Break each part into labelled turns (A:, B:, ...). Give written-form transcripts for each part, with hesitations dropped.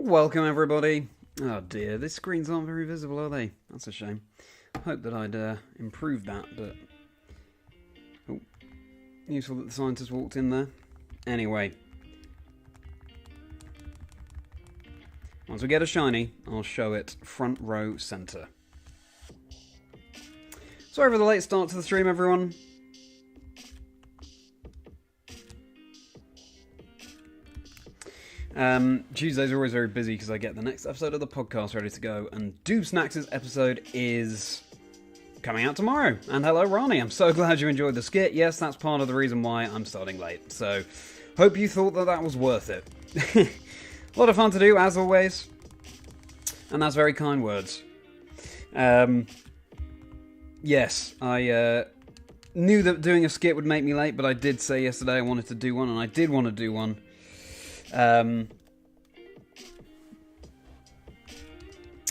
A: Welcome everybody. Oh dear, these screens aren't very visible, are they? That's a shame. I hope that I'd improve that, but... Oh, useful that the scientist walked in there. Anyway. Once we get a shiny, I'll show it front row centre. Sorry for the late start to the stream, everyone. Tuesdays are always very busy because I get the next episode of the podcast ready to go, and Doob Snacks' episode is coming out tomorrow. And hello, Ronnie. I'm so glad you enjoyed the skit. Yes, that's part of the reason why I'm starting late. So, hope you thought that that was worth it. A lot of fun to do, as always. And that's very kind words. Yes, I knew that doing a skit would make me late, but I did say yesterday I wanted to do one, and I did want to do one.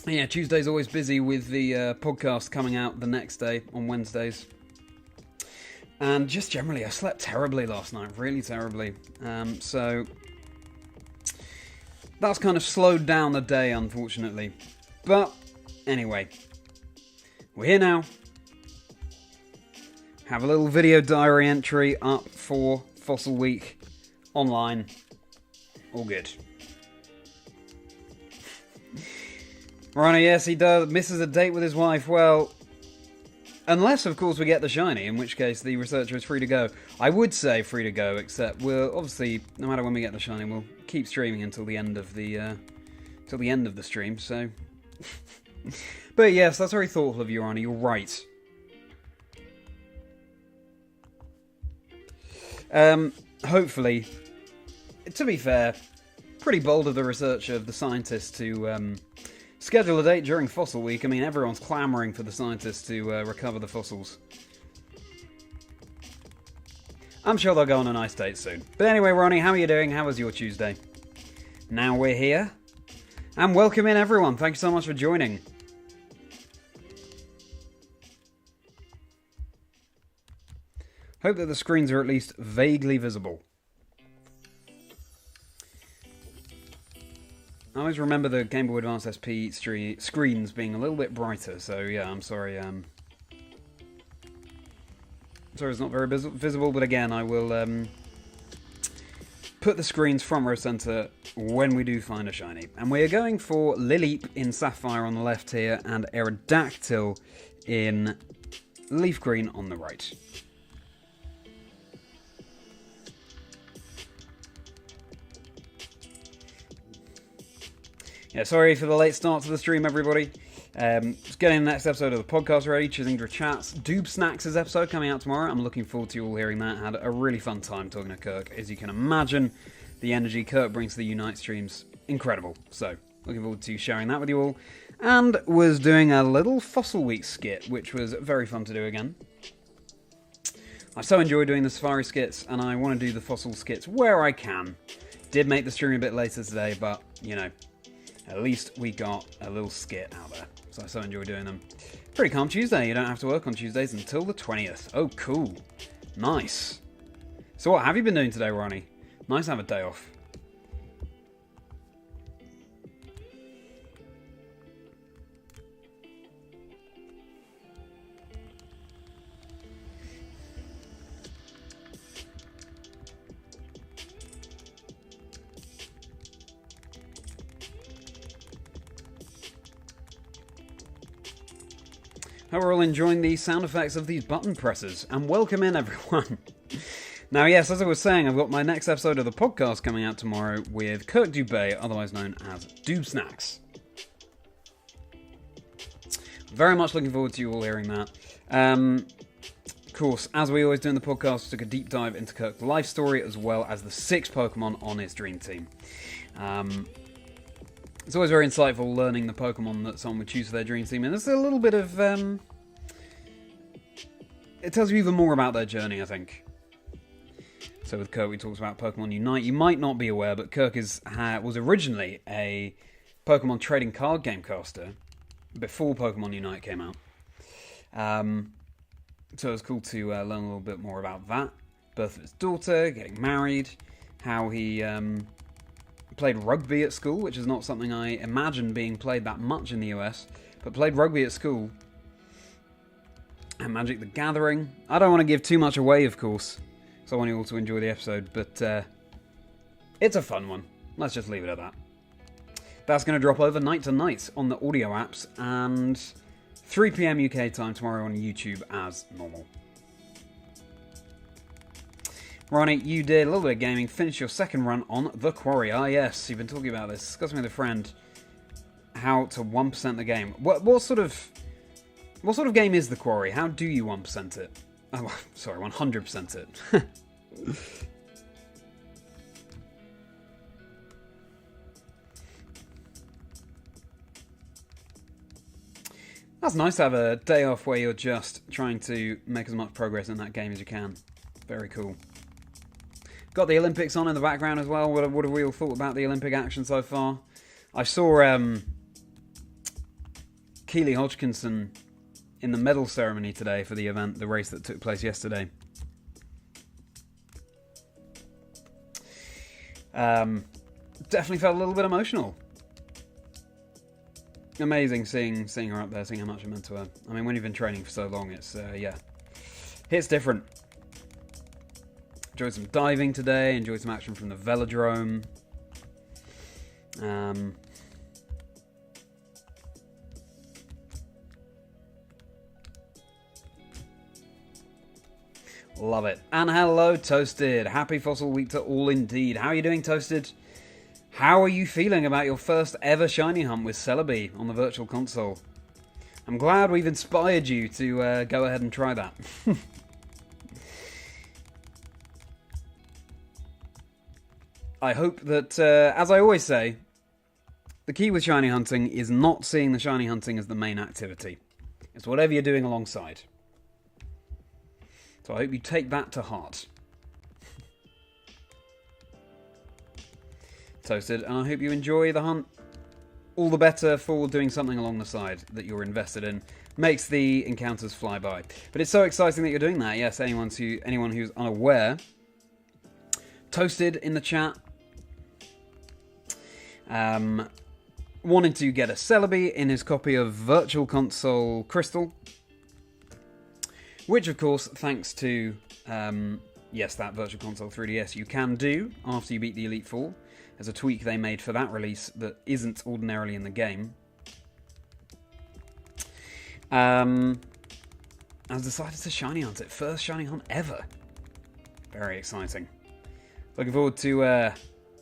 A: Yeah, Tuesday's always busy with the podcast coming out the next day on Wednesdays. And just generally, I slept terribly last night, really terribly. So that's kind of slowed down the day, unfortunately. But anyway, we're here now. Have a little video diary entry up for Fossil Week online. All good. Ronnie, yes, he does. Misses a date with his wife. Well, unless, of course, we get the shiny, in which case the researcher is free to go. I would say free to go, except we'll obviously, no matter when we get the shiny, we'll keep streaming until the end of the stream. So, but yes, that's very thoughtful of you, Ronnie. You're right. Hopefully. To be fair, pretty bold of the researcher, of the scientist, to schedule a date during Fossil Week. I mean, everyone's clamouring for the scientist to recover the fossils. I'm sure they'll go on a nice date soon. But anyway, Ronnie, how are you doing? How was your Tuesday? Now we're here. And welcome in, everyone. Thank you so much for joining. Hope that the screens are at least vaguely visible. I always remember the Game Boy Advance SP screens being a little bit brighter, so yeah, I'm sorry. Sorry it's not very visible, but again, I will put the screens front row centre when we do find a shiny. And we are going for Lileep in Sapphire on the left here, and Aerodactyl in Leaf Green on the right. Yeah, sorry for the late start to the stream, everybody. Just getting the next episode of the podcast ready. Chazingdra Chats. Doob Snacks' episode coming out tomorrow. I'm looking forward to you all hearing that. Had a really fun time talking to Kirk. As you can imagine, the energy Kirk brings to the Unite streams, incredible. So, looking forward to sharing that with you all. And was doing a little Fossil Week skit, which was very fun to do again. I so enjoy doing the Safari skits, and I want to do the Fossil skits where I can. Did make the stream a bit later today, but, you know, at least we got a little skit out there. So I so enjoy doing them. Pretty calm Tuesday. You don't have to work on Tuesdays until the 20th. Oh, cool. Nice. So what have you been doing today, Ronnie? Nice to have a day off. Hope we're all enjoying the sound effects of these button presses, and welcome in, everyone. Now, yes, as I was saying, I've got my next episode of the podcast coming out tomorrow with Kirk Dubé, otherwise known as Doob Snacks. Very much looking forward to you all hearing that. Of course, as we always do in the podcast, we took a deep dive into Kirk's life story, as well as the 6 Pokemon on his dream team. It's always very insightful learning the Pokemon that someone would choose for their dream team, and there's a little bit of... it tells you even more about their journey, I think. So with Kirk, we talked about Pokemon Unite. You might not be aware, but Kirk was originally a Pokemon trading card game caster before Pokemon Unite came out. So it was cool to learn a little bit more about that. Birth of his daughter, getting married, how he played rugby at school, which is not something I imagine being played that much in the US, but played rugby at school. And Magic the Gathering. I don't want to give too much away, of course, so I want you all to enjoy the episode, but it's a fun one. Let's just leave it at that. That's going to drop overnight tonight on the audio apps, and 3 PM UK time tomorrow on YouTube as normal. Ronnie, you did a little bit of gaming, finished your second run on The Quarry. Ah yes, you've been talking about this, discussing with a friend how to 1% the game. What sort of game is The Quarry? How do you 1% it? Oh, sorry, 100% it. That's nice to have a day off where you're just trying to make as much progress in that game as you can. Very cool. Got the Olympics on in the background as well. What have we all thought about the Olympic action so far? I saw Keely Hodgkinson in the medal ceremony today for the event, the race that took place yesterday. Definitely felt a little bit emotional. Amazing seeing her up there, seeing how much it meant to her. I mean, when you've been training for so long, it's, yeah. It's different. Enjoyed some diving today, enjoyed some action from the velodrome. Love it. And hello, Toasted. Happy Fossil Week to all indeed. How are you doing, Toasted? How are you feeling about your first ever shiny hunt with Celebi on the Virtual Console? I'm glad we've inspired you to go ahead and try that. I hope that, as I always say, the key with shiny hunting is not seeing the shiny hunting as the main activity. It's whatever you're doing alongside. So I hope you take that to heart. Toasted, and I hope you enjoy the hunt. All the better for doing something along the side that you're invested in. Makes the encounters fly by. But it's so exciting that you're doing that. Yes, anyone who's unaware. Toasted in the chat. Wanting to get a Celebi in his copy of Virtual Console Crystal. Which, of course, thanks to, yes, that Virtual Console 3DS, you can do after you beat the Elite Four. There's a tweak they made for that release that isn't ordinarily in the game. I've decided to shiny hunt it. First shiny hunt ever. Very exciting. Looking forward to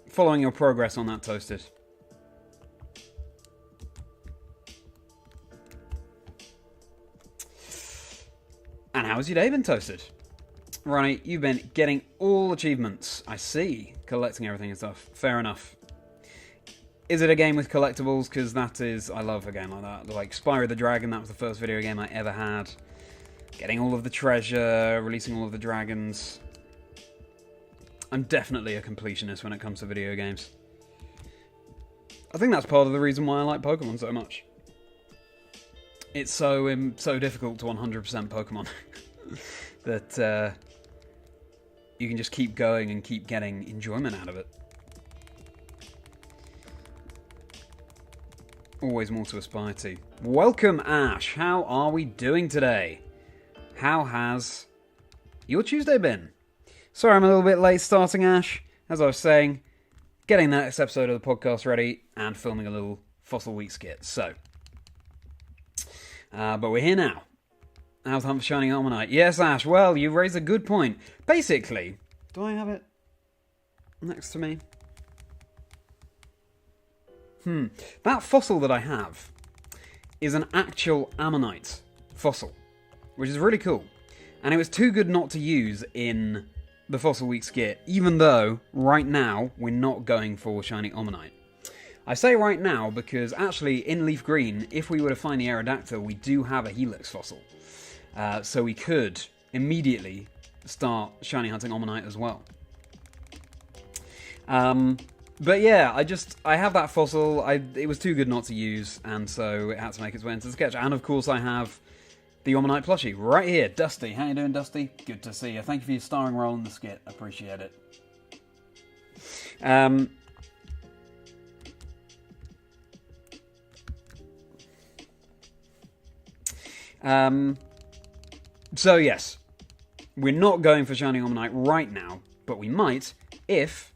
A: following your progress on that, Toasted. And how's your day been, Toasted? Ronnie, you've been getting all achievements. I see. Collecting everything and stuff. Fair enough. Is it a game with collectibles? Because that is... I love a game like that. Like Spyro the Dragon, that was the first video game I ever had. Getting all of the treasure, releasing all of the dragons. I'm definitely a completionist when it comes to video games. I think that's part of the reason why I like Pokemon so much. It's so difficult to 100% Pokemon that you can just keep going and keep getting enjoyment out of it. Always more to aspire to. Welcome, Ash. How are we doing today? How has your Tuesday been? Sorry I'm a little bit late starting, Ash. As I was saying, getting the next episode of the podcast ready and filming a little Fossil Week skit. So, but we're here now. How's the hunt for Shining Omanyte? Yes, Ash, well, you raise a good point. Basically, do I have it next to me? That fossil that I have is an actual Ammonite fossil, which is really cool. And it was too good not to use in the Fossil Week skit, even though, right now, we're not going for Shining Omanyte. I say right now because, actually, in Leaf Green, if we were to find the Aerodactyl, we do have a Helix fossil. So we could immediately start shiny hunting Omanyte as well. But yeah, I have that fossil. It was too good not to use, and so it had to make its way into the sketch. And of course I have the Omanyte plushie right here. Dusty, how you doing, Dusty? Good to see you. Thank you for your starring role in the skit. Appreciate it. So yes, we're not going for Shiny Omanyte right now, but we might if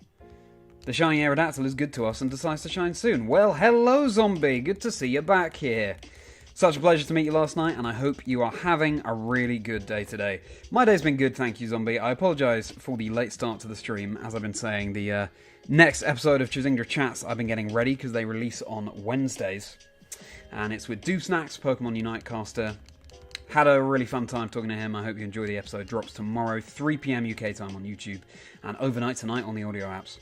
A: the shiny Aerodactyl is good to us and decides to shine soon. Well, hello Zombie, good to see you back here. Such a pleasure to meet you last night, and I hope you are having a really good day today. My day's been good, thank you, Zombie. I apologise for the late start to the stream. As I've been saying, the next episode of Chazingdra Chats I've been getting ready because they release on Wednesdays. And it's with Doobsnacks, Pokémon Unite caster. Had a really fun time talking to him. I hope you enjoy the episode. Drops tomorrow, 3 PM UK time on YouTube, and overnight tonight on the audio apps.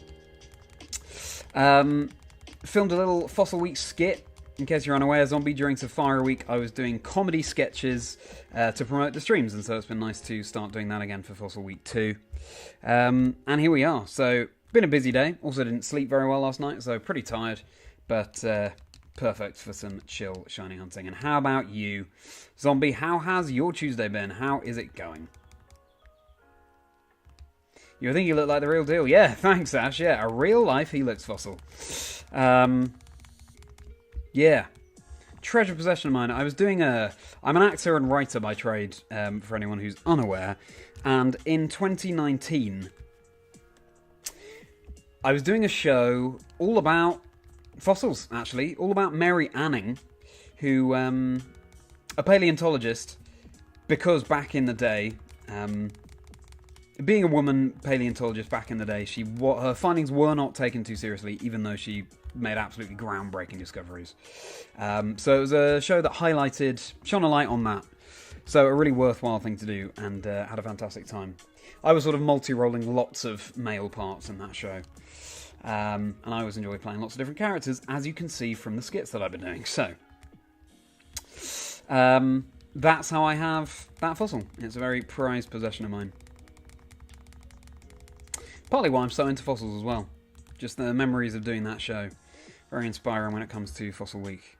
A: Filmed a little Fossil Week skit. In case you're unaware, Zombie, during Safari Week, I was doing comedy sketches to promote the streams, and so it's been nice to start doing that again for Fossil Week 2. And here we are. So, been a busy day. Also didn't sleep very well last night, so pretty tired, but perfect for some chill shiny hunting. And how about you, Zombie? How has your Tuesday been? How is it going? You think you look like the real deal. Yeah, thanks, Ash. Yeah, a real life, he looks fossil. Yeah. Treasure possession of mine. I was doing I'm an actor and writer by trade, for anyone who's unaware. And in 2019, I was doing a show all about fossils, actually. All about Merri, who, a paleontologist, because back in the day, being a woman paleontologist back in the day, her findings were not taken too seriously, even though she made absolutely groundbreaking discoveries. So it was a show that shone a light on that. So a really worthwhile thing to do, and had a fantastic time. I was sort of multi-rolling lots of male parts in that show. And I always enjoy playing lots of different characters, as you can see from the skits that I've been doing. So, that's how I have that fossil. It's a very prized possession of mine. Partly why I'm so into fossils as well. Just the memories of doing that show. Very inspiring when it comes to Fossil Week.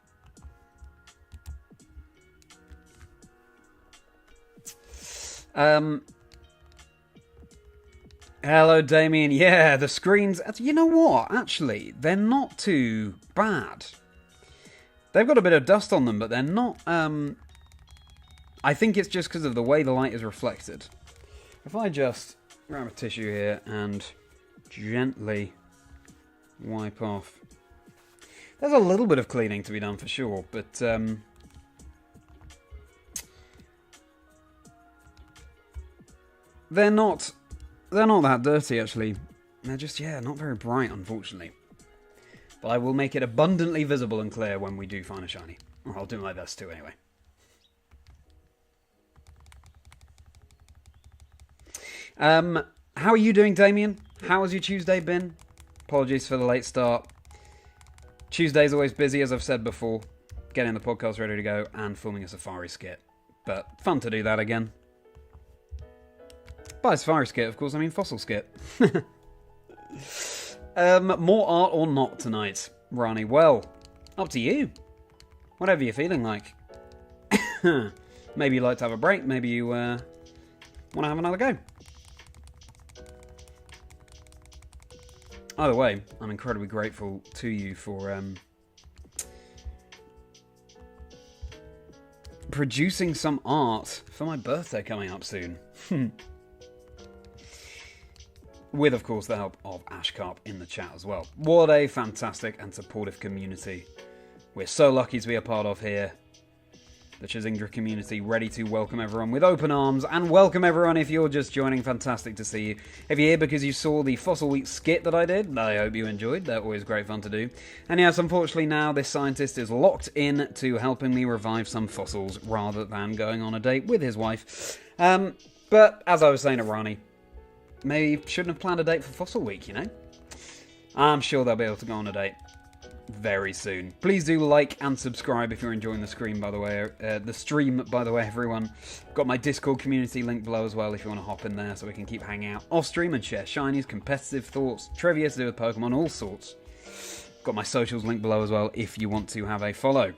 A: Hello, Damien. Yeah, the screens... You know what? Actually, they're not too bad. They've got a bit of dust on them, but they're not... I think it's just because of the way the light is reflected. If I just grab a tissue here and gently wipe off... There's a little bit of cleaning to be done for sure, but... They're not that dirty, actually. They're just, not very bright, unfortunately. But I will make it abundantly visible and clear when we do find a shiny. Or I'll do my best to, anyway. How are you doing, Damien? How has your Tuesday been? Apologies for the late start. Tuesday's always busy, as I've said before. Getting the podcast ready to go and filming a Safari skit. But fun to do that again. By Safari skit, of course, I mean fossil skit. More art or not tonight, Rani? Well, up to you. Whatever you're feeling like. Maybe you like to have a break. Maybe you want to have another go. Either way, I'm incredibly grateful to you for producing some art for my birthday coming up soon. With, of course, the help of Ashcarp in the chat as well. What a fantastic and supportive community we're so lucky to be a part of here. The Chazingdra community, ready to welcome everyone with open arms. And welcome everyone if you're just joining. Fantastic to see you. If you're here because you saw the Fossil Week skit that I did, I hope you enjoyed. They're always great fun to do. And yes, unfortunately now this scientist is locked in to helping me revive some fossils rather than going on a date with his wife. But as I was saying to Rani, maybe shouldn't have planned a date for Fossil Week, you know? I'm sure they'll be able to go on a date very soon. Please do like and subscribe if you're enjoying the stream, by the way. Everyone. Got my Discord community link below as well if you want to hop in there so we can keep hanging out off stream and share shinies, competitive thoughts, trivia to do with Pokemon, all sorts. Got my socials link below as well if you want to have a follow.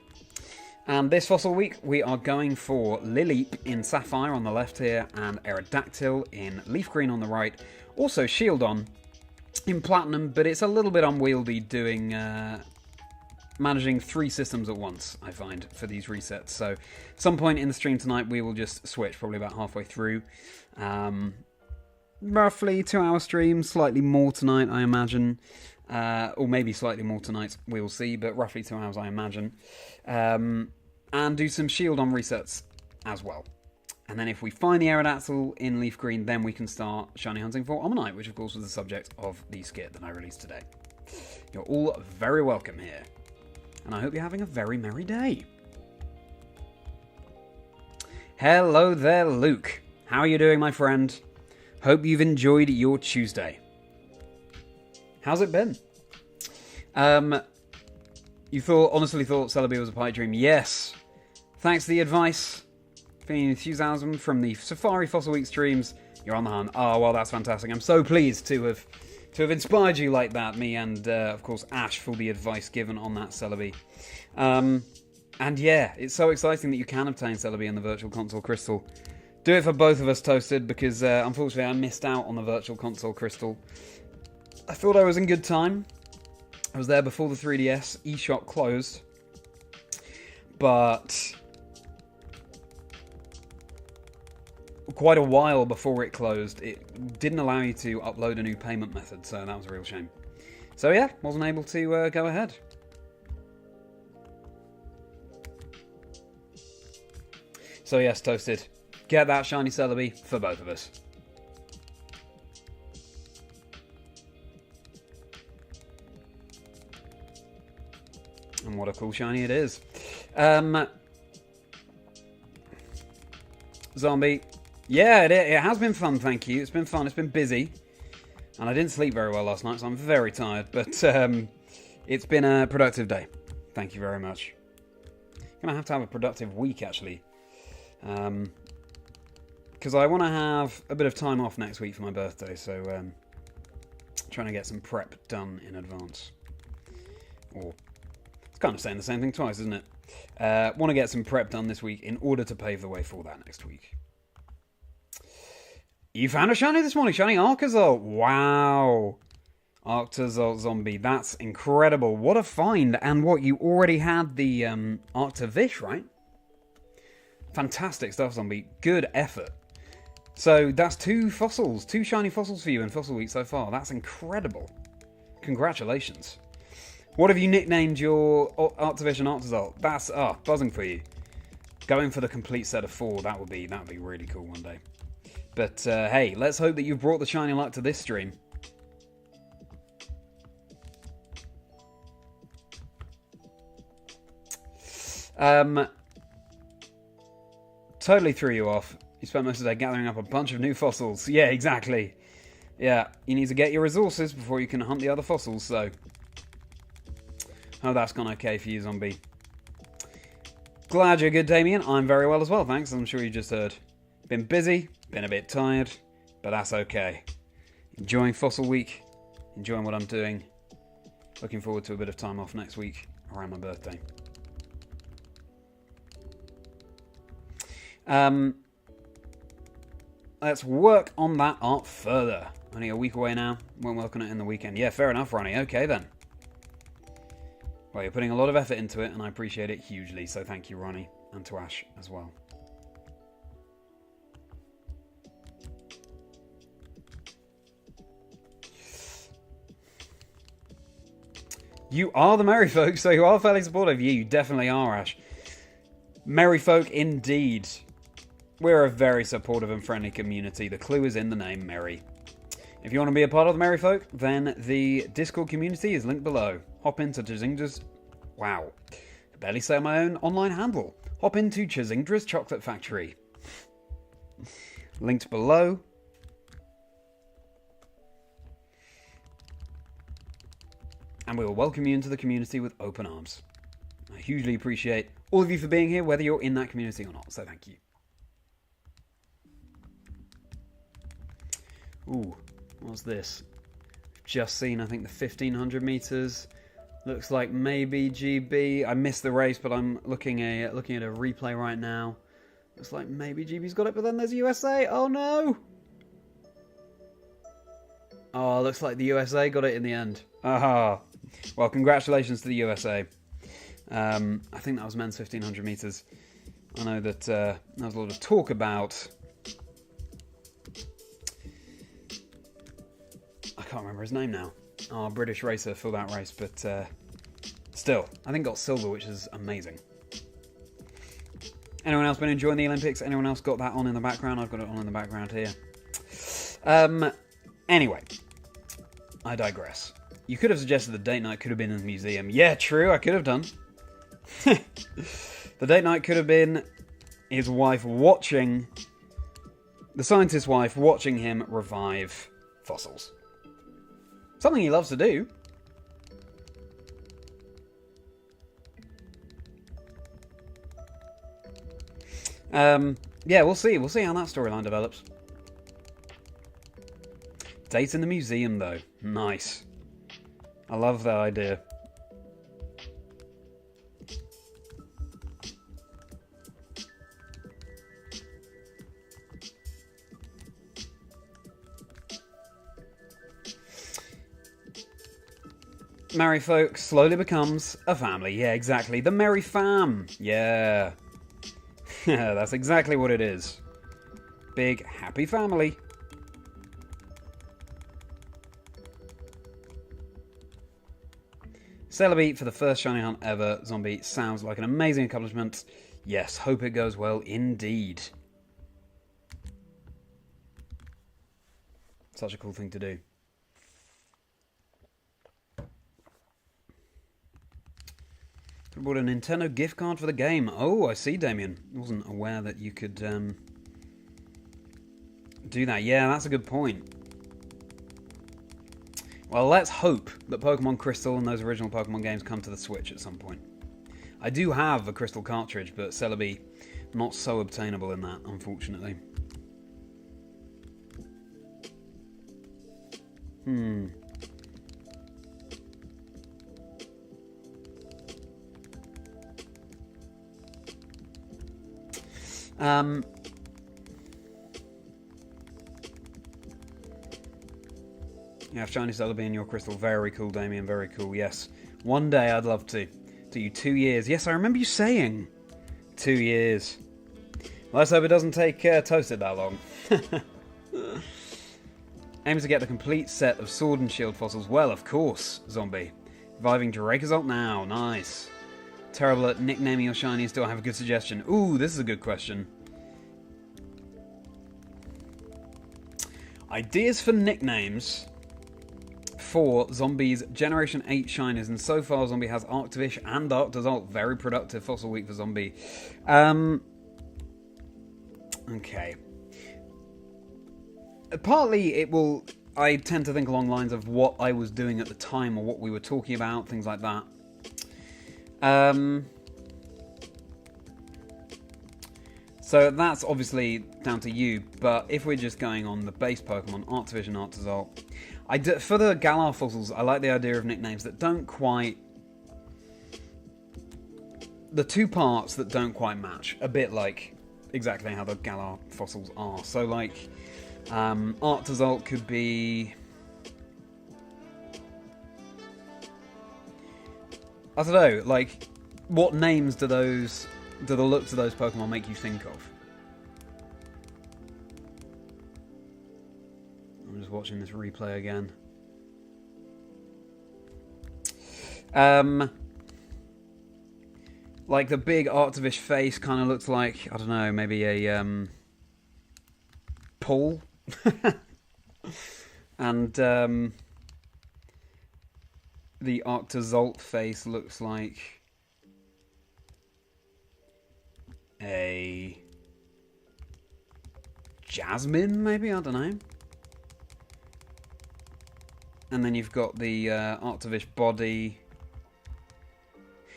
A: And this Fossil Week, we are going for Lileep in Sapphire on the left here, and Aerodactyl in Leaf Green on the right. Also Shieldon in Platinum, but it's a little bit unwieldy doing managing 3 systems at once, I find, for these resets. So, some point in the stream tonight, we will just switch, probably about halfway through. Roughly 2-hour stream, slightly more tonight, I imagine. Or maybe slightly more tonight, we'll see, but roughly 2 hours, I imagine. And do some shield on resets as well. And then if we find the Aerodactyl in Leaf Green, then we can start shiny hunting for Omanyte, which of course was the subject of the skit that I released today. You're all very welcome here. And I hope you're having a very merry day. Hello there, Luke. How are you doing, my friend? Hope you've enjoyed your Tuesday. How's it been? You honestly thought Celebi was a pipe dream? Yes. Thanks for the advice. Feeling enthusiasm from the Safari Fossil Week streams. You're on the hunt. Oh, well, that's fantastic. I'm so pleased to have inspired you like that. Me and, of course, Ash for the advice given on that Celebi. And yeah, it's so exciting that you can obtain Celebi in the Virtual Console Crystal. Do it for both of us, Toasted, because unfortunately I missed out on the Virtual Console Crystal. I thought I was in good time. I was there before the 3DS. eShop closed. But quite a while before it closed, it didn't allow you to upload a new payment method, so that was a real shame. So yeah, wasn't able to go ahead. So yes, Toasted, get that shiny Celebi for both of us. And what a cool shiny it is. Zombie. Yeah, it has been fun, thank you. It's been fun, it's been busy. And I didn't sleep very well last night, so I'm very tired. But it's been a productive day. Thank you very much. I'm going to have a productive week, actually. Because I want to have a bit of time off next week for my birthday. So trying to get some prep done in advance. Or it's kind of saying the same thing twice, isn't it? Want to get some prep done this week in order to pave the way for that next week. You found a shiny this morning, shiny Arcazol. Wow. Arctazol zombie. That's incredible. What a find. And what, you already had the Arctavish, right? Fantastic stuff, zombie. Good effort. So that's 2 fossils. 2 shiny fossils for you in Fossil Week so far. That's incredible. Congratulations. What have you nicknamed your Arctavish and Arctazol? That's buzzing for you. Going for the complete set of 4, that would be really cool one day. But hey, let's hope that you've brought the shiny luck to this stream. Totally threw you off. You spent most of the day gathering up a bunch of new fossils. Yeah, exactly. Yeah, you need to get your resources before you can hunt the other fossils, so... Oh, that's gone okay for you, zombie. Glad you're good, Damien. I'm very well as well, thanks. I'm sure you just heard. Been busy, been a bit tired, but that's okay. Enjoying Fossil Week, enjoying what I'm doing. Looking forward to a bit of time off next week around my birthday. Let's work on that art further. Only a week away now. Won't work on it in the weekend. Yeah, fair enough, Ronnie. Okay, then. Well, you're putting a lot of effort into it, and I appreciate it hugely. So thank you, Ronnie, and to Ash as well. You are the Merri folk, so you are fairly supportive. Yeah, you definitely are, Ash. Merri folk, indeed. We're a very supportive and friendly community. The clue is in the name, Merri. If you want to be a part of the Merri folk, then the Discord community is linked below. Hop into Chazindra's... Wow. I could barely say my own online handle. Hop into Chazindra's Chocolate Factory. Linked below. And we will welcome you into the community with open arms. I hugely appreciate all of you for being here, whether you're in that community or not. So thank you. Ooh, what's this? Just seen, I think, the 1500 meters. Looks like maybe GB. I missed the race, but I'm looking at a replay right now. Looks like maybe GB's got it, but then there's USA. Oh no! Oh, looks like the USA got it in the end. Aha! Well, congratulations to the USA. I think that was men's 1500 meters. I know that there was a lot of talk about... I can't remember his name now. Our British racer for that race, but still, I think got silver, which is amazing. Anyone else been enjoying the Olympics? Anyone else got that on in the background? I've got it on in the background here. Anyway, I digress. You could have suggested the date night could have been in the museum. Yeah, true, I could have done. The date night could have been his wife watching... the scientist's wife watching him revive fossils. Something he loves to do. Yeah, we'll see. We'll see how that storyline develops. Date in the museum, though. Nice. I love that idea. Merri folk slowly becomes a family. Yeah, exactly. The Merri fam. Yeah. That's exactly what it is. Big, happy family. Celebi for the first shiny hunt ever. Zombie sounds like an amazing accomplishment. Yes, hope it goes well indeed. Such a cool thing to do. Bought a Nintendo gift card for the game. Oh, I see, Damien. Wasn't aware that you could do that. Yeah, that's a good point. Well, let's hope that Pokemon Crystal and those original Pokemon games come to the Switch at some point. I do have a Crystal cartridge, but Celebi not so obtainable in that, unfortunately. You have shiny Celebi in your crystal. Very cool, Damien. Very cool. Yes. One day I'd love to. Do you 2 years? Yes, I remember you saying 2 years. Well, let's hope it doesn't take Toasted that long. Aims to get the complete set of Sword and Shield fossils. Well, of course, Zombie. Reviving Dracozolt now. Nice. Terrible at nicknaming your shinies. Do I have a good suggestion? Ooh, this is a good question. Ideas for nicknames for Zombie's Generation 8 shinies, and so far Zombie has Arctivish and Aerodactyl. Very productive fossil week for Zombie. Okay. Partly it will... I tend to think along the lines of what I was doing at the time or what we were talking about, things like that. So that's obviously down to you, but if we're just going on the base Pokemon, Arctivish and Aerodactyl, for the Galar fossils, I like the idea of nicknames that don't quite... the two parts that don't quite match, a bit like exactly how the Galar fossils are. So like, Aerodactyl could be... I don't know, like, what names do those... do the looks of those Pokemon make you think of? I'm just watching this replay again. Like the big Arctivish face kind of looks like, I don't know, maybe a pool. And the Aerodactyl face looks like a Jasmine, maybe? I don't know. And then you've got the Arctivish body.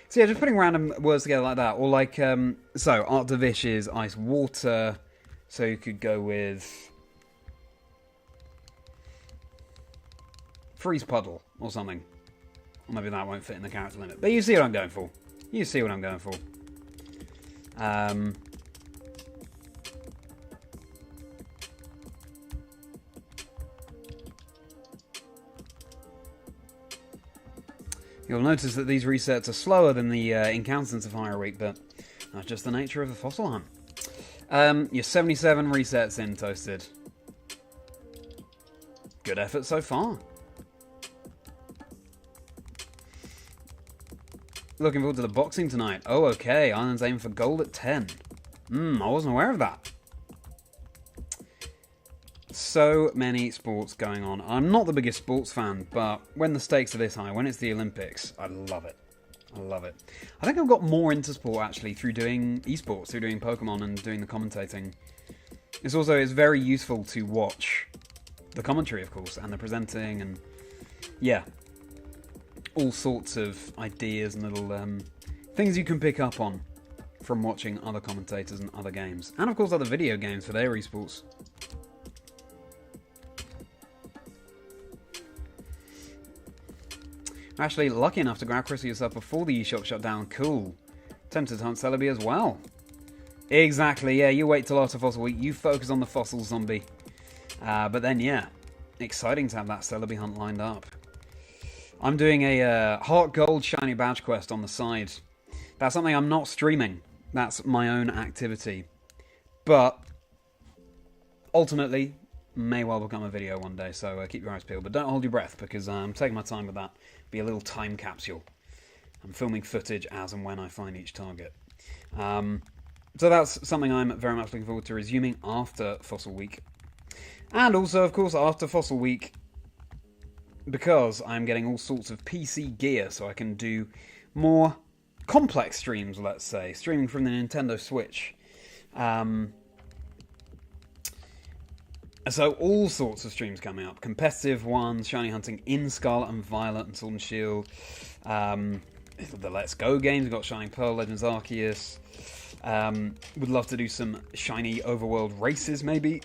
A: So yeah, just putting random words together like that. Or like, so Arctivish is ice water. So you could go with freeze puddle or something. Or maybe that won't fit in the character limit. But you see what I'm going for. You see what I'm going for. You'll notice that these resets are slower than the Incandescence of Higher Week, but that's just the nature of the fossil hunt. You're 77 resets in, Toasted. Good effort so far. Looking forward to the boxing tonight. Oh, okay. Ireland's aiming for gold at 10. I wasn't aware of that. So many sports going on. I'm not the biggest sports fan, but when the stakes are this high, when it's the Olympics, I love it. I love it. I think I've got more into sport, actually, through doing esports, through doing Pokemon and doing the commentating. It's very useful to watch the commentary, of course, and the presenting, and yeah, all sorts of ideas and little things you can pick up on from watching other commentators and other games. And, of course, other video games for their esports. Actually, lucky enough to grab Chrissy yourself before the eShop shut down. Cool. Tempted to hunt Celebi as well. Exactly, yeah, you wait till after Fossil Week. You focus on the fossil zombie. But then, yeah, exciting to have that Celebi hunt lined up. I'm doing a Heart Gold Shiny Badge quest on the side. That's something I'm not streaming. That's my own activity. But, ultimately, may well become a video one day, so keep your eyes peeled. But don't hold your breath, because I'm taking my time with that. Be a little time capsule. I'm filming footage as and when I find each target. So that's something I'm very much looking forward to resuming after Fossil Week. And also, of course, after Fossil Week, because I'm getting all sorts of PC gear, so I can do more complex streams, let's say. Streaming from the Nintendo Switch. So all sorts of streams coming up. Competitive ones, shiny hunting in Scarlet and Violet and Sword and Shield. The Let's Go games, we've got Shining Pearl, Legends Arceus. Would love to do some shiny overworld races, maybe,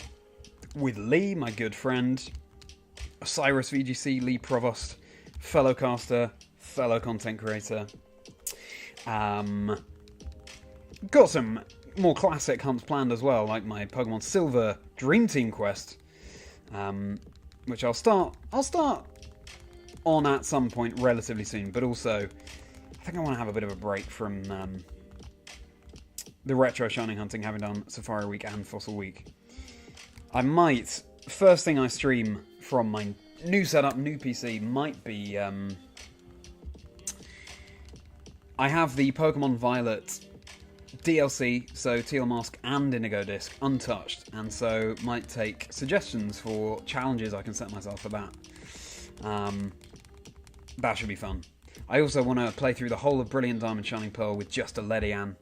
A: with Lee, my good friend. Osiris VGC, Lee Provost, fellow caster, fellow content creator. Got some more classic hunts planned as well, like my Pokemon Silver Dream Team quest, which I'll start on at some point relatively soon. But also, I think I want to have a bit of a break from the retro shining hunting, having done Safari Week and Fossil Week. I might, first thing I stream from my new setup, new PC, might be I have the Pokemon Violet DLC, so Teal Mask and Indigo Disc, untouched, and so might take suggestions for challenges I can set myself for that. That should be fun. I also want to play through the whole of Brilliant Diamond Shining Pearl with just a Ledian.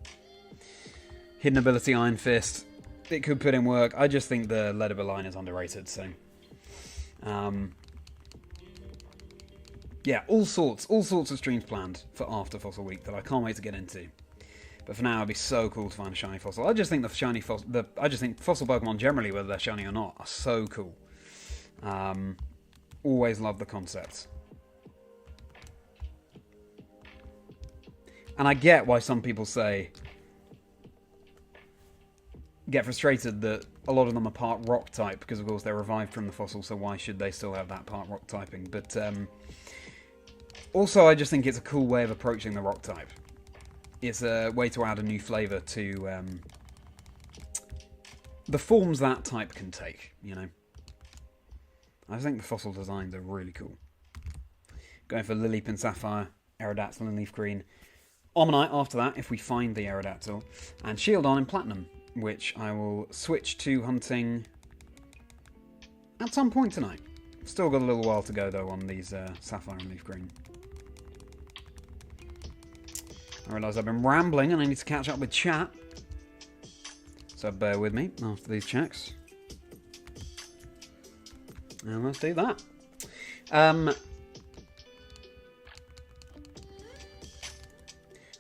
A: Hidden Ability Iron Fist. It could put in work. I just think the Ledible line is underrated, so... yeah, all sorts of streams planned for after Fossil Week that I can't wait to get into. But for now, it'd be so cool to find a shiny fossil. I just think I just think fossil Pokemon generally, whether they're shiny or not, are so cool. Always love the concept. And I get why some people get frustrated that a lot of them are part rock type, because of course they're revived from the fossil, so why should they still have that part rock typing? But also I just think it's a cool way of approaching the rock type. It's a way to add a new flavour to the forms that type can take, you know. I think the fossil designs are really cool. Going for Lilip and Sapphire, Aerodactyl and Leaf Green. Omanyte after that, if we find the Aerodactyl. And Shieldon in Platinum, which I will switch to hunting at some point tonight. Still got a little while to go, though, on these Sapphire and Leaf Green. I realise I've been rambling and I need to catch up with chat. So bear with me after these checks. And let's do that.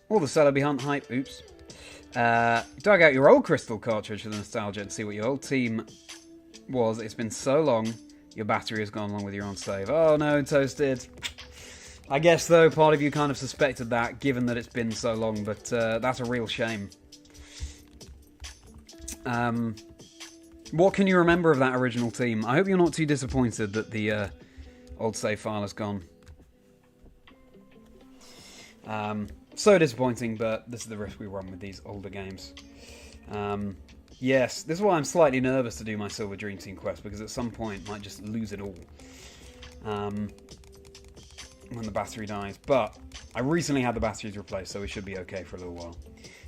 A: All the Celebi Hunt hype. Oops. Dug out your old Crystal cartridge for the nostalgia and see what your old team was. It's been so long. Your battery has gone along with your own save. Oh no, Toasted. I guess, though, part of you kind of suspected that, given that it's been so long, but that's a real shame. What can you remember of that original team? I hope you're not too disappointed that the old save file has gone. So disappointing, but this is the risk we run with these older games. Yes, this is why I'm slightly nervous to do my Silver Dream Team quest, because at some point I might just lose it all when the battery dies. But I recently had the batteries replaced, so we should be okay for a little while.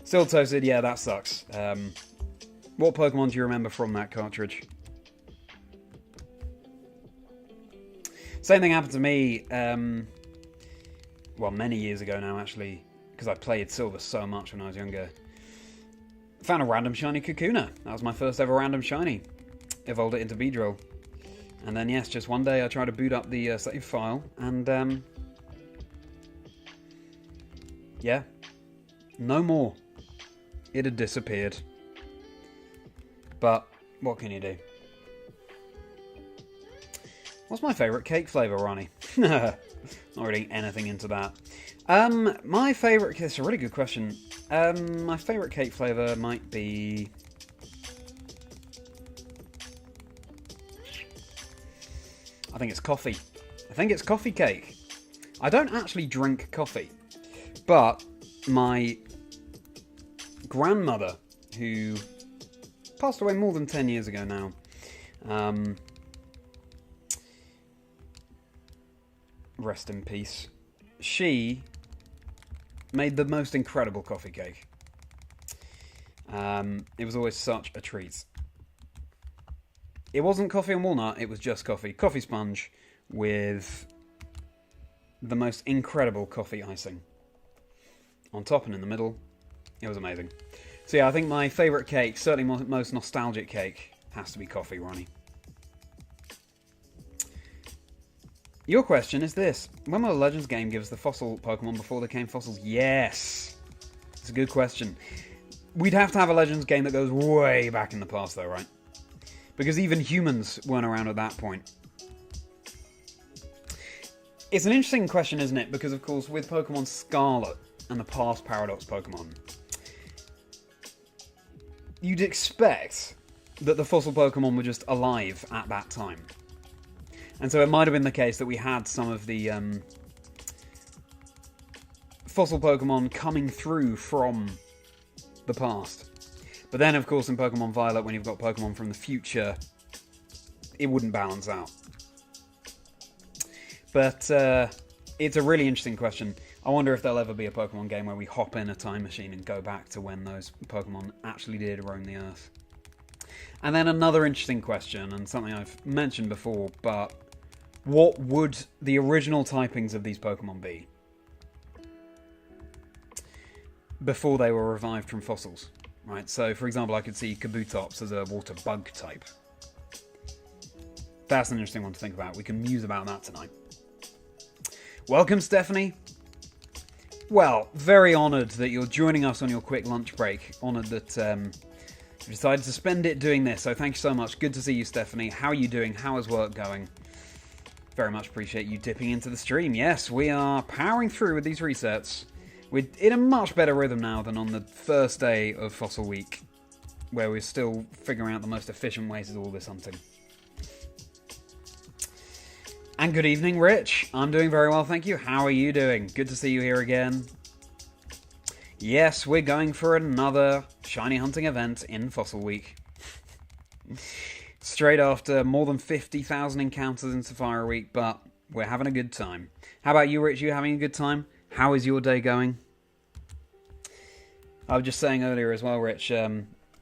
A: Still toasted, yeah, that sucks. What Pokemon do you remember from that cartridge? Same thing happened to me, well, many years ago now, actually, because I played Silver so much when I was younger. Found a random shiny Kakuna. That was my first ever random shiny. Evolved it into Beedrill. And then, yes, just one day I tried to boot up the save file, and, yeah, no more. It had disappeared. But, what can you do? What's my favourite cake flavour, Ronnie? Not really anything into that. My favourite... It's a really good question. My favourite cake flavour might be... I think it's coffee. I think it's coffee cake. I don't actually drink coffee. But my grandmother, who passed away more than 10 years ago now, rest in peace, she made the most incredible coffee cake. It was always such a treat. It wasn't coffee and walnut, it was just coffee. Coffee sponge with the most incredible coffee icing. On top and in the middle. It was amazing. So yeah, I think my favourite cake, certainly most nostalgic cake, has to be coffee, Ronnie. Your question is this. When will a Legends game give us the fossil Pokemon before they came fossils? Yes! It's a good question. We'd have to have a Legends game that goes way back in the past though, right? Because even humans weren't around at that point. It's an interesting question, isn't it? Because of course, with Pokemon Scarlet and the past Paradox Pokemon, you'd expect that the fossil Pokemon were just alive at that time. And so it might have been the case that we had some of the fossil Pokemon coming through from the past. But then, of course, in Pokemon Violet, when you've got Pokemon from the future, it wouldn't balance out. But it's a really interesting question. I wonder if there'll ever be a Pokemon game where we hop in a time machine and go back to when those Pokemon actually did roam the Earth. And then another interesting question, and something I've mentioned before, but what would the original typings of these Pokemon be before they were revived from fossils? Right, so for example, I could see Kabutops as a water bug type. That's an interesting one to think about. We can muse about that tonight. Welcome, Stephanie. Well, very honoured that you're joining us on your quick lunch break. Honoured that you decided to spend it doing this, so thank you so much. Good to see you, Stephanie. How are you doing? How is work going? Very much appreciate you dipping into the stream. Yes, we are powering through with these resets. We're in a much better rhythm now than on the first day of Fossil Week, where we're still figuring out the most efficient ways to do all this hunting. And good evening, Rich. I'm doing very well, thank you. How are you doing? Good to see you here again. Yes, we're going for another shiny hunting event in Fossil Week. Straight after more than 50,000 encounters in Safari Week, but we're having a good time. How about you, Rich? You having a good time? How is your day going? I was just saying earlier as well, Rich,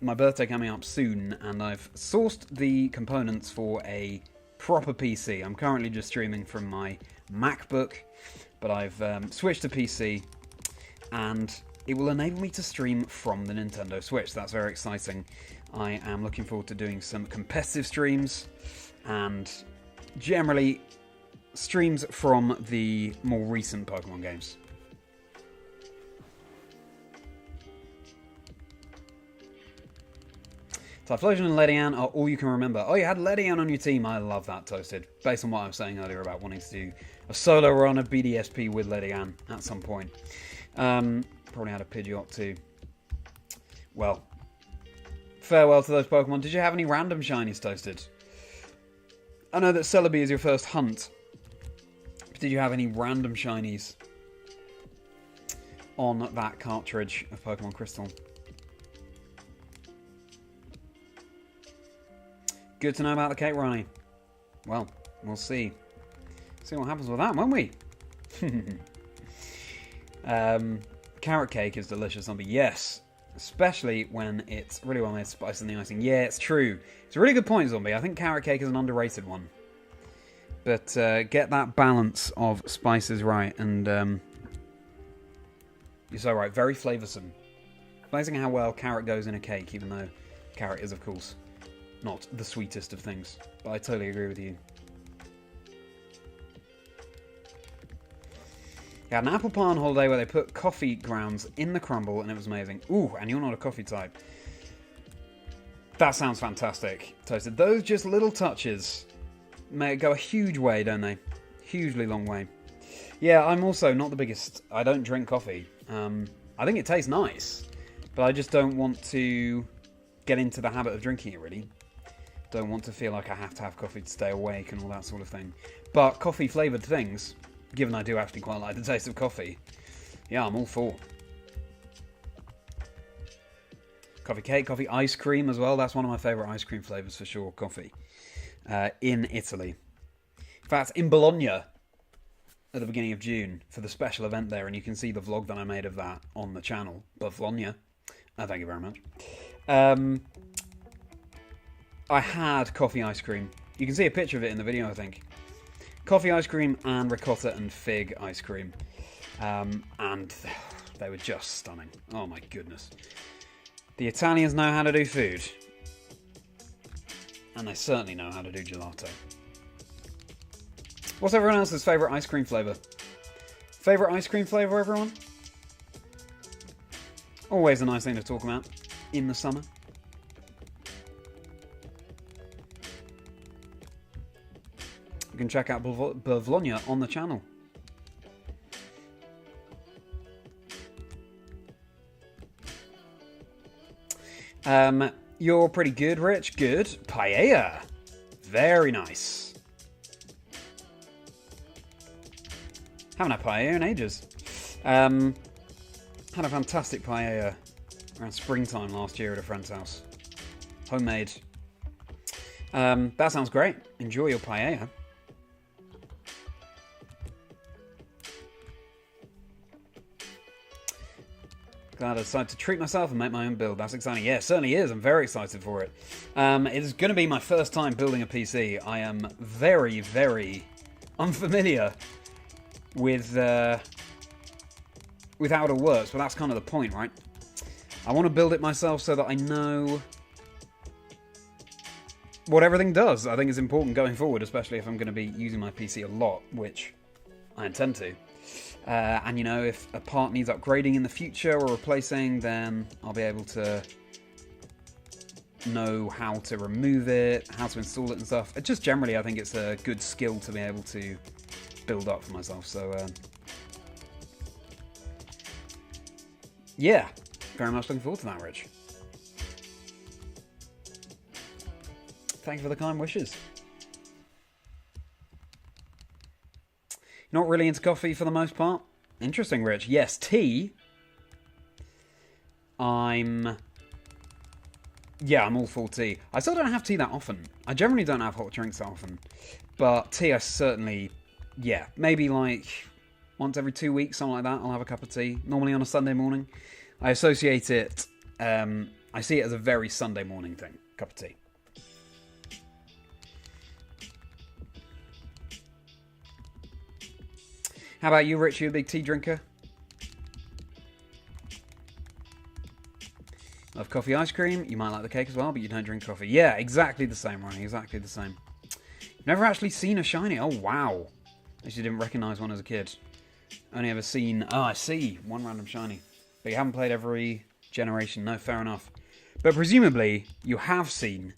A: my birthday coming up soon, and I've sourced the components for a proper PC. I'm currently just streaming from my MacBook, but I've switched to PC, and it will enable me to stream from the Nintendo Switch. That's very exciting. I am looking forward to doing some competitive streams, and generally streams from the more recent Pokemon games. Typhlosion and Ledian are all you can remember. Oh, you had Ledian on your team. I love that, Toasted. Based on what I was saying earlier about wanting to do a solo run of BDSP with Ledian at some point. Probably had a Pidgeot too. Well, farewell to those Pokemon. Did you have any random shinies, Toasted? I know that Celebi is your first hunt. But did you have any random shinies? on that cartridge of Pokemon Crystal. Good to know about the cake, Ronnie. Well, we'll see. See what happens with that, won't we? Carrot cake is delicious, zombie. Yes. Especially when it's really well made, spice in the icing. Yeah, it's true. It's a really good point, zombie. I think carrot cake is an underrated one. But get that balance of spices right, and you're so right. Very flavoursome. Amazing how well carrot goes in a cake, even though carrot is, of course, not the sweetest of things. But I totally agree with you. I had an apple pie on holiday where they put coffee grounds in the crumble and it was amazing. Ooh, and you're not a coffee type. That sounds fantastic, Toasted. Those just little touches may go a huge way, don't they? Hugely long way. Yeah, I'm also not the biggest... I don't drink coffee. I think it tastes nice, but I just don't want to get into the habit of drinking it, really. Don't want to feel like I have to have coffee to stay awake and all that sort of thing. But coffee-flavoured things... Given I do actually quite like the taste of coffee. Yeah, I'm all for. Coffee cake, coffee ice cream as well. That's one of my favourite ice cream flavours for sure, coffee. In Italy. In fact, in Bologna at the beginning of June for the special event there, and you can see the vlog that I made of that on the channel. Bologna. Thank you very much. I had coffee ice cream. You can see a picture of it in the video, I think. Coffee ice cream and ricotta and fig ice cream. And they were just stunning. Oh my goodness. The Italians know how to do food. And they certainly know how to do gelato. What's everyone else's favourite ice cream flavour? Favourite ice cream flavour, everyone? Always a nice thing to talk about in the summer. You can check out Bologna on the channel. You're pretty good, Rich. Good. Paella. Very nice. Haven't had paella in ages. Had a fantastic paella around springtime last year at a friend's house. Homemade. That sounds great. Enjoy your paella. Glad I decided to treat myself and make my own build. That's exciting. Yeah, it certainly is. I'm very excited for it. It is going to be my first time building a PC. I am very, very unfamiliar with how it works, but that's kind of the point, right? I want to build it myself so that I know what everything does. I think it's important going forward, especially if I'm going to be using my PC a lot, which I intend to. And, you know, if a part needs upgrading in the future or replacing, then I'll be able to know how to remove it, how to install it and stuff. Just generally, I think it's a good skill to be able to build up for myself. So, yeah, very much looking forward to that, Rich. Thank you for the kind wishes. Not really into coffee for the most part. Interesting, Rich. Yes, tea. I'm all for tea. I still don't have tea that often. I generally don't have hot drinks that often. But tea I certainly, yeah, maybe like once every 2 weeks, something like that, I'll have a cup of tea. Normally on a Sunday morning. I associate it, I see it as a very Sunday morning thing, cup of tea. How about you, Rich? You a big tea drinker? Love coffee ice cream. You might like the cake as well, but you don't drink coffee. Yeah, exactly the same, Ronnie. Exactly the same. Never actually seen a shiny. Oh, wow. Actually didn't recognise one as a kid. Only ever seen... Oh, I see. One random shiny. But you haven't played every generation. No, fair enough. But presumably, you have seen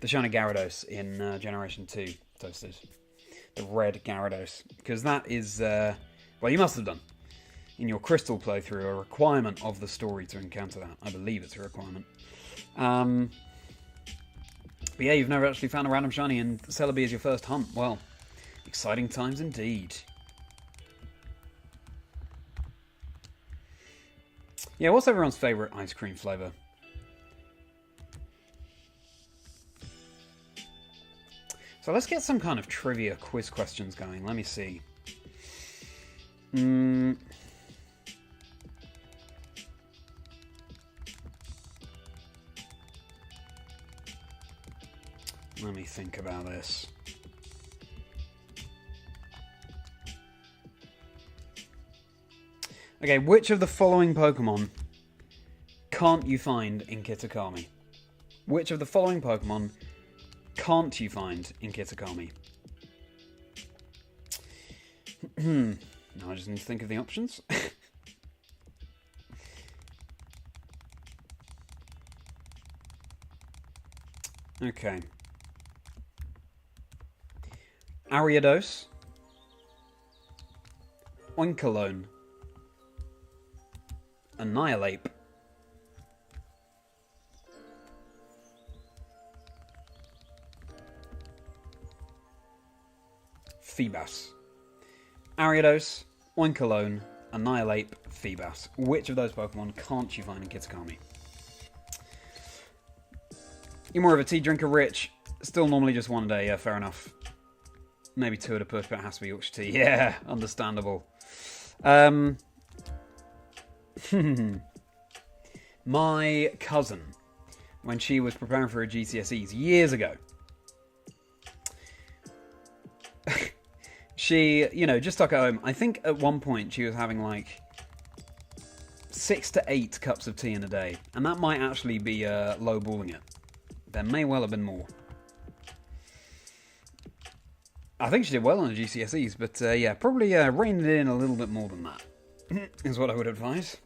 A: the shiny Gyarados in Generation 2, Toasted. The red Gyarados, because that is, well, you must have done, in your Crystal playthrough, a requirement of the story to encounter that. I believe it's a requirement. But yeah, you've never actually found a random shiny, and Celebi is your first hunt. Well, exciting times indeed. Yeah, what's everyone's favourite ice cream flavour? So let's get some kind of trivia quiz questions going. Let me see. Let me think about this. Okay, which of the following Pokemon can't you find in Kitakami? Which of the following Pokemon can't you find in Kitakami? Now I just need to think of the options. Okay. Ariados, Oinkologne, Annihilate, Feebas. Ariados, Oinkologne, Annihilate, Feebas. Which of those Pokemon can't you find in Kitakami? You're more of a tea drinker, Rich. Still normally just one a day, yeah, fair enough. Maybe two at a push, but it has to be Yorkshire tea. Yeah, understandable. My cousin, when she was preparing for her GCSEs years ago, she, just stuck at home. I think at one point she was having like 6 to 8 cups of tea in a day. And that might actually be lowballing it. There may well have been more. I think she did well on the GCSEs, but yeah, probably reined it in a little bit more than that, is what I would advise.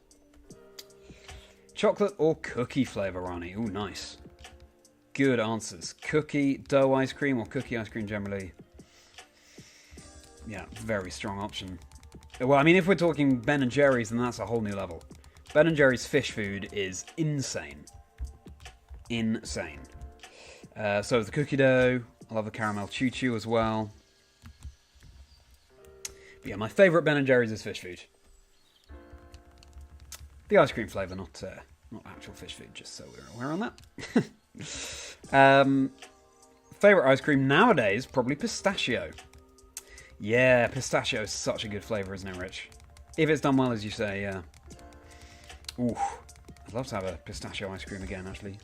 A: Chocolate or cookie flavour, Ronnie? Ooh, nice. Good answers. Cookie, dough ice cream, or cookie ice cream generally? Yeah, very strong option. Well, I mean, if we're talking Ben & Jerry's, then that's a whole new level. Ben & Jerry's fish food is insane. Insane. So is the cookie dough. I love the caramel choo-choo as well. But yeah, my favourite Ben & Jerry's is fish food. The ice cream flavour, not actual fish food, just so we're aware on that. Favourite ice cream nowadays, probably pistachio. Yeah, pistachio is such a good flavour, isn't it, Rich? If it's done well, as you say, yeah. Ooh, I'd love to have a pistachio ice cream again, actually.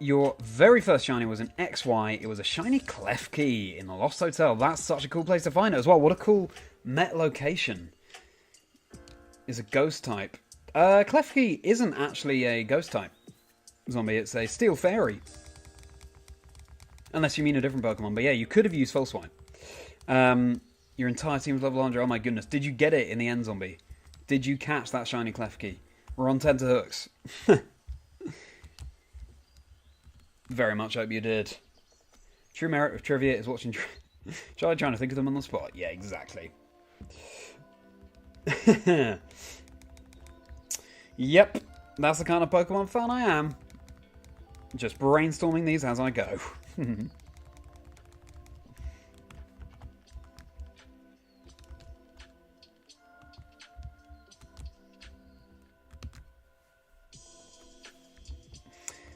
A: Your very first shiny was an XY. It was a shiny Klefki in the Lost Hotel. That's such a cool place to find it as well. What a cool Met location. Is a ghost type. Klefki isn't actually a ghost type zombie. It's a Steel Fairy. Unless you mean a different Pokemon. But yeah, you could have used Full Swipe. Your entire team's level 100. Oh my goodness. Did you get it in the end, zombie? Did you catch that shiny Klefki? We're on tenterhooks. Very much hope you did. True merit of trivia is watching... Charlie trying to think of them on the spot. Yeah, exactly. Yep, that's the kind of Pokemon fan I am. Just brainstorming these as I go.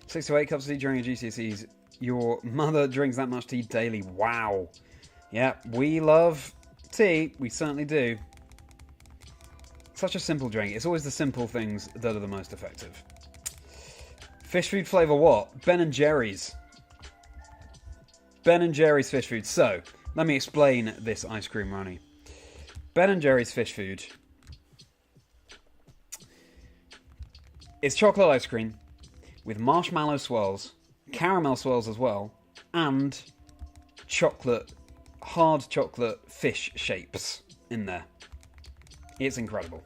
A: Six to 8 cups of tea during your GCSEs. Your mother drinks that much tea daily. Wow. Yeah, we love tea. We certainly do. Such a simple drink. It's always the simple things that are the most effective. Fish food flavour what? Ben & Jerry's. Ben & Jerry's fish food. So, let me explain this ice cream, Ronnie. Ben & Jerry's fish food. It's chocolate ice cream with marshmallow swirls, caramel swirls as well, and chocolate, hard chocolate fish shapes in there. It's incredible.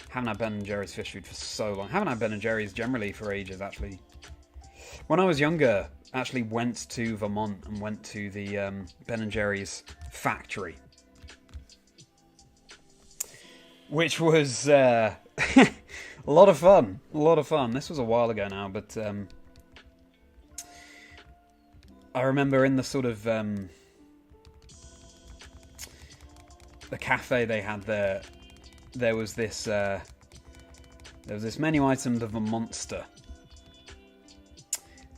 A: Haven't had Ben & Jerry's fish food for so long. Haven't had Ben & Jerry's generally for ages, actually. When I was younger, I actually went to Vermont and went to the Ben & Jerry's factory. Which was a lot of fun. A lot of fun. This was a while ago now, but I remember in the sort of the cafe they had there was this menu item of a monster,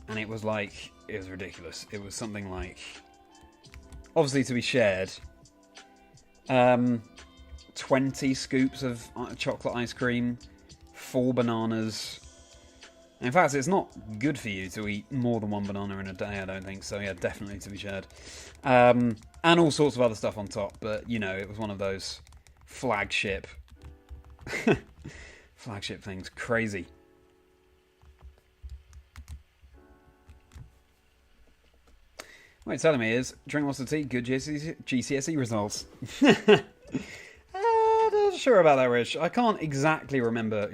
A: and it was ridiculous. It was something like, obviously to be shared, 20 scoops of chocolate ice cream, 4 bananas. In fact, it's not good for you to eat more than 1 banana in a day, I don't think. So yeah, definitely to be shared. And all sorts of other stuff on top. But, you know, it was one of those flagship things. Crazy. What you're telling me is, drink lots of tea, good GCSE results. Not sure about that, Rich. I can't exactly remember,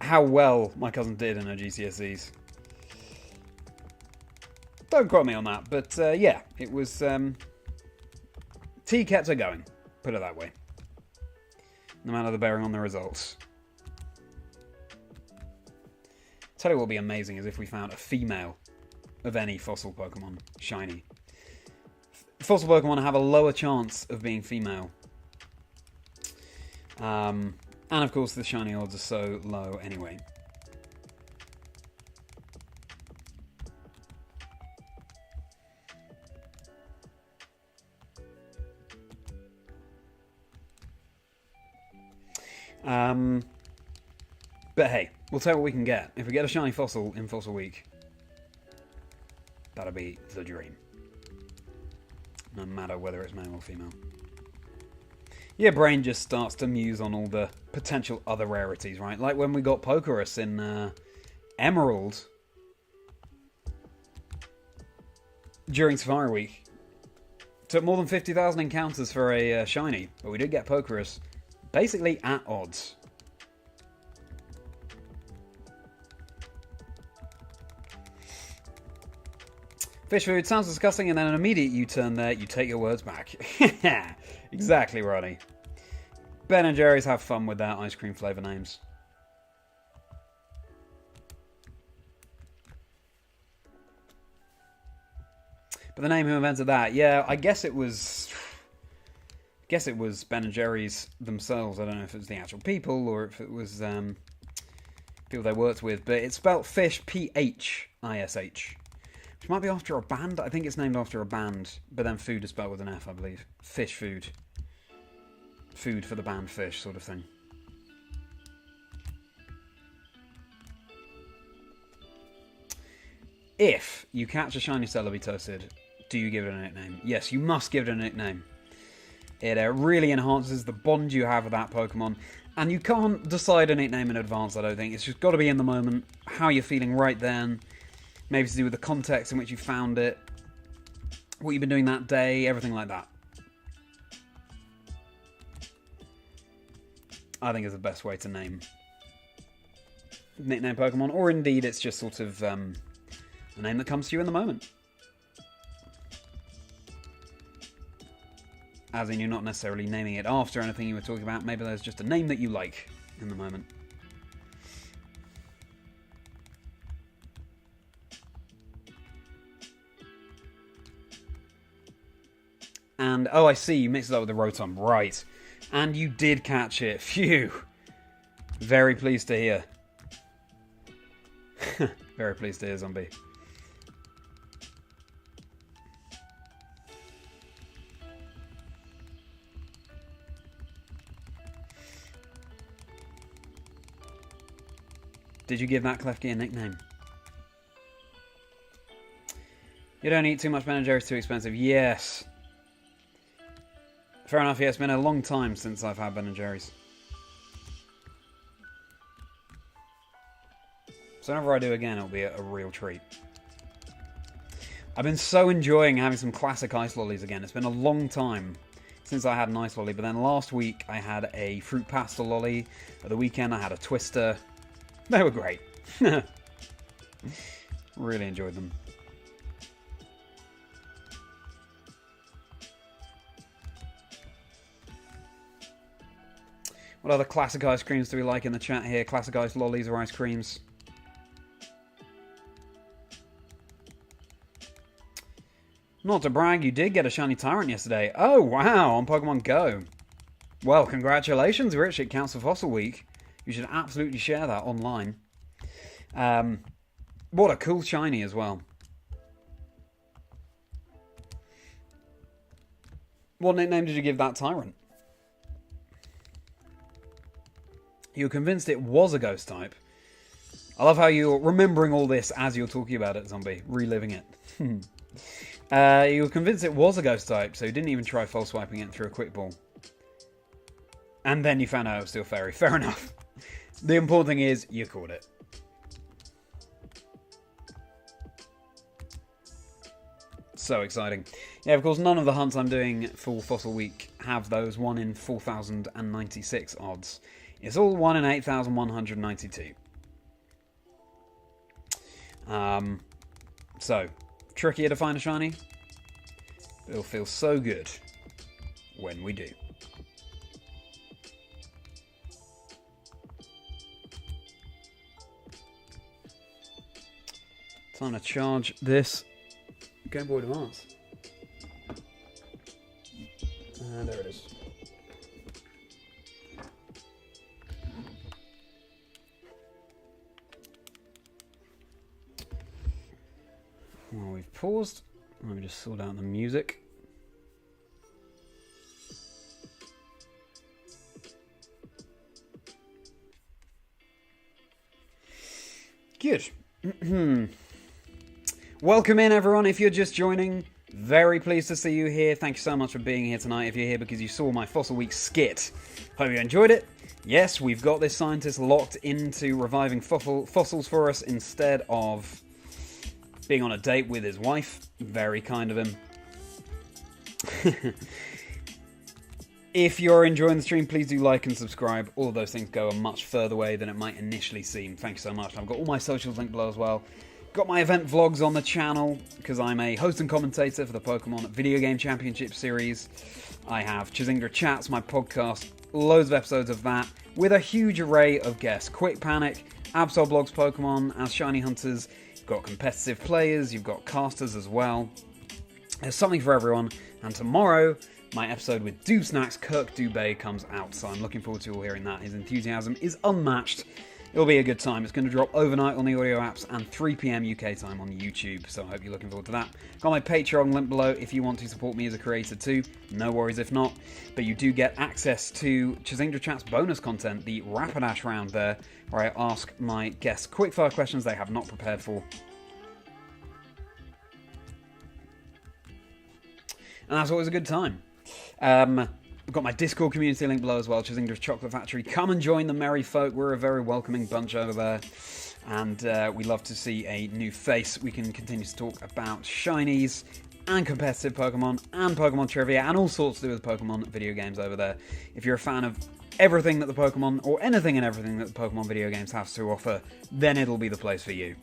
A: how well my cousin did in her GCSEs. Don't quote me on that, but yeah, it was... tea kept her going, put it that way. No matter the bearing on the results. Tell you what would be amazing is if we found a female of any fossil Pokemon shiny. Fossil Pokemon have a lower chance of being female. And of course the shiny odds are so low anyway. But hey, we'll tell what we can get. If we get a shiny fossil in Fossil Week, that'll be the dream. No matter whether it's male or female. Your brain just starts to muse on all the potential other rarities, right? Like when we got Pokerus in Emerald during Safari Week. Took more than 50,000 encounters for a shiny, but we did get Pokerus basically at odds. Fish food sounds disgusting, and then an immediate U-turn there. You take your words back. Exactly, Ronnie. Ben and Jerry's have fun with their ice cream flavour names. But the name who invented that, yeah, I guess it was Ben and Jerry's themselves. I don't know if it was the actual people or if it was people they worked with. But it's spelt fish, P-H-I-S-H. Which might be after a band. I think it's named after a band. But then food is spelled with an F, I believe. Fish food. Food for the band Fish, sort of thing. If you catch a shiny Celebi toasted, do you give it a nickname? Yes, you must give it a nickname. It really enhances the bond you have with that Pokemon. And you can't decide a nickname in advance, I don't think. It's just got to be in the moment. How you're feeling right then. Maybe to do with the context in which you found it. What you've been doing that day. Everything like that. I think is the best way to nickname Pokemon. Or indeed, it's just sort of a name that comes to you in the moment. As in, you're not necessarily naming it after anything you were talking about. Maybe there's just a name that you like in the moment. And, oh, I see, you mixed it up with the Rotom. Right. And you did catch it. Phew. Very pleased to hear. Very pleased to hear, Zombie. Did you give that Klefki a nickname? You don't eat too much. Ben & Jerry's too expensive. Yes. Fair enough, yeah, it's been a long time since I've had Ben & Jerry's. So whenever I do again, it'll be a real treat. I've been so enjoying having some classic ice lollies again. It's been a long time since I had an ice lolly, but then last week I had a fruit pasta lolly. At the weekend I had a twister. They were great. Really enjoyed them. What other classic ice creams do we like in the chat here? Classic ice lollies or ice creams? Not to brag, you did get a shiny Tyrant yesterday. Oh, wow, on Pokemon Go. Well, congratulations, Rich. It counts for Fossil Week. You should absolutely share that online. What a cool shiny as well. What nickname did you give that Tyrant? You were convinced it was a ghost type. I love how you're remembering all this as you're talking about it, Zombie. Reliving it. You were convinced it was a ghost type, so you didn't even try false swiping it through a quick ball. And then you found out it was still fairy. Fair enough. The important thing is, you caught it. So exciting. Yeah, of course, none of the hunts I'm doing for Fossil Week have those 1 in 4,096 odds. It's all 1 in 8,192. So, trickier to find a shiny. It'll feel so good when we do. Time to charge this Game Boy Advance. And there it is. Well, we've paused. Let me just sort out the music. Good. Welcome in, everyone. If you're just joining, very pleased to see you here. Thank you so much for being here tonight. If you're here because you saw my Fossil Week skit, hope you enjoyed it. Yes, we've got this scientist locked into reviving fossils for us instead of being on a date with his wife. Very kind of him. If you're enjoying the stream, please do like and subscribe. All of those things go a much further way than it might initially seem. Thank you so much. I've got all my socials linked below as well. Got my event vlogs on the channel because I'm a host and commentator for the Pokemon Video Game Championship Series. I have Chazingdra Chats, my podcast, loads of episodes of that with a huge array of guests. Quick Panic, Absol Blogs Pokemon as Shiny Hunters. You've got competitive players, you've got casters as well. There's something for everyone. And tomorrow, my episode with Dubsnax, Kirk Dubé, comes out. So I'm looking forward to all hearing that. His enthusiasm is unmatched. It'll be a good time. It's going to drop overnight on the audio apps and 3 PM UK time on YouTube, so I hope you're looking forward to that. Got my Patreon link below if you want to support me as a creator too. No worries if not. But you do get access to Chazingdra Chats bonus content, the Rapidash round there, where I ask my guests quickfire questions they have not prepared for. And that's always a good time. I've got my Discord community link below as well, Chazingra's Chocolate Factory. Come and join the merry folk. We're a very welcoming bunch over there. And we love to see a new face. We can continue to talk about shinies and competitive Pokemon and Pokemon trivia and all sorts to do with Pokemon video games over there. If you're a fan of everything that the Pokemon, or anything and everything that the Pokemon video games has to offer, then it'll be the place for you.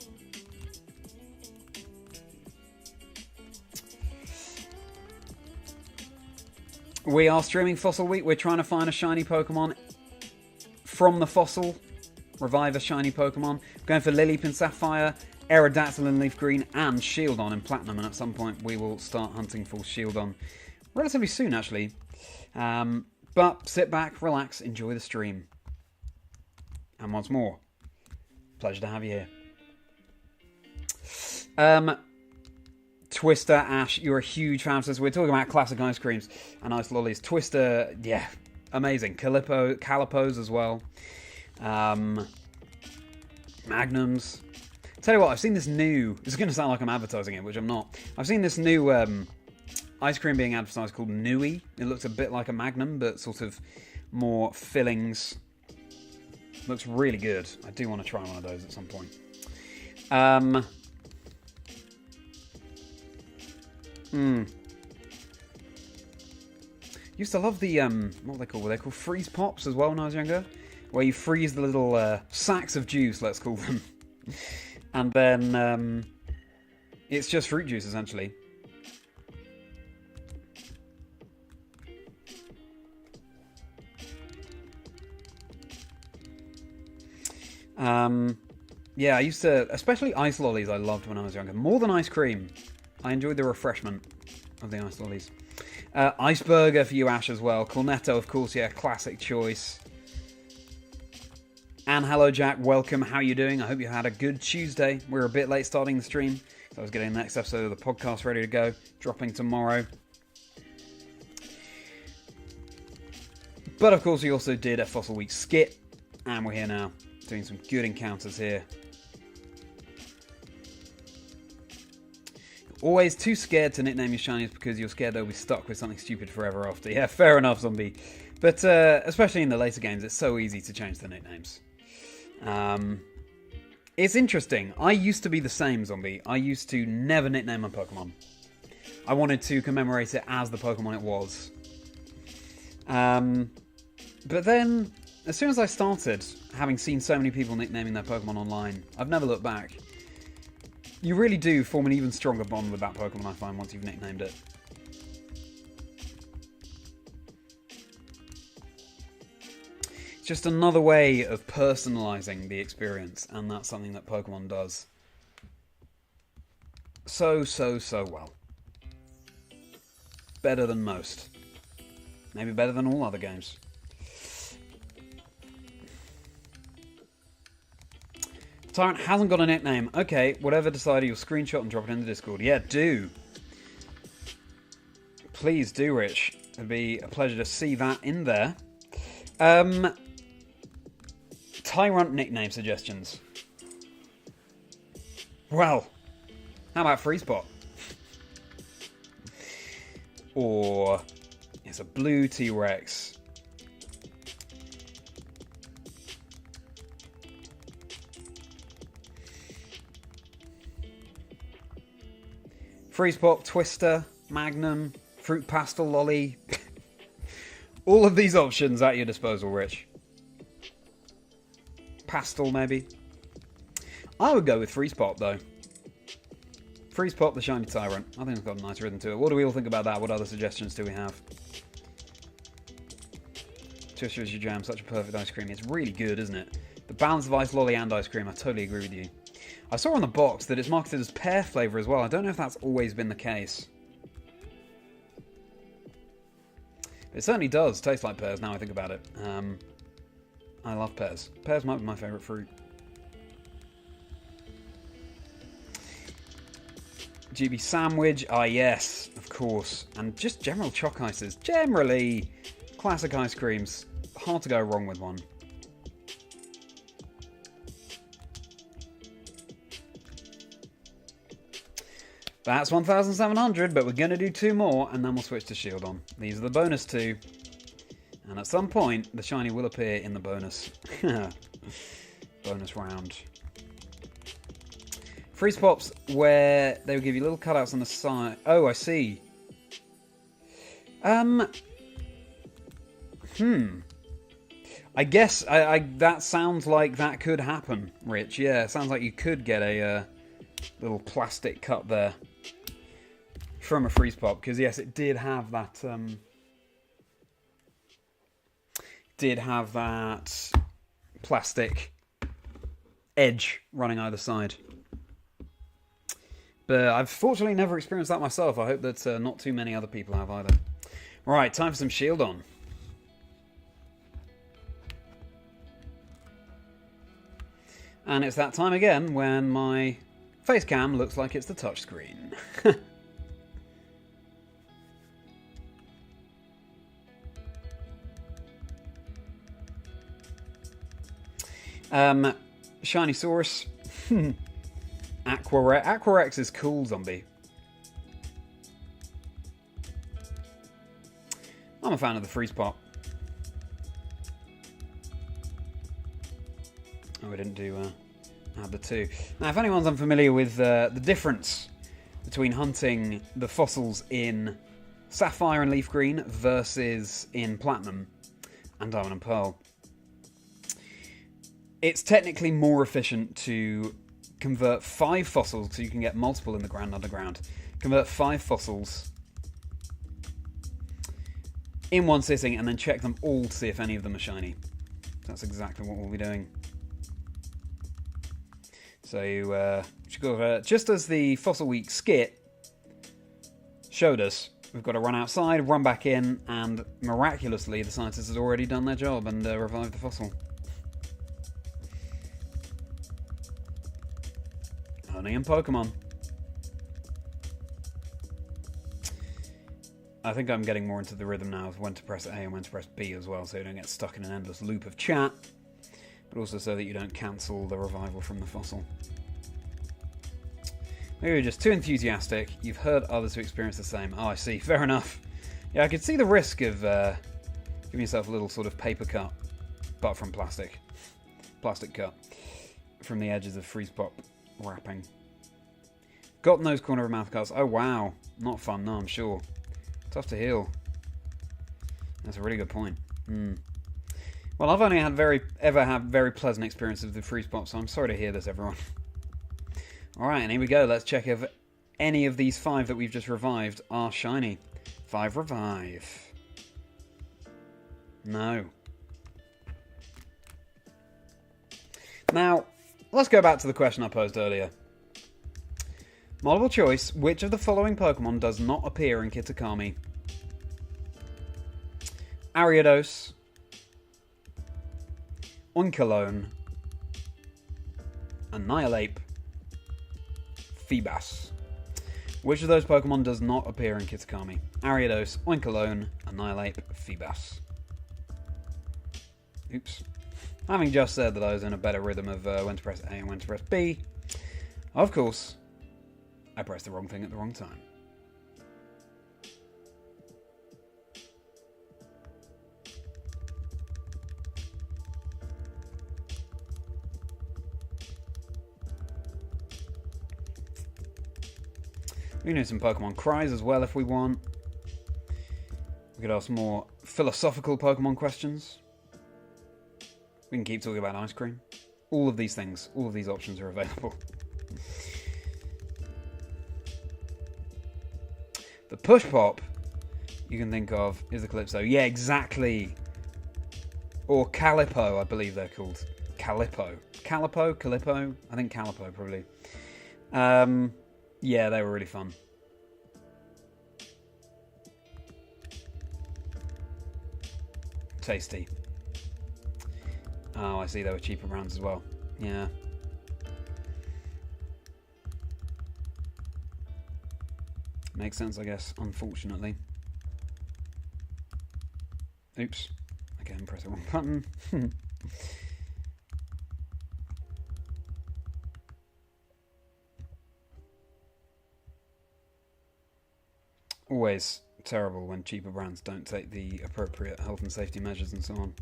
A: We are streaming Fossil Week. We're trying to find a shiny Pokemon from the fossil. Revive a shiny Pokemon. We're going for Lilip in Sapphire, Aerodactyl in Leaf Green, and Shieldon in Platinum. And at some point we will start hunting for Shieldon. Relatively soon, actually. But sit back, relax, enjoy the stream. And once more, pleasure to have you here. Twister, Ash, you're a huge fan of this. We're talking about classic ice creams and ice lollies. Twister, yeah, amazing. Calipos as well. Magnums. Tell you what, I've seen this new... It's going to sound like I'm advertising it, which I'm not. I've seen this new ice cream being advertised called Nui. It looks a bit like a Magnum, but sort of more fillings. Looks really good. I do want to try one of those at some point. Used to love the, what they call? Were they called freeze pops as well when I was younger? Where you freeze the little sacks of juice, let's call them. And then it's just fruit juice, essentially. Yeah, I used to, especially ice lollies I loved when I was younger. More than ice cream. I enjoyed the refreshment. of the ice lollies. Iceburger for you, Ash, as well. Cornetto, of course, yeah, classic choice. And hello, Jack. Welcome. How you doing? I hope you had a good Tuesday. We're a bit late starting the stream, so I was getting the next episode of the podcast ready to go, dropping tomorrow. But of course, we also did a Fossil Week skit, and we're here now, doing some good encounters here. Always too scared to nickname your shinies because you're scared they'll be stuck with something stupid forever after. Yeah, fair enough, Zombie. But especially in the later games, it's so easy to change the nicknames. It's interesting. I used to be the same, Zombie. I used to never nickname my Pokemon. I wanted to commemorate it as the Pokemon it was. But then, as soon as I started, having seen so many people nicknaming their Pokemon online, I've never looked back. You really do form an even stronger bond with that Pokemon, I find, once you've nicknamed it. It's just another way of personalising the experience, and that's something that Pokemon does so well. Better than most. Maybe better than all other games. Tyrant hasn't got a nickname. Okay, whatever, decided you'll screenshot and drop it in the Discord. Yeah, do. Please do, Rich. It'd be a pleasure to see that in there. Tyrant nickname suggestions. Well, how about Free Spot? Or it's a blue T-Rex. Freeze Pop, Twister, Magnum, Fruit Pastel Lolly. All of these options at your disposal, Rich. Pastel, maybe. I would go with Freeze Pop, though. Freeze Pop, the Shiny Tyrant. I think it's got a nice rhythm to it. What do we all think about that? What other suggestions do we have? Twister is your jam. Such a perfect ice cream. It's really good, isn't it? The balance of ice lolly and ice cream. I totally agree with you. I saw on the box that it's marketed as pear flavour as well. I don't know if that's always been the case. It certainly does taste like pears now I think about it. I love pears. Pears might be my favourite fruit. GB sandwich. Ah, yes, of course. And just general choc ices. Generally, classic ice creams. Hard to go wrong with one. That's 1,700, but we're going to do 2 more, and then we'll switch to Shield On. These are the bonus 2. And at some point, the shiny will appear in the bonus. Bonus round. Freeze Pops, where they will give you little cutouts on the side. Oh, I see. I guess that sounds like that could happen, Rich. Yeah, sounds like you could get a little plastic cut there from a Freeze Pop, because yes, it did have that plastic edge running either side. But I've fortunately never experienced that myself. I hope that not too many other people have either. Right, time for some Shield On. And it's that time again when my face cam looks like it's the touchscreen. Shiny Saurus. Aquarex. Aquarex is cool, Zombie. I'm a fan of the Freeze Pop. Oh, we didn't do add the 2. Now, if anyone's unfamiliar with the difference between hunting the fossils in Sapphire and Leaf Green versus in Platinum and Diamond and Pearl, it's technically more efficient to convert 5 fossils, so you can get multiple in the ground underground. Convert 5 fossils in one sitting and then check them all to see if any of them are shiny. That's exactly what we'll be doing. So, just as the Fossil Week skit showed us. We've got to run outside, run back in, and miraculously the scientists had already done their job and revived the fossil. Only in Pokemon. I think I'm getting more into the rhythm now of when to press A and when to press B as well, so you don't get stuck in an endless loop of chat, but also so that you don't cancel the revival from the fossil. Maybe you're just too enthusiastic. You've heard others who experience the same. Oh, I see. Fair enough. Yeah, I could see the risk of giving yourself a little sort of paper cut, but from plastic. Plastic cut from the edges of freeze pop wrapping. Got nose corner of mouth cuts. Oh, wow. Not fun, no, I'm sure. Tough to heal. That's a really good point. Well, I've only ever had very pleasant experiences with the freeze pop, so I'm sorry to hear this, everyone. Alright, and here we go. Let's check if any of these 5 that we've just revived are shiny. 5 revive. No. Now, let's go back to the question I posed earlier. Multiple choice, which of the following Pokemon does not appear in Kitakami? Ariados, Oinkologne, Annihilape, Feebas. Which of those Pokemon does not appear in Kitakami? Ariados, Oinkologne, Annihilape, Feebas. Oops. Having just said that I was in a better rhythm of when to press A and when to press B, of course, I pressed the wrong thing at the wrong time. We can do some Pokemon cries as well if we want. We could ask more philosophical Pokemon questions. We can keep talking about ice cream. All of these things, all of these options are available. The push pop you can think of is the Calypso. Yeah, exactly. Or Calipo, I believe they're called. Calipo. Calipo? Calippo? I think Calipo, probably. Yeah, they were really fun. Tasty. Oh, I see, they were cheaper brands as well. Yeah. Makes sense, I guess, unfortunately. Oops. Again, press the wrong button. Always terrible when cheaper brands don't take the appropriate health and safety measures and so on.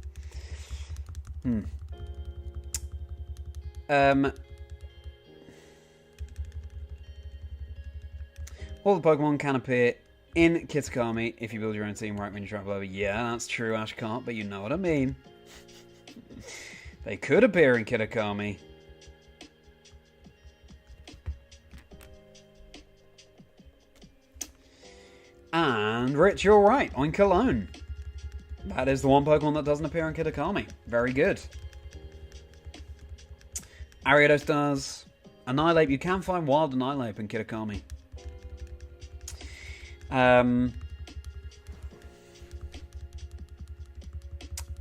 A: All the Pokemon can appear in Kitakami if you build your own team right when you travel over. Yeah, that's true, Ashcart, but you know what I mean. They could appear in Kitakami. And Rich, you're right. Oinkologne. That is the one Pokemon that doesn't appear in Kitakami. Very good. Ariados does. Annihilape. You can find wild Annihilape in Kitakami. And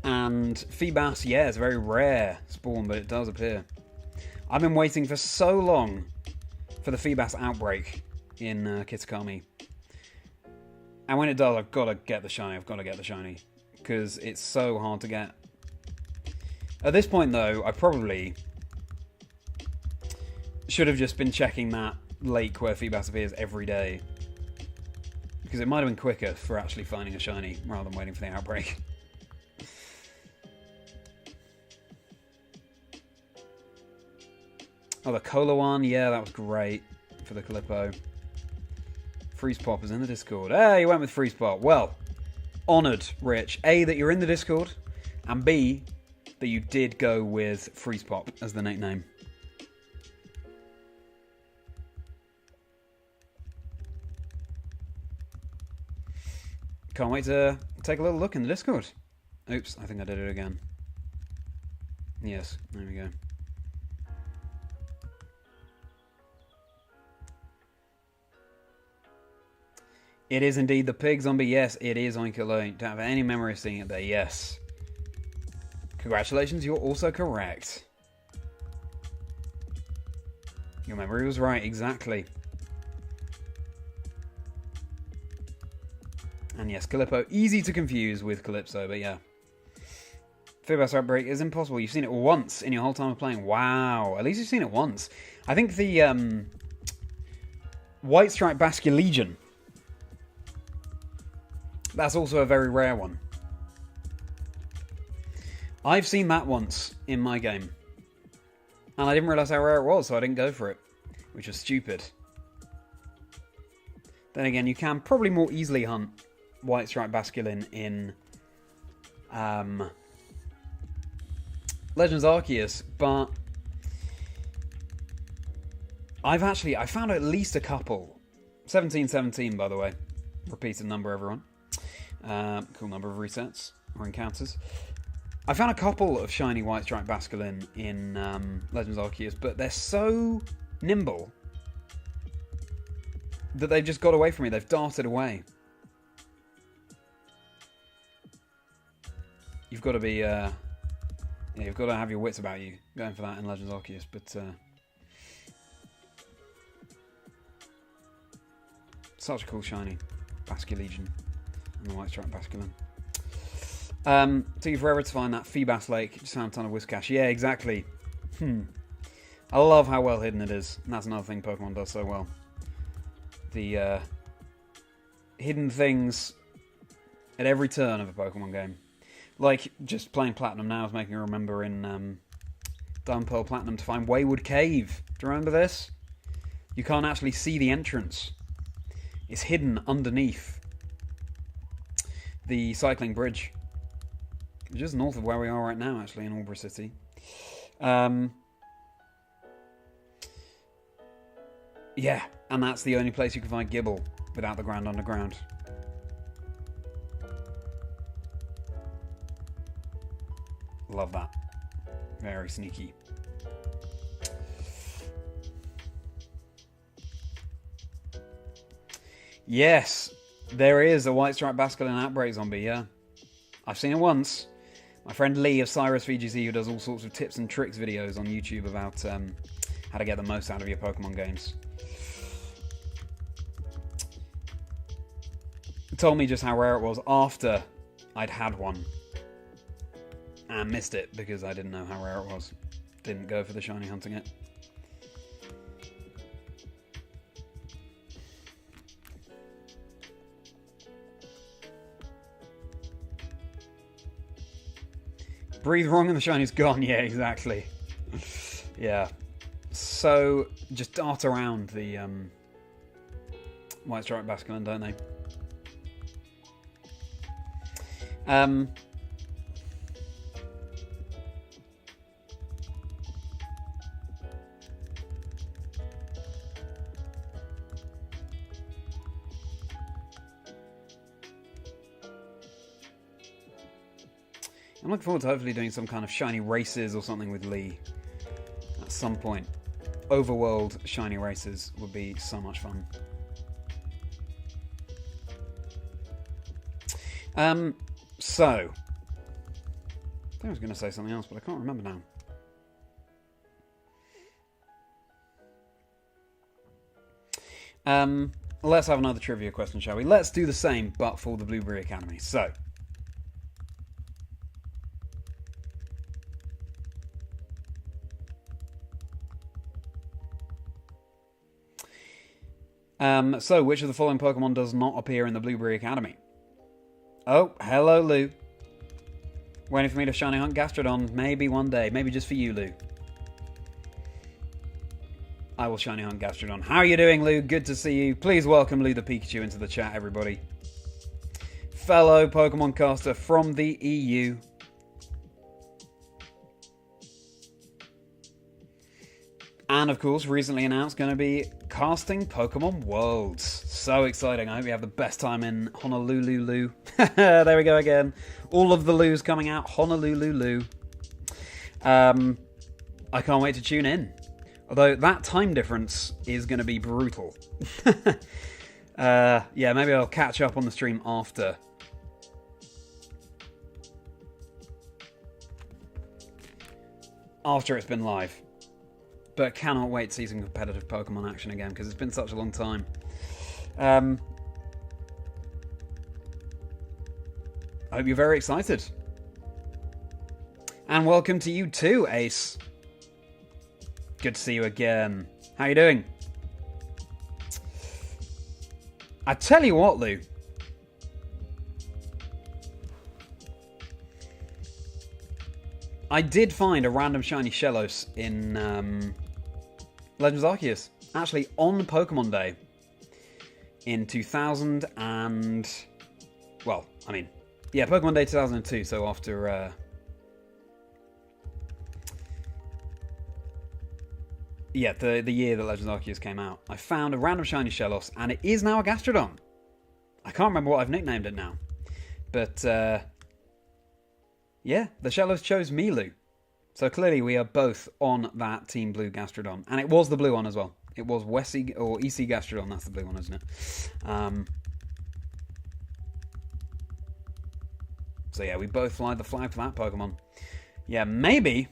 A: Feebas, yeah, it's a very rare spawn, but it does appear. I've been waiting for so long for the Feebas outbreak in Kitakami. And when it does, I've got to get the shiny. Because it's so hard to get. At this point, though, I probably should have just been checking that lake where Feebas appears every day. Because it might have been quicker for actually finding a shiny rather than waiting for the outbreak. Oh, the Cola one. Yeah, that was great for the Calippo. Freeze Pop is in the Discord. Hey, you went with Freeze Pop. Well, honoured, Rich. A, that you're in the Discord, and B, that you did go with Freeze Pop as the nickname. Can't wait to take a little look in the Discord. Oops, I think I did it again. Yes, there we go. It is indeed the pig zombie. Yes, it is Oinkologne. Don't have any memory of seeing it there. Yes. Congratulations, you're also correct. Your memory was right, exactly. And yes, Calippo, easy to confuse with Calypso, but yeah. Fearbass Outbreak is impossible. You've seen it once in your whole time of playing. Wow, at least you've seen it once. I think the White Stripe Basculegion, that's also a very rare one. I've seen that once in my game. And I didn't realise how rare it was, so I didn't go for it. Which was stupid. Then again, you can probably more easily hunt White Stripe Basculin in Legends Arceus, but I found at least a couple. 1717, by the way. Repeated number, everyone. Cool number of resets or encounters. I found a couple of shiny White Stripe Basculin in Legends Arceus, but they're so nimble that they've just got away from me. They've darted away. You've got to be, yeah, you've got to have your wits about you going for that in Legends Arceus, but such a cool shiny Basculegion and the White Stripe Basculin. Took you forever to find that Feebas Lake. Just found a ton of Whiscash. Yeah, exactly. I love how well hidden it is. And that's another thing Pokemon does so well. The hidden things at every turn of a Pokemon game. Like, just playing Platinum now is making me remember in Diamond Pearl Platinum to find Wayward Cave. Do you remember this? You can't actually see the entrance. It's hidden underneath the cycling bridge. Just north of where we are right now, actually, in Albra City. Yeah, and that's the only place you can find Gible without the Grand Underground. Love that. Very sneaky. Yes, there is a White Stripe Basculin Outbreak zombie, yeah. I've seen it once. My friend Lee of Cyrus VGC, who does all sorts of tips and tricks videos on YouTube about how to get the most out of your Pokemon games, told me just how rare it was after I'd had one. And missed it because I didn't know how rare it was. Didn't go for the shiny hunting it. Breathe wrong and the shiny's gone. Yeah, exactly. Yeah. So, just dart around the White Stripe Basculin, don't they? I'm looking forward to hopefully doing some kind of shiny races or something with Lee at some point. Overworld shiny races would be so much fun. So, I think I was going to say something else, but I can't remember now. Let's have another trivia question, shall we? Let's do the same, but for the Blueberry Academy. So, which of the following Pokemon does not appear in the Blueberry Academy? Oh, hello, Lou. Waiting for me to shiny hunt Gastrodon. Maybe one day. Maybe just for you, Lou. I will shiny hunt Gastrodon. How are you doing, Lou? Good to see you. Please welcome Lou the Pikachu into the chat, everybody. Fellow Pokemon caster from the EU. And, of course, recently announced going to be casting Pokemon Worlds. So exciting. I hope you have the best time in Honolulu. There we go again. All of the Loos coming out. Honolulu. I can't wait to tune in. Although that time difference is going to be brutal. Yeah, maybe I'll catch up on the stream after. After it's been live. But cannot wait to see some competitive Pokemon action again, because it's been such a long time. I hope you're very excited. And welcome to you too, Ace. Good to see you again. How you doing? I tell you what, Lou. I did find a random shiny Shellos in Legends Arceus. Actually, on Pokemon Day. In 2000 and... Well, I mean... Yeah, Pokemon Day 2002, so after... Yeah, the year that Legends Arceus came out. I found a random shiny Shellos, and it is now a Gastrodon. I can't remember what I've nicknamed it now. But, yeah, the Shellos chose me, Lou. So clearly we are both on that Team Blue Gastrodon. And it was the blue one as well. It was Wessie, or EC Gastrodon, that's the blue one, isn't it? So yeah, we both fly the flag for that Pokemon. Yeah, maybe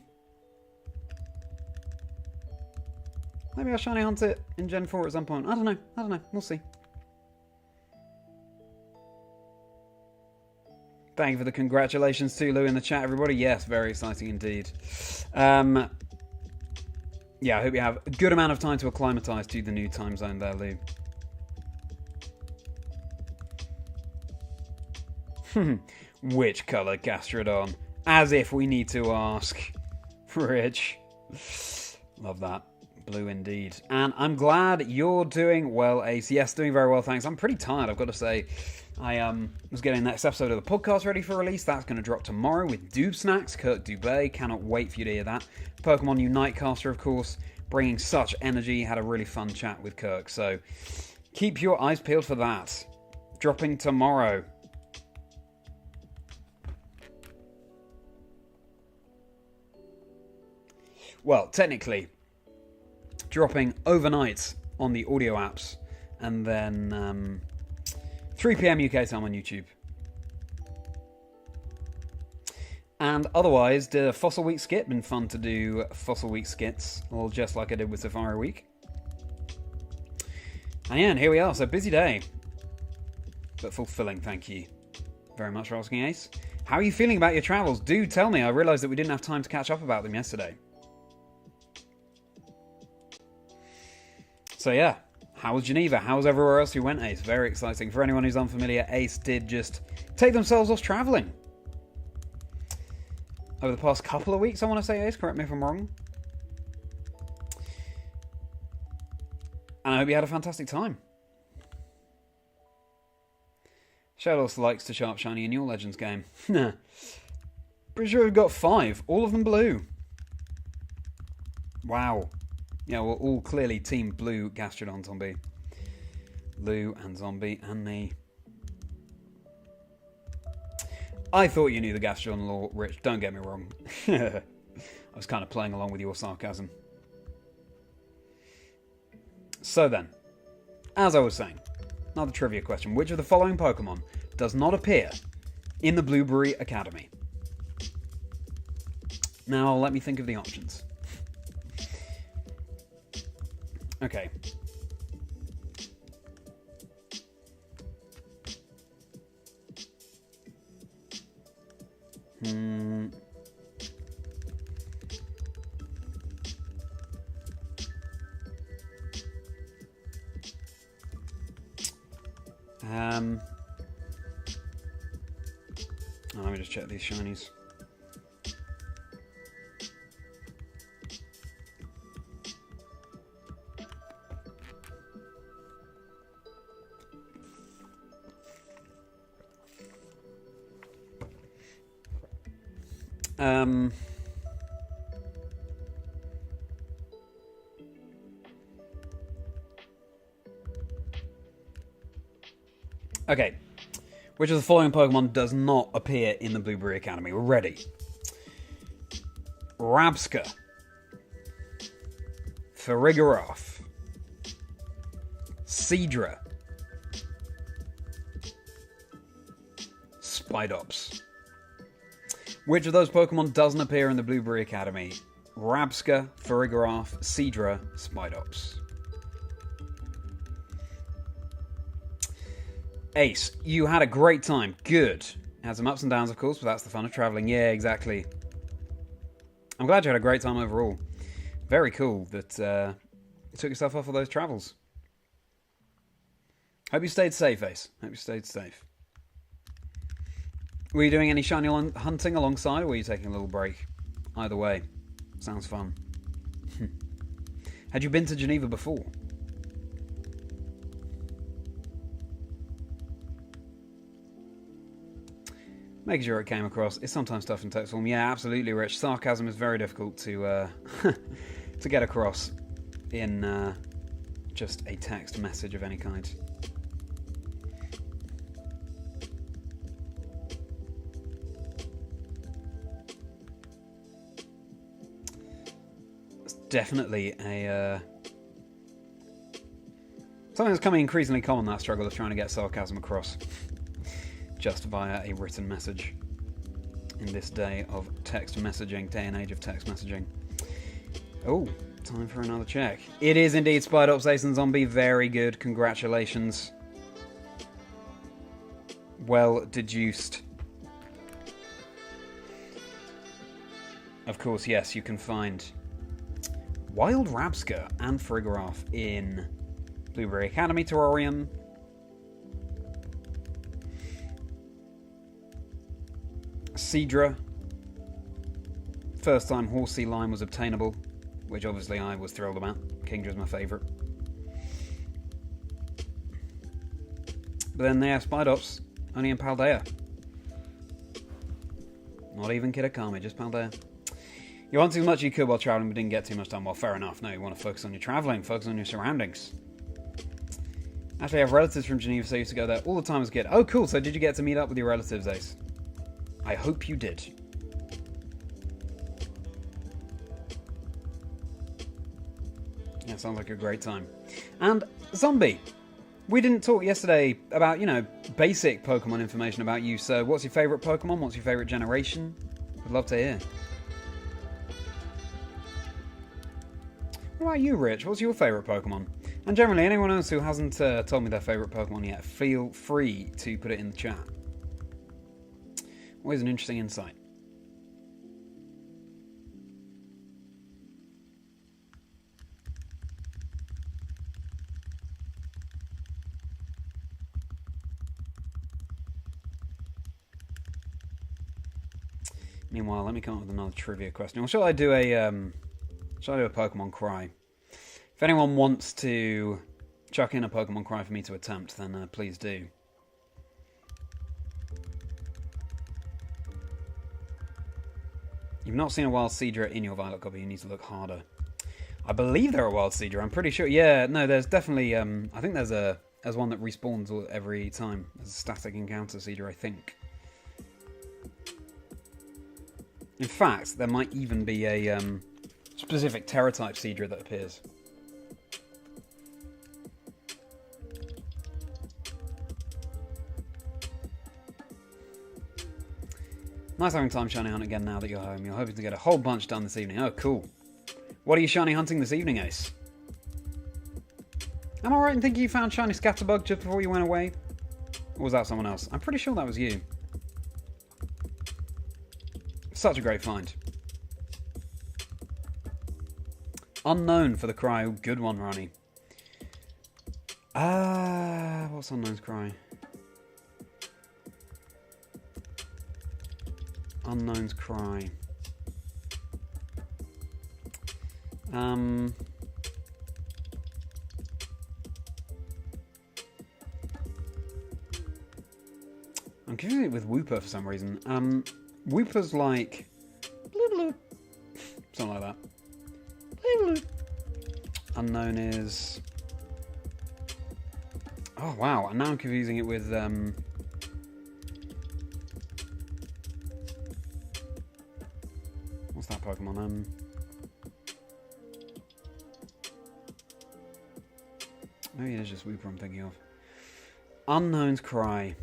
A: I'll shiny hunt it in Gen 4 at some point. I don't know. We'll see. Thank you for the congratulations to Lou in the chat, everybody. Yes, very exciting indeed. Yeah, I hope you have a good amount of time to acclimatise to the new time zone there, Lou. Which colour Gastrodon? As if we need to ask. Rich. Love that. Blue indeed. And I'm glad you're doing well, Ace. Yes, doing very well, thanks. I'm pretty tired, I've got to say. I was getting the next episode of the podcast ready for release. That's going to drop tomorrow with Doob Snacks, Kirk Dubé. Cannot wait for you to hear that. Pokemon Unite caster, of course, bringing such energy. Had a really fun chat with Kirk. So keep your eyes peeled for that. Dropping tomorrow. Well, technically, dropping overnight on the audio apps, and then 3 PM UK time on YouTube. And otherwise, the Fossil Week skit. Been fun to do Fossil Week skits, all just like I did with Safari Week. And yeah, and here we are. So busy day, but fulfilling. Thank you very much for asking, Ace. How are you feeling about your travels? Do tell me. I realised that we didn't have time to catch up about them yesterday. So yeah, how was Geneva? How was everywhere else you went, Ace? Very exciting. For anyone who's unfamiliar, Ace did just take themselves off travelling. Over the past couple of weeks, I want to say, Ace. Correct me if I'm wrong. And I hope you had a fantastic time. Shadows likes to sharp shiny in your Legends game. Pretty sure we've got 5. All of them blue. Wow. Yeah, we're all clearly Team Blue Gastrodon Zombie. Lou and Zombie and me. I thought you knew the Gastrodon lore, Rich. Don't get me wrong. I was kind of playing along with your sarcasm. So then, as I was saying, another trivia question. Which of the following Pokemon does not appear in the Blueberry Academy? Now, let me think of the options. Okay. Let me just check these shinies. Okay. Which of the following Pokemon does not appear in the Blueberry Academy? We're ready. Rabska. Farigiraf. Seadra. Spidops. Which of those Pokemon doesn't appear in the Blueberry Academy? Rabska, Farigiraf, Seadra, Spidops. Ace, you had a great time. Good. Had some ups and downs, of course, but that's the fun of travelling. Yeah, exactly. I'm glad you had a great time overall. Very cool that you took yourself off all those travels. Hope you stayed safe, Ace. Hope you stayed safe. Were you doing any shiny hunting alongside, or were you taking a little break? Either way, sounds fun. Had you been to Geneva before? Making sure it came across. It's sometimes tough in text form. Yeah, absolutely, Rich. Sarcasm is very difficult to to get across in just a text message of any kind. It's definitely a something that's coming increasingly common, that struggle of trying to get sarcasm across just via a written message in this day of text messaging, day and age of text messaging. Oh, time for another check. It is indeed Spidops, Ace and Zombie. Very good. Congratulations. Well deduced. Of course, yes, you can find Wild Rabska and Farigiraf in Blueberry Academy Terrarium. Seadra. First time Horsea line was obtainable, which obviously I was thrilled about. Kingdra's my favourite. But then they have Spidops, only in Paldea. Not even Kitakami, just Paldea. You want as much as you could while travelling, but didn't get too much done. Well, fair enough. No, you want to focus on your travelling, focus on your surroundings. Actually, I have relatives from Geneva, so I used to go there all the time as a kid. Oh, cool. So did you get to meet up with your relatives, Ace? I hope you did. Yeah, sounds like a great time. And Zombie, we didn't talk yesterday about, basic Pokemon information about you. So what's your favourite Pokemon? What's your favourite generation? I'd love to hear. What about you, Rich? What's your favourite Pokemon? And generally, anyone else who hasn't told me their favourite Pokemon yet, feel free to put it in the chat. Always an interesting insight. Meanwhile, let me come up with another trivia question. Or shall I do a Pokemon cry? If anyone wants to chuck in a Pokemon cry for me to attempt, then please do. You've not seen a wild Seadra in your Violet copy, you need to look harder. I believe there are wild Seadra, I'm pretty sure. Yeah, no, there's definitely, I think there's one that respawns every time. There's a static encounter Seadra, I think. In fact, there might even be a specific Terra-type Seadra that appears. Nice having time shiny hunt again now that you're home. You're hoping to get a whole bunch done this evening. Oh, cool. What are you shiny hunting this evening, Ace? Am I right in thinking you found shiny Scatterbug just before you went away? Or was that someone else? I'm pretty sure that was you. Such a great find. Unknown for the cry. Oh, good one, Ronnie. What's Unknown's cry? Unknown's cry. I'm confusing it with Wooper for some reason. Wooper's like something like that. Unknown is... Oh wow, and now I'm confusing it with what's that Pokemon? Maybe it is just Wooper I'm thinking of. Unknown's Cry.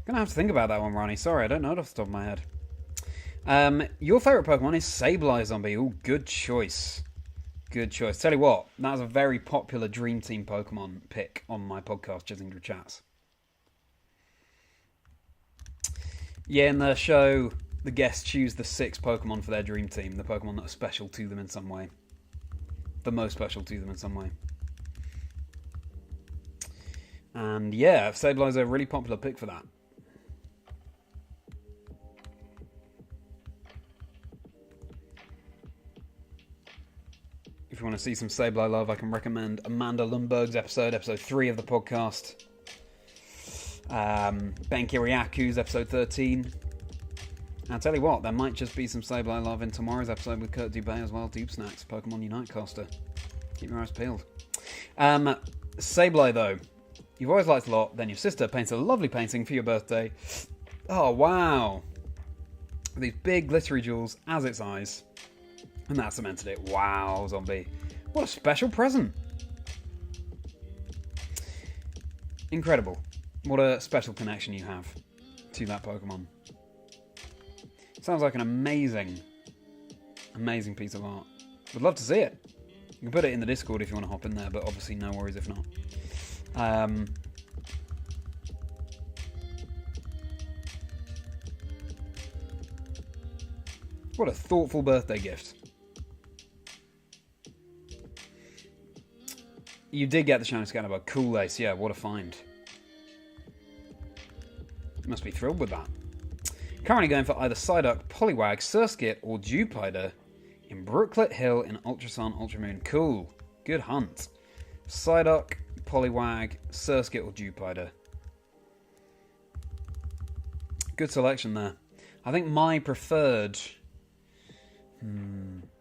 A: Gonna have to think about that one, Ronnie. Sorry, I don't know it off the top of my head. Your favourite Pokemon is Sableye Zombie. Ooh, good choice. Good choice. Tell you what, that was a very popular Dream Team Pokemon pick on my podcast, Chazingdra Chats. Yeah, in the show, the guests choose the 6 Pokemon for their Dream Team. The Pokemon that are special to them in some way. The most special to them in some way. And yeah, Sableye's a really popular pick for that. If you want to see some Sableye love, I can recommend Amanda Lundberg's episode 3 of the podcast. Ben Kiriaku's episode 13. I'll tell you what, there might just be some Sableye love in tomorrow's episode with Kurt Dubé as well. Deep Snacks, Pokemon Unite caster. Keep your eyes peeled. Sableye, though, you've always liked a lot. Then your sister paints a lovely painting for your birthday. Oh, wow. These big glittery jewels as its eyes. And that cemented it. Wow, Zombie. What a special present. Incredible. What a special connection you have to that Pokemon. Sounds like an amazing, amazing piece of art. Would love to see it. You can put it in the Discord if you want to hop in there, but obviously no worries if not. What a thoughtful birthday gift. You did get the shiny Scatterbug. Cool Ace, yeah, what a find. You must be thrilled with that. Currently going for either Psyduck, Poliwag, Surskit, or Dewpider in Brooklet Hill in Ultra Sun, Ultra Moon. Cool. Good hunt. Psyduck, Poliwag, Surskit, or Dewpider. Good selection there. I think my preferred...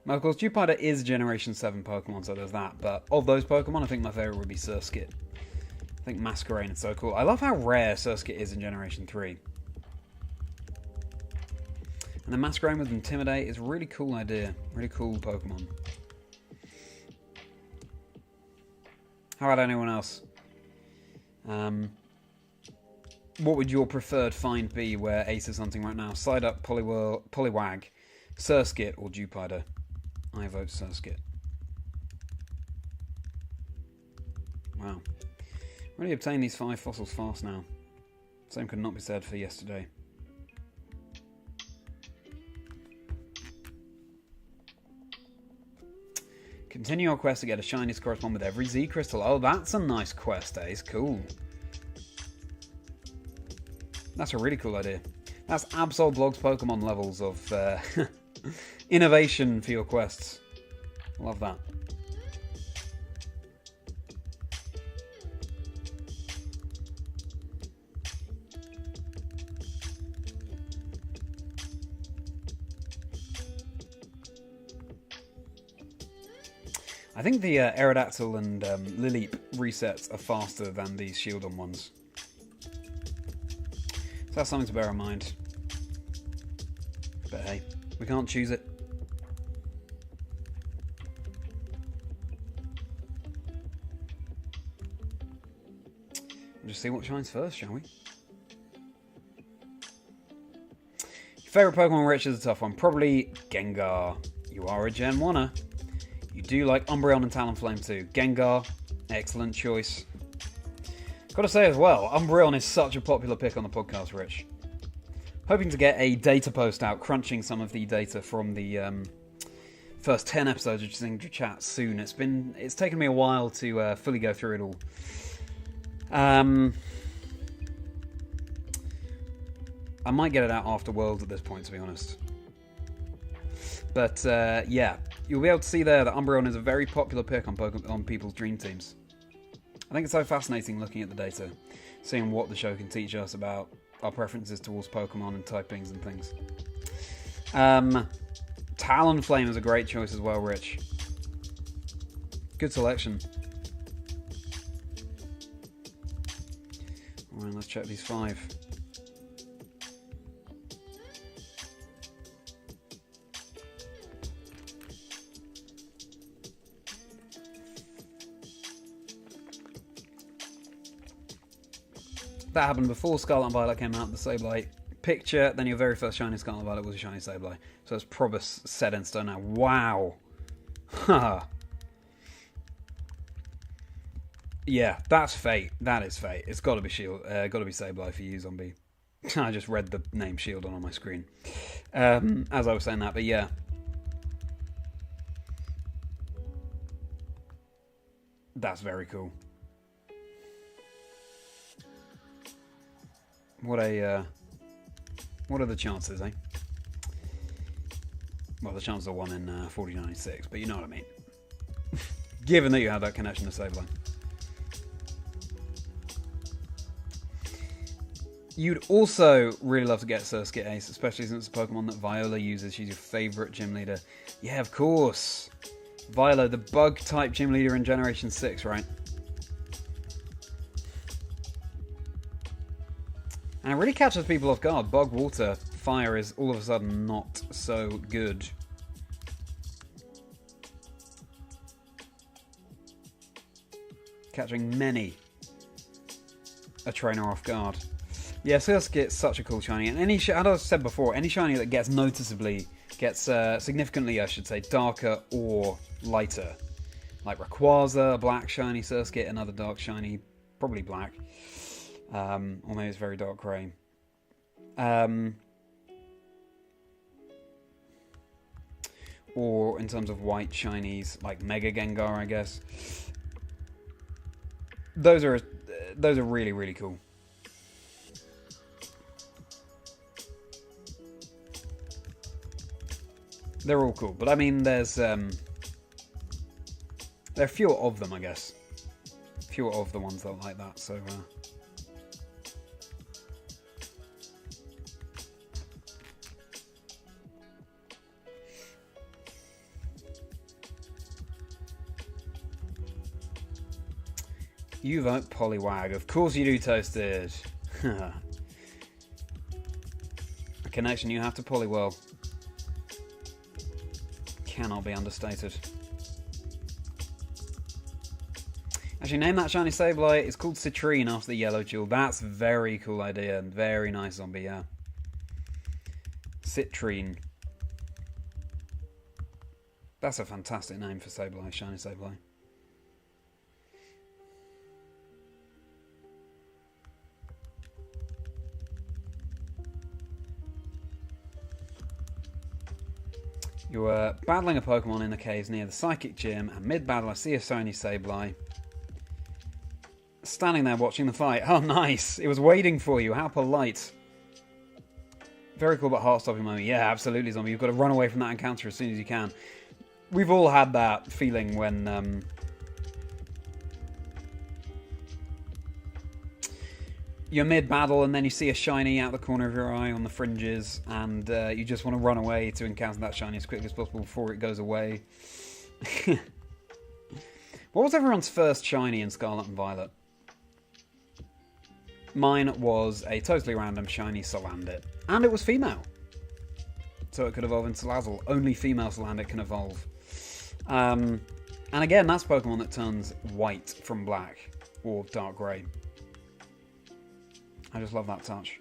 A: Well, of course, Dewpider is Generation 7 Pokemon, so there's that. But of those Pokemon, I think my favourite would be Surskit. I think Masquerain is so cool. I love how rare Surskit is in Generation 3. And then Masquerain with Intimidate is a really cool idea. Really cool Pokemon. How about anyone else? What would your preferred find be where Ace is hunting right now? Psyduck, Poliwag, Surskit, or Dewpider? I vote Surskit. Wow. Really obtained these 5 fossils fast now. Same could not be said for yesterday. Continue your quest to get a shiny to correspond with every Z crystal. Oh, that's a nice quest, Ace. Cool. That's a really cool idea. That's Absol Blog's Pokemon levels of innovation for your quests. Love that. I think the Aerodactyl and Lileep resets are faster than these Shieldon ones. So that's something to bear in mind. But hey, we can't choose it. We'll just see what shines first, shall we? Your favourite Pokemon, Rich, is a tough one. Probably Gengar. You are a Gen 1-er. You do like Umbreon and Talonflame too. Gengar, excellent choice. Gotta say as well, Umbreon is such a popular pick on the podcast, Rich. Hoping to get a data post out, crunching some of the data from the first 10 episodes of Chazingdra Chats soon. It's taken me a while to fully go through it all. I might get it out after Worlds at this point, to be honest. But yeah, you'll be able to see there that Umbreon is a very popular pick on people's dream teams. I think it's so fascinating looking at the data, seeing what the show can teach us about our preferences towards Pokemon and typings and things. Talonflame is a great choice as well, Rich. Good selection. Alright, let's check these 5. That happened before Scarlet and Violet came out, the Sableye picture. Then your very first shiny Scarlet and Violet was a shiny Sableye. So it's probably set in stone now. Wow. Haha. Yeah, that's fate. That is fate. It's got to be Shield. Got to be Sableye for you, Zombie. I just read the name Shieldon on my screen as I was saying that, but yeah. That's very cool. What are the chances, eh? Well, the chances are 1 in 4096, but you know what I mean. Given that you have that connection to Sableye. You'd also really love to get Surskit Ace, especially since it's a Pokemon that Viola uses. She's your favourite gym leader. Yeah, of course. Viola, the bug-type gym leader in Generation 6, right? And it really catches people off guard. Bug, water, fire is all of a sudden not so good. Catching many a trainer off guard. Yeah, Surskit's such a cool shiny. And as I said before, any shiny that gets significantly, I should say, darker or lighter. Like Rayquaza, black shiny, Surskit, another dark shiny, probably black. Or maybe it's very dark grey. Or in terms of white shinies, like Mega Gengar, I guess. Those are really, really cool. They're all cool, but I mean, there are fewer of them, I guess. Fewer of the ones that are like that, so... You vote Poliwag. Of course you do, Toasted. A connection you have to Poliwhirl cannot be understated. Actually, name that shiny Sableye. It's called Citrine after the yellow jewel. That's a very cool idea and very nice, Zombie, yeah. Citrine. That's a fantastic name for Sableye, shiny Sableye. You're battling a Pokemon in the caves near the Psychic Gym, and mid-battle I see a shiny Sableye standing there watching the fight. Oh, nice! It was waiting for you. How polite. Very cool, but heart-stopping moment. Yeah, absolutely, Zombie. You've got to run away from that encounter as soon as you can. We've all had that feeling when... you're mid-battle and then you see a shiny out the corner of your eye on the fringes and you just want to run away to encounter that shiny as quickly as possible before it goes away. What was everyone's first shiny in Scarlet and Violet? Mine was a totally random shiny Salandit. And it was female. So it could evolve into Salazzle. Only female Salandit can evolve. And again, that's Pokemon that turns white from black or dark grey. I just love that touch.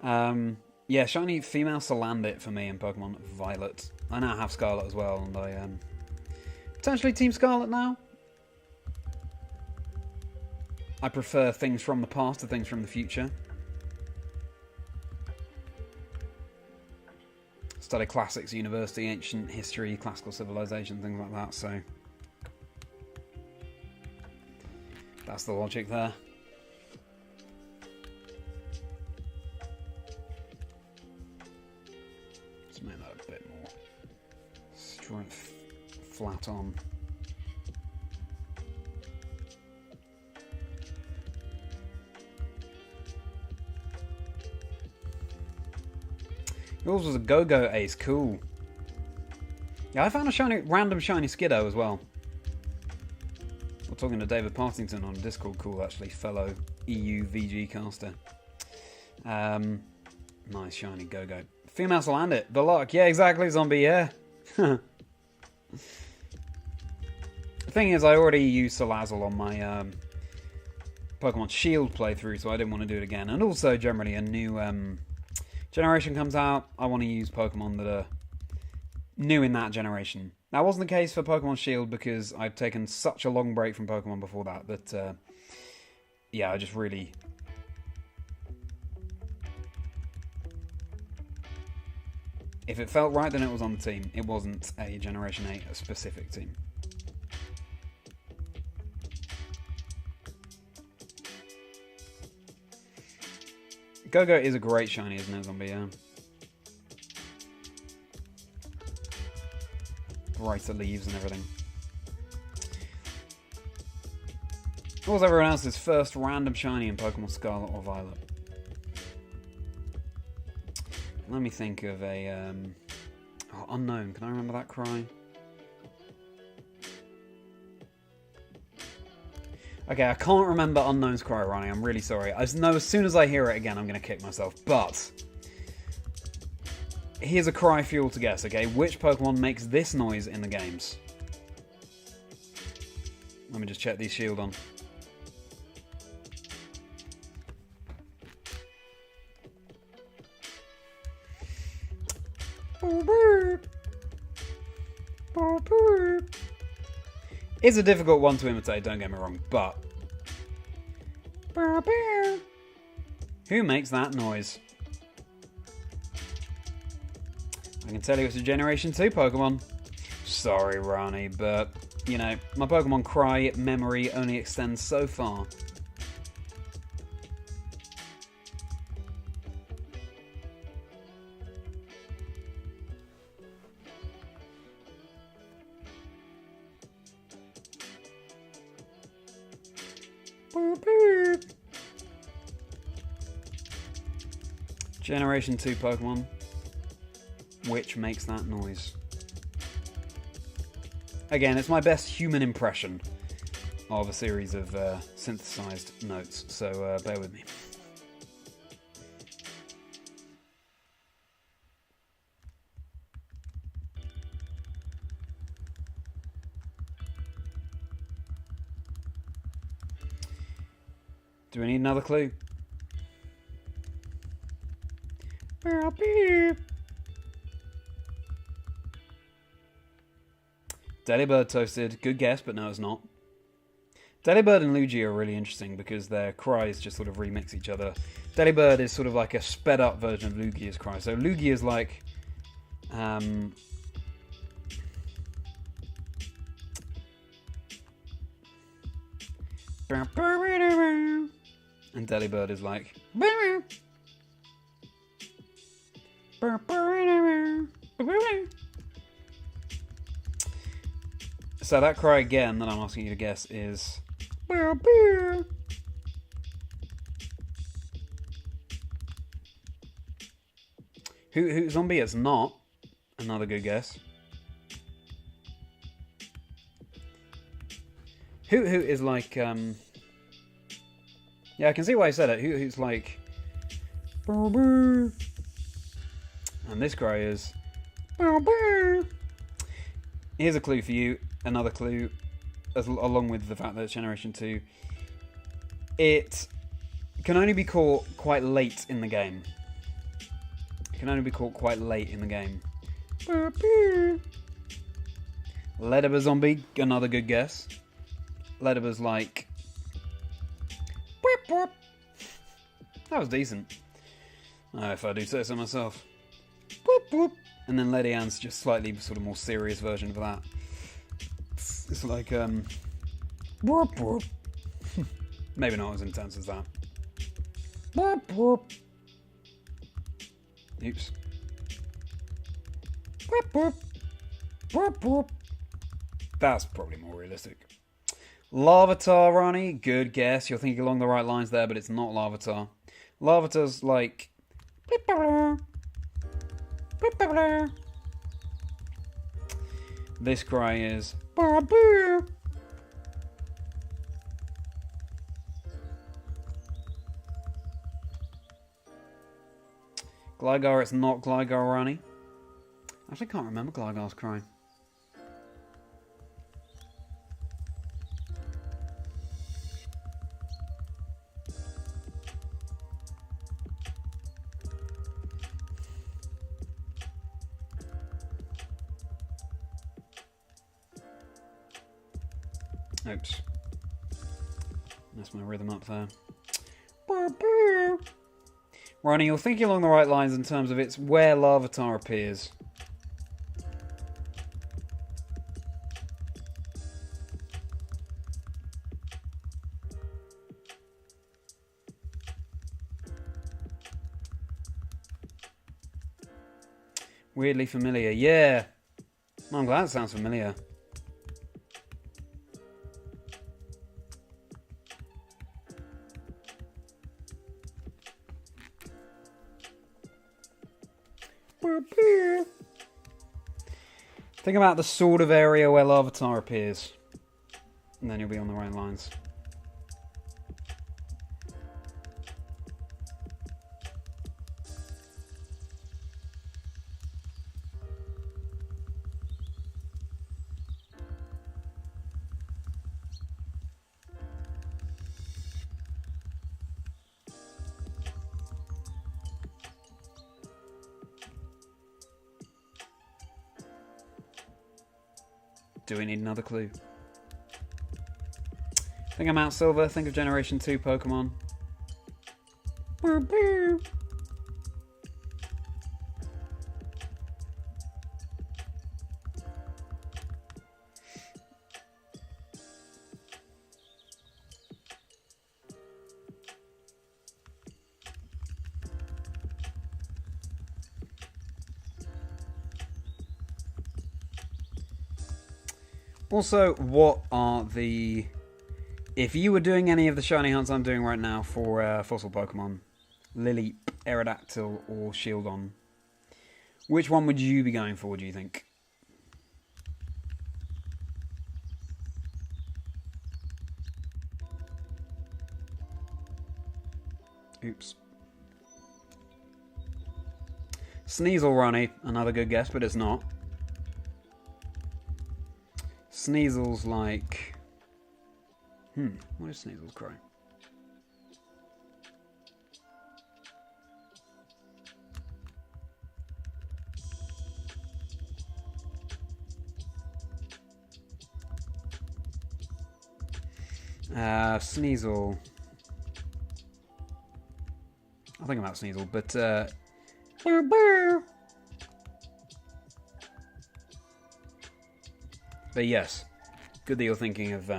A: Yeah, shiny female Salandit for me in Pokemon Violet. I now have Scarlet as well, and I potentially Team Scarlet now. I prefer things from the past to things from the future. Studied classics, university, ancient history, classical civilization, things like that, so... that's the logic there. Make that a bit more flat on. Yours was a Go-Go Ace, cool. Yeah, I found a random shiny Skiddo as well. We're talking to David Partington on Discord, cool actually, fellow EU VG caster. Nice shiny Go-Go. Female Salandit, the luck. Yeah, exactly, Zombie, yeah. The thing is, I already use Salazzle on my Pokemon Shield playthrough, so I didn't want to do it again. And also, generally, a new generation comes out, I want to use Pokemon that are new in that generation. That wasn't the case for Pokemon Shield because I'd taken such a long break from Pokemon before that yeah, I just really... If it felt right, then it was on the team. It wasn't a Generation 8, a specific team. Go-Go is a great shiny, isn't it, Zombie? Yeah. Brighter leaves and everything. What was everyone else's first random shiny in Pokemon Scarlet or Violet? Let me think of a... Unknown. Can I remember that cry? Okay, I can't remember Unknown's cry, Ronnie. I'm really sorry. I know as soon as I hear it again, I'm going to kick myself. But here's a cry for you all to guess, okay? Which Pokemon makes this noise in the games? Let me just check these shield on. It's a difficult one to imitate, don't get me wrong, but... Who makes that noise? I can tell you it's a Generation 2 Pokemon. Sorry, Rani, but, you know, my Pokemon cry memory only extends so far. Generation 2 Pokemon. Which makes that noise? Again, it's my best human impression of a series of synthesized notes, so bear with me. Do we need another clue? Delibird toasted. Good guess, but no, it's not. Delibird and Lugia are really interesting because their cries just sort of remix each other. Delibird is sort of like a sped up version of Lugia's cry. So Lugia is like... and Delibird is like... So that cry again that I'm asking you to guess is... Who Zombie? It's not. Another good guess. Who is like... Yeah, I can see why I said it. Who's like... And this cry is... Here's a clue for you. Another clue, along with the fact that it's Generation 2. It can only be caught quite late in the game. Ledyba Zombie, another good guess. Ledyba's like... That was decent. If I do say so myself. And then Ledyann's just slightly sort of more serious version of that. It's like, maybe not as intense as that. Oops. That's probably more realistic. Larvitar, Ronnie, good guess. You're thinking along the right lines there, but it's not Larvitar. Larvitar's like... This cry is... Gligar, it's not Gligar, Rani. I actually can't remember Gligar's cry. Oops. Messed my rhythm up there. Ronnie, you're thinking along the right lines in terms of it's where Larvitar appears. Weirdly familiar, yeah. I'm glad it sounds familiar. Think about the sort of area where Larvitar appears, and then you'll be on the right lines. Do we need another clue? Think of Mount Silver, think of Generation 2 Pokemon. Also, what are the... If you were doing any of the shiny hunts I'm doing right now for fossil Pokemon, Lily, Aerodactyl, or Shieldon, which one would you be going for, do you think? Oops. Sneasel, Ronnie. Another good guess, but it's not. Sneasel's like... what is Sneasel's cry? Sneasel. I'll think about Sneasel, but but yes, good that you're thinking of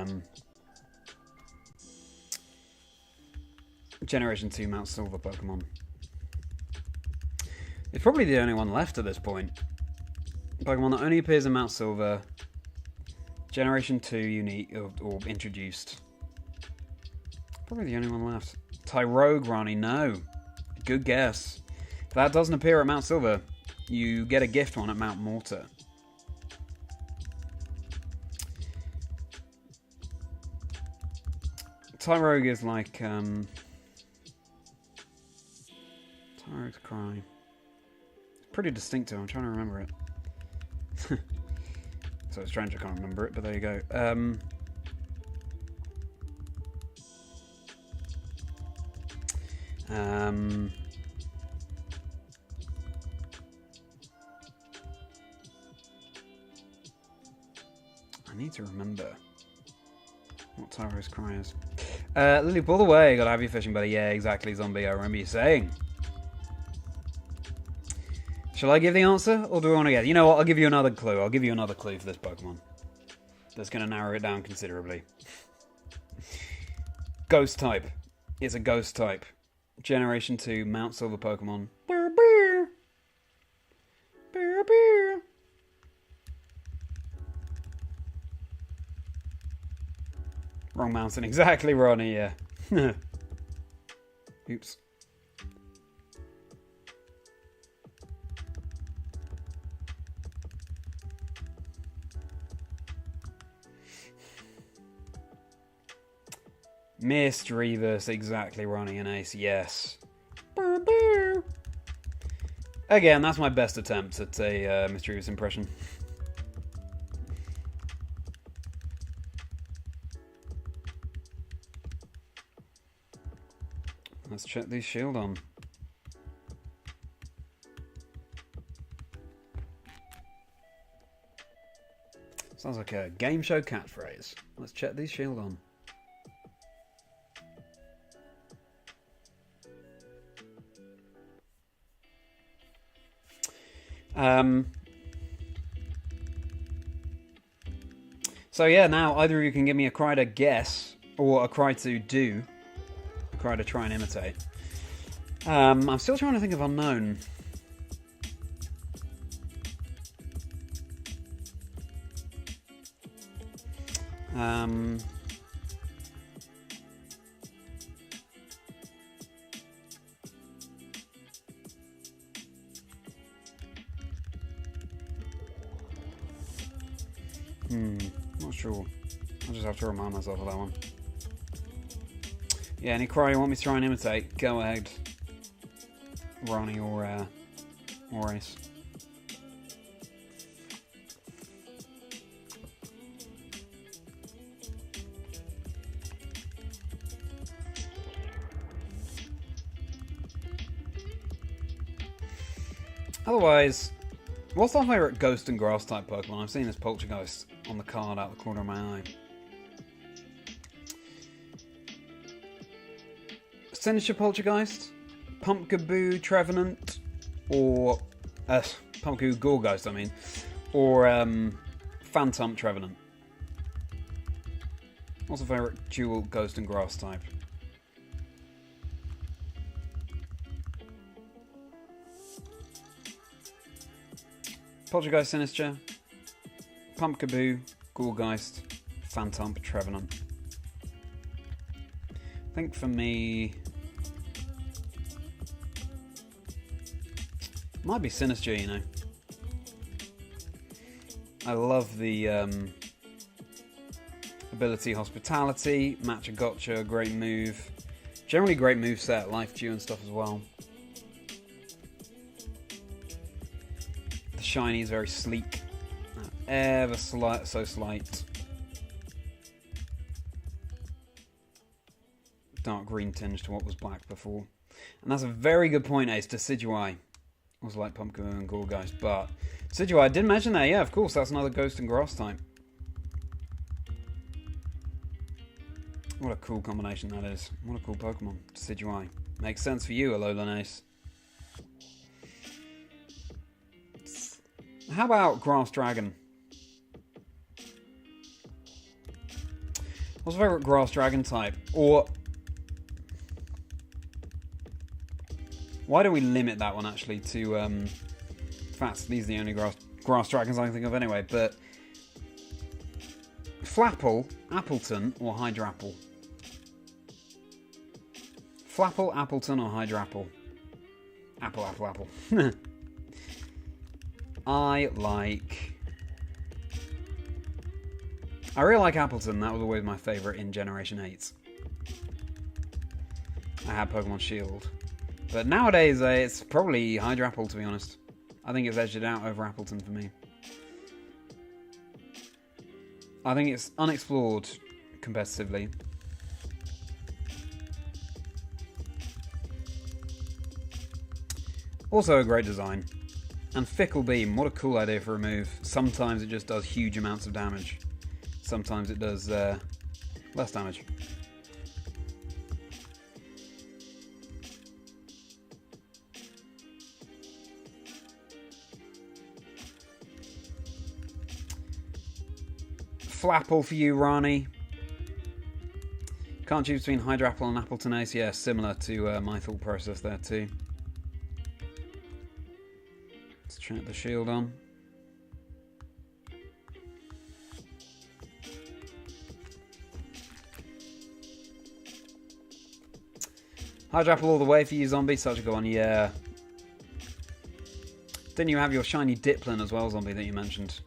A: Generation 2 Mount Silver Pokemon. It's probably the only one left at this point. Pokemon that only appears in Mount Silver, Generation 2 unique or introduced. Probably the only one left. Tyrogue, Ronnie, no. Good guess. If that doesn't appear at Mount Silver, you get a gift one at Mount Mortar. Tyrogue is like Tyrogue's cry. It's pretty distinctive. I'm trying to remember it. So it's strange I can't remember it, but there you go. I need to remember what Tyrogue's cry is. Lily, pull away. Gotta have your fishing buddy. Yeah, exactly, Zombie. I remember you saying. Shall I give the answer, or do I want to guess? You know what? I'll give you another clue. I'll give you another clue for this Pokemon. That's going to narrow it down considerably. Ghost type. It's a ghost type. Generation 2 Mount Silver Pokemon. Wrong mountain. Exactly, Ronnie, yeah. Oops. Missed Reverse, exactly, Ronnie and Ace, yes. Again, that's my best attempt at a mischievous impression. Let's check these shield on. Sounds like a game show catchphrase. Let's check these shield on. So yeah, now either of you can give me a cry to guess or a cry to do. A cry to try and imitate. I'm still trying to think of unknown. Not sure. I'll just have to remind myself of that one. Yeah, any cry you want me to try and imitate, go ahead. Ronnie or Ace. Otherwise, what's our favourite ghost and grass type Pokemon? I've seen this Poltergeist on the card out the corner of my eye. Sinister Poltergeist, Pumpkaboo Trevenant, or Pumpkaboo Gourgeist, I mean, or Phantom Trevenant. What's the favourite dual ghost and grass type? Poltergeist Sinister, Pumpkaboo, Gourgeist, Phantom Trevenant. I think for me, might be Sinister, you know. I love the ability Hospitality, Matcha Gotcha, great move. Generally great move set, Life Dew and stuff as well. The shiny is very sleek, ever so slight. Dark green tinge to what was black before. And that's a very good point, Ace. Decidueye was like Pumpkin and Gourgeist, but Decidueye, I did mention that, yeah, of course, that's another ghost and grass type. What a cool combination that is. What a cool Pokemon, Decidueye. Makes sense for you, Alolan Ace. How about Grass Dragon? What's your favourite Grass Dragon type? Or why do we limit that one actually to in fact, these are the only grass dragons I can think of anyway, but Flapple, Appleton, or Hydrapple? Flapple, Appleton, or Hydrapple? Apple. I really like Appleton. That was always my favourite in Generation 8. I had Pokemon Shield. But nowadays, it's probably Hydrapple, to be honest. I think it's edged it out over Appleton for me. I think it's unexplored competitively. Also a great design. And Fickle Beam, what a cool idea for a move. Sometimes it just does huge amounts of damage. Sometimes it does less damage. Flapple for you, Rani. Can't choose between Hydrapple and Appleton Ace. Yeah, similar to my thought process there too. Let's check the shield on. Hydrapple all the way for you, Zombie. Such a good one, yeah. Didn't you have your shiny Dipplin as well, Zombie, that you mentioned?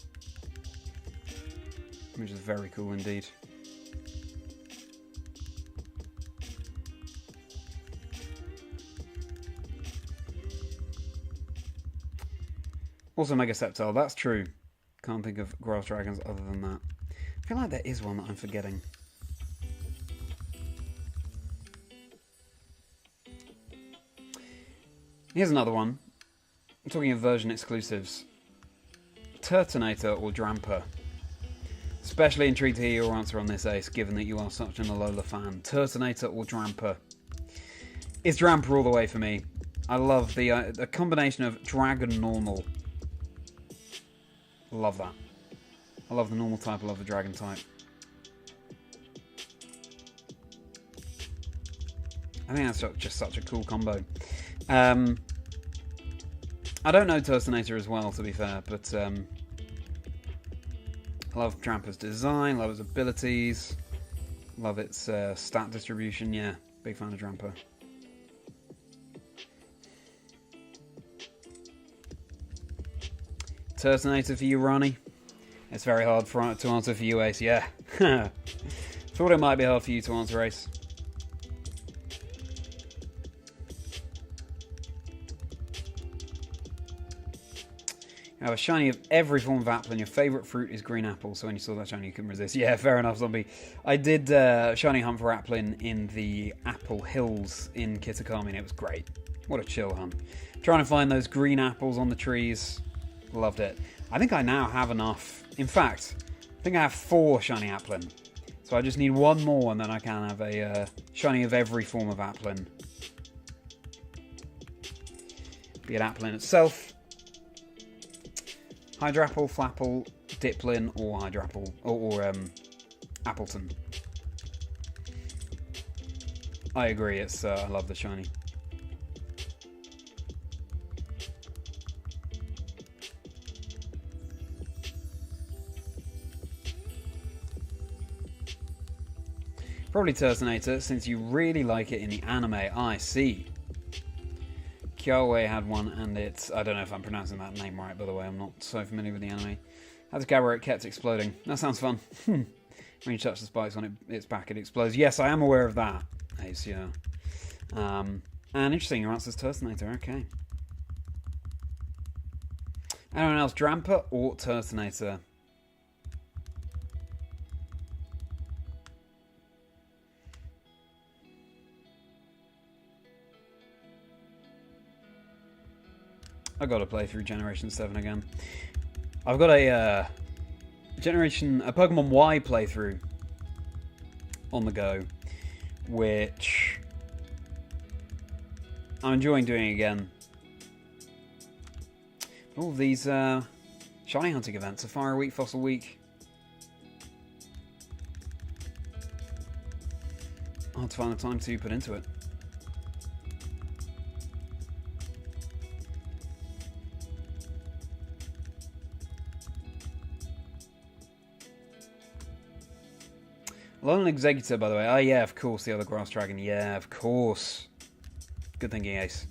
A: Which is very cool indeed. Also Mega Sceptile, that's true. Can't think of grass dragons other than that. I feel like there is one that I'm forgetting. Here's another one. I'm talking of version exclusives. Turtonator or Dramper. Especially intrigued to hear your answer on this, Ace, given that you are such an Alola fan. Turtonator or Drampa? It's Drampa all the way for me. I love the combination of Dragon Normal. Love that. I love the normal type, I love the Dragon type. I think that's just such a cool combo. I don't know Turtonator as well, to be fair, but I love Drampa's design, love its abilities, love its stat distribution. Yeah, big fan of Drampa. Turtonator for you, Ronnie. It's very hard to answer for you, Ace. Yeah. Thought it might be hard for you to answer, Ace. You have a shiny of every form of apple, and your favourite fruit is green apple. So when you saw that shiny, you couldn't resist. Yeah, fair enough, Zombie. I did shiny hunt for Applin in the Apple Hills in Kitakami, and it was great. What a chill hunt. Trying to find those green apples on the trees. Loved it. I think I now have enough. In fact, I think I have 4 shiny Applin. So I just need 1 more, and then I can have a shiny of every form of Applin. Be it Applin itself, Hydrapple, Flapple, Diplin, or Hydrapple, or Appleton. I agree. It's I love the shiny. Probably Turtonator, since you really like it in the anime. I see. Kyowe had one, and it's... I don't know if I'm pronouncing that name right, by the way. I'm not so familiar with the anime. How the Gabbro kept exploding. That sounds fun. When you touch the spikes on its back, it explodes. Yes, I am aware of that. Ace, yeah. And interesting, your answer's Turtonator. Okay. Anyone else? Drampa or Turtonator? I got to play through Generation 7 again. I've got a Pokemon Y playthrough on the go, which I'm enjoying doing again. All these shiny hunting events, Safari Week, Fossil Week. Hard to find the time to put into it. Lone Executor, by the way. Oh, yeah, of course, the other Grass Dragon. Yeah, of course. Good thinking, Ace.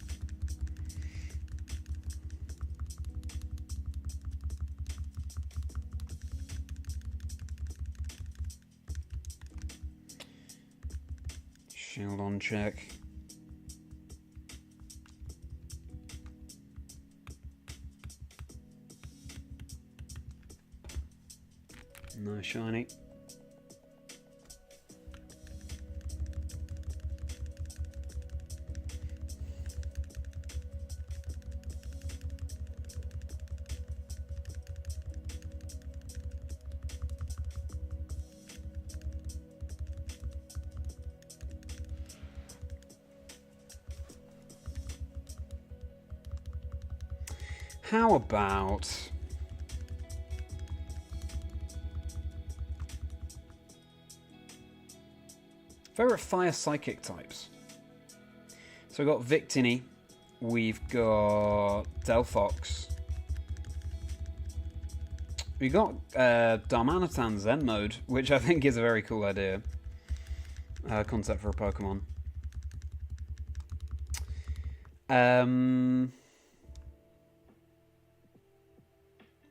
A: Shield on check. No shiny. How about... favorite fire psychic types? So we've got Victini, we've got Delphox, we've got Darmanitan Zen mode, which I think is a very cool idea. Concept for a Pokemon.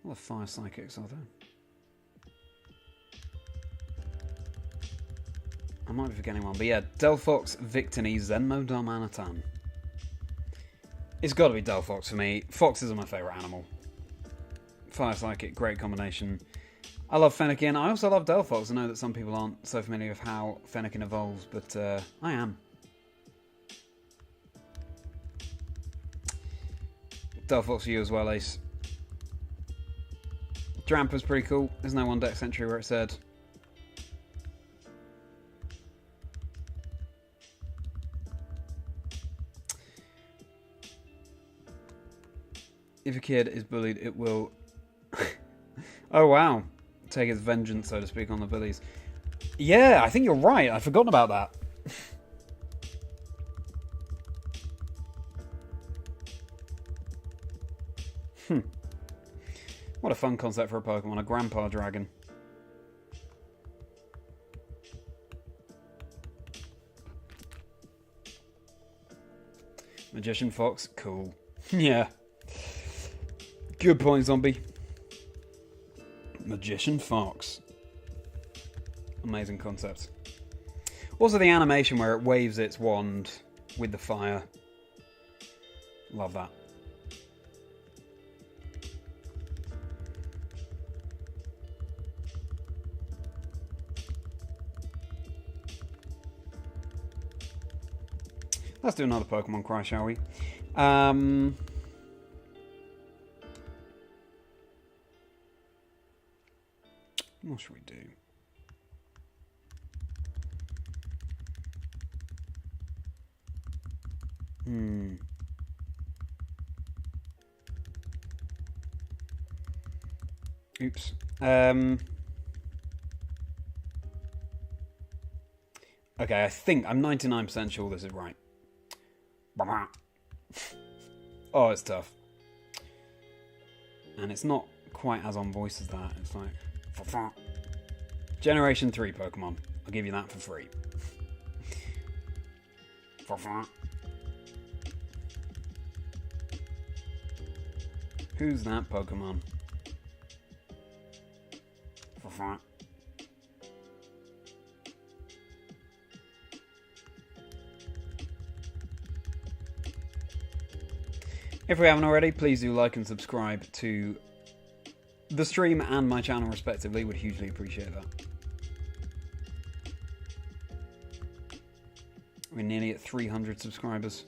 A: What fire psychics are there? I might be forgetting one, but yeah, Delphox, Victini, Zenmo, Darmanitan. It's got to be Delphox for me. Foxes are my favourite animal. Fire psychic, great combination. I love Fennekin. I also love Delphox. I know that some people aren't so familiar with how Fennekin evolves, but I am. Delphox for you as well, Ace. Drampa's pretty cool. There's no one dex entry where it said. If a kid is bullied, it will... oh, wow. Take its vengeance, so to speak, on the bullies. Yeah, I think you're right. I've forgotten about that. What a fun concept for a Pokemon. A grandpa dragon. Magician Fox. Cool. Yeah. Good point, Zombie. Magician Fox. Amazing concept. Also the animation where it waves its wand with the fire. Love that. Let's do another Pokemon cry, shall we? What should we do? Oops. Okay, I think I'm 99% sure this is right. Oh, it's tough. And it's not quite as on voice as that. It's like... Generation 3 Pokemon. I'll give you that for free. Who's that Pokemon? If we haven't already, please do like and subscribe to the stream and my channel respectively. Would hugely appreciate that. We're nearly at 300 subscribers.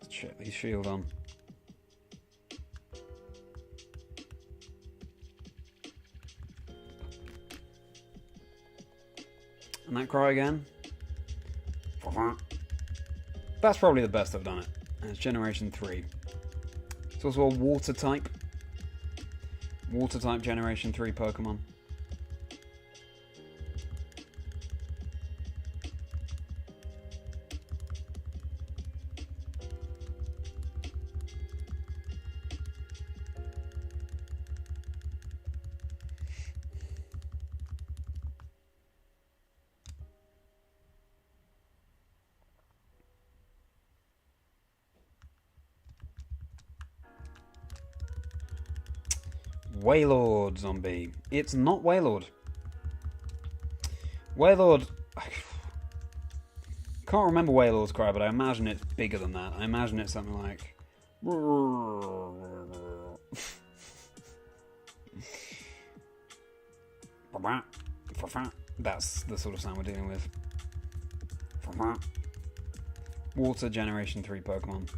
A: Let's check these shield on. And that cry again. That's probably the best I've done it. And it's Generation 3. It's also a water type. Water type Generation 3 Pokemon. Wailord, Zombie. It's not Wailord. Wailord... I can't remember Wailord's cry, but I imagine it's bigger than that. I imagine it's something like... That's the sort of sound we're dealing with. Water Generation 3 Pokemon.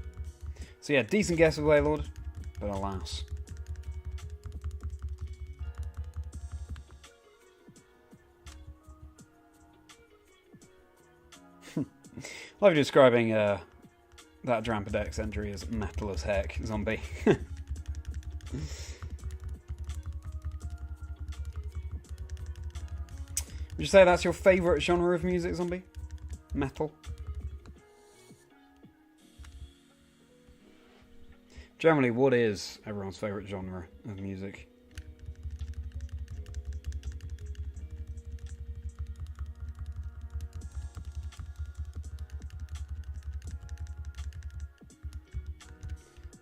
A: So yeah, decent guess with Wailord, but alas... Love you describing that Drampa Dex entry as metal as heck, Zombie. Would you say that's your favourite genre of music, Zombie? Metal? Generally, what is everyone's favourite genre of music?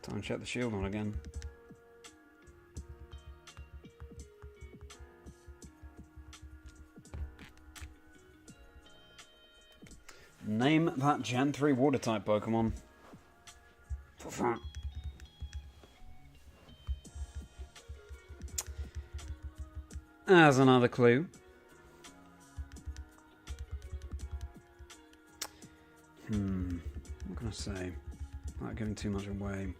A: Time to check the shield on again. Name that Gen 3 water type Pokemon. as another clue. What can I say? Without giving too much away.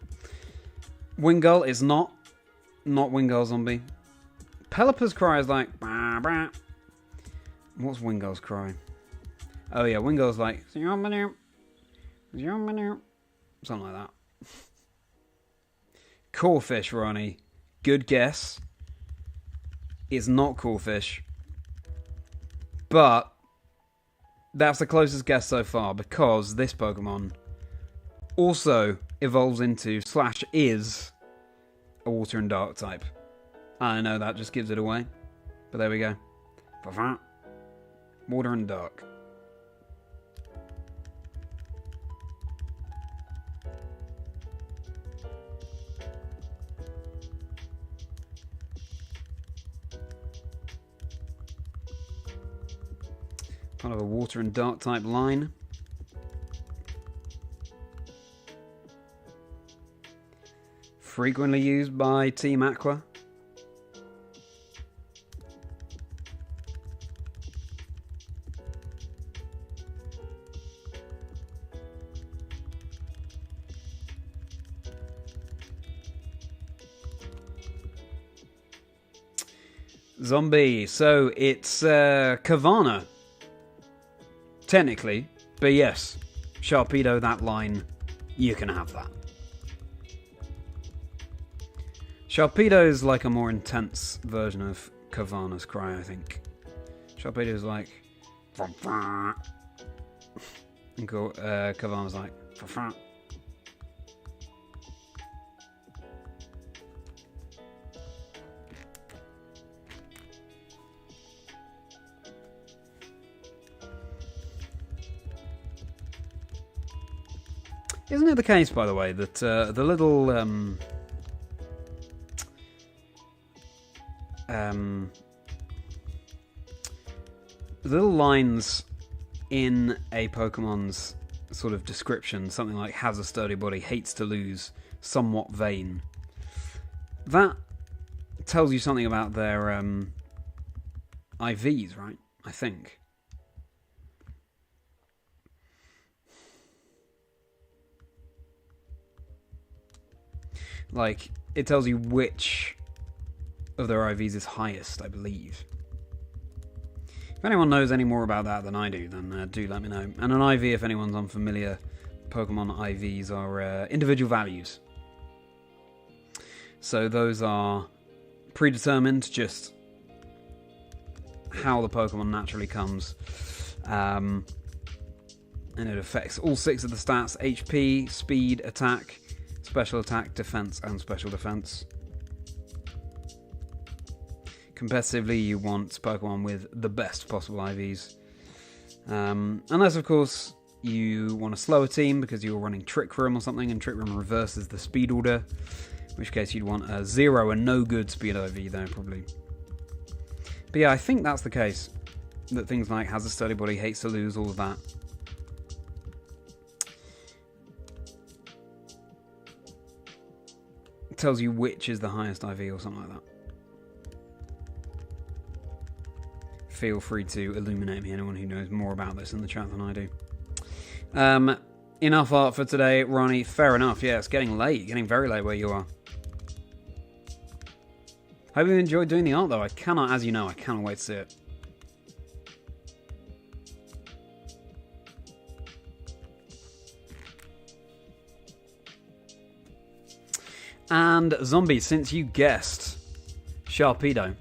A: Wingull is not Wingull zombie. Pelipper's cry is like... Bah, bah. What's Wingull's cry? Oh yeah, Wingull's like... Something like that. Corefish, Ronnie. Good guess. It's not Corefish. But that's the closest guess so far, because this Pokemon also evolves into / is a Water and Dark type. I know that just gives it away, but there we go. Water and Dark. Part of a Water and Dark type line. Frequently used by Team Aqua. Zombie. So it's Kavana. Technically. But yes. Sharpedo, that line. You can have that. Sharpedo is like a more intense version of Kavana's cry, I think. Sharpedo is like... And Kavana's like... Isn't it the case, by the way, that the little lines in a Pokemon's sort of description, something like has a sturdy body, hates to lose, somewhat vain, that tells you something about their IVs, right? I think. Like, it tells you which of their IVs is highest, I believe. If anyone knows any more about that than I do, then do let me know. And an IV, if anyone's unfamiliar, Pokemon IVs are individual values. So those are predetermined, just how the Pokemon naturally comes. And it affects all 6 of the stats: HP, speed, attack, special attack, defense, and special defense. Competitively, you want Pokemon with the best possible IVs. Unless, of course, you want a slower team because you're running Trick Room or something, and Trick Room reverses the speed order, in which case you'd want a 0 and no good speed IV there, probably. But yeah, I think that's the case. That things like has a sturdy body, hates to lose, all of that. It tells you which is the highest IV or something like that. Feel free to illuminate me, anyone who knows more about this in the chat than I do. Enough art for today, Ronnie. Fair enough. Yeah, it's getting late. Getting very late where you are. Hope you enjoyed doing the art, though. I cannot, as you know, I cannot wait to see it. And Zombie, since you guessed Sharpedo,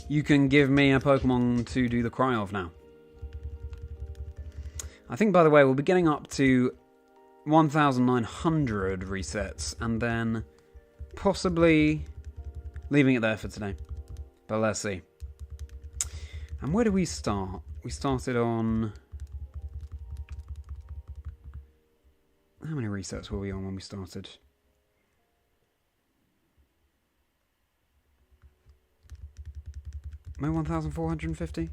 A: you can give me a Pokemon to do the cry of now. I think, by the way, we'll be getting up to 1,900 resets and then possibly leaving it there for today. But let's see. And where do we start? We started on... How many resets were we on when we started? Maybe 1,450?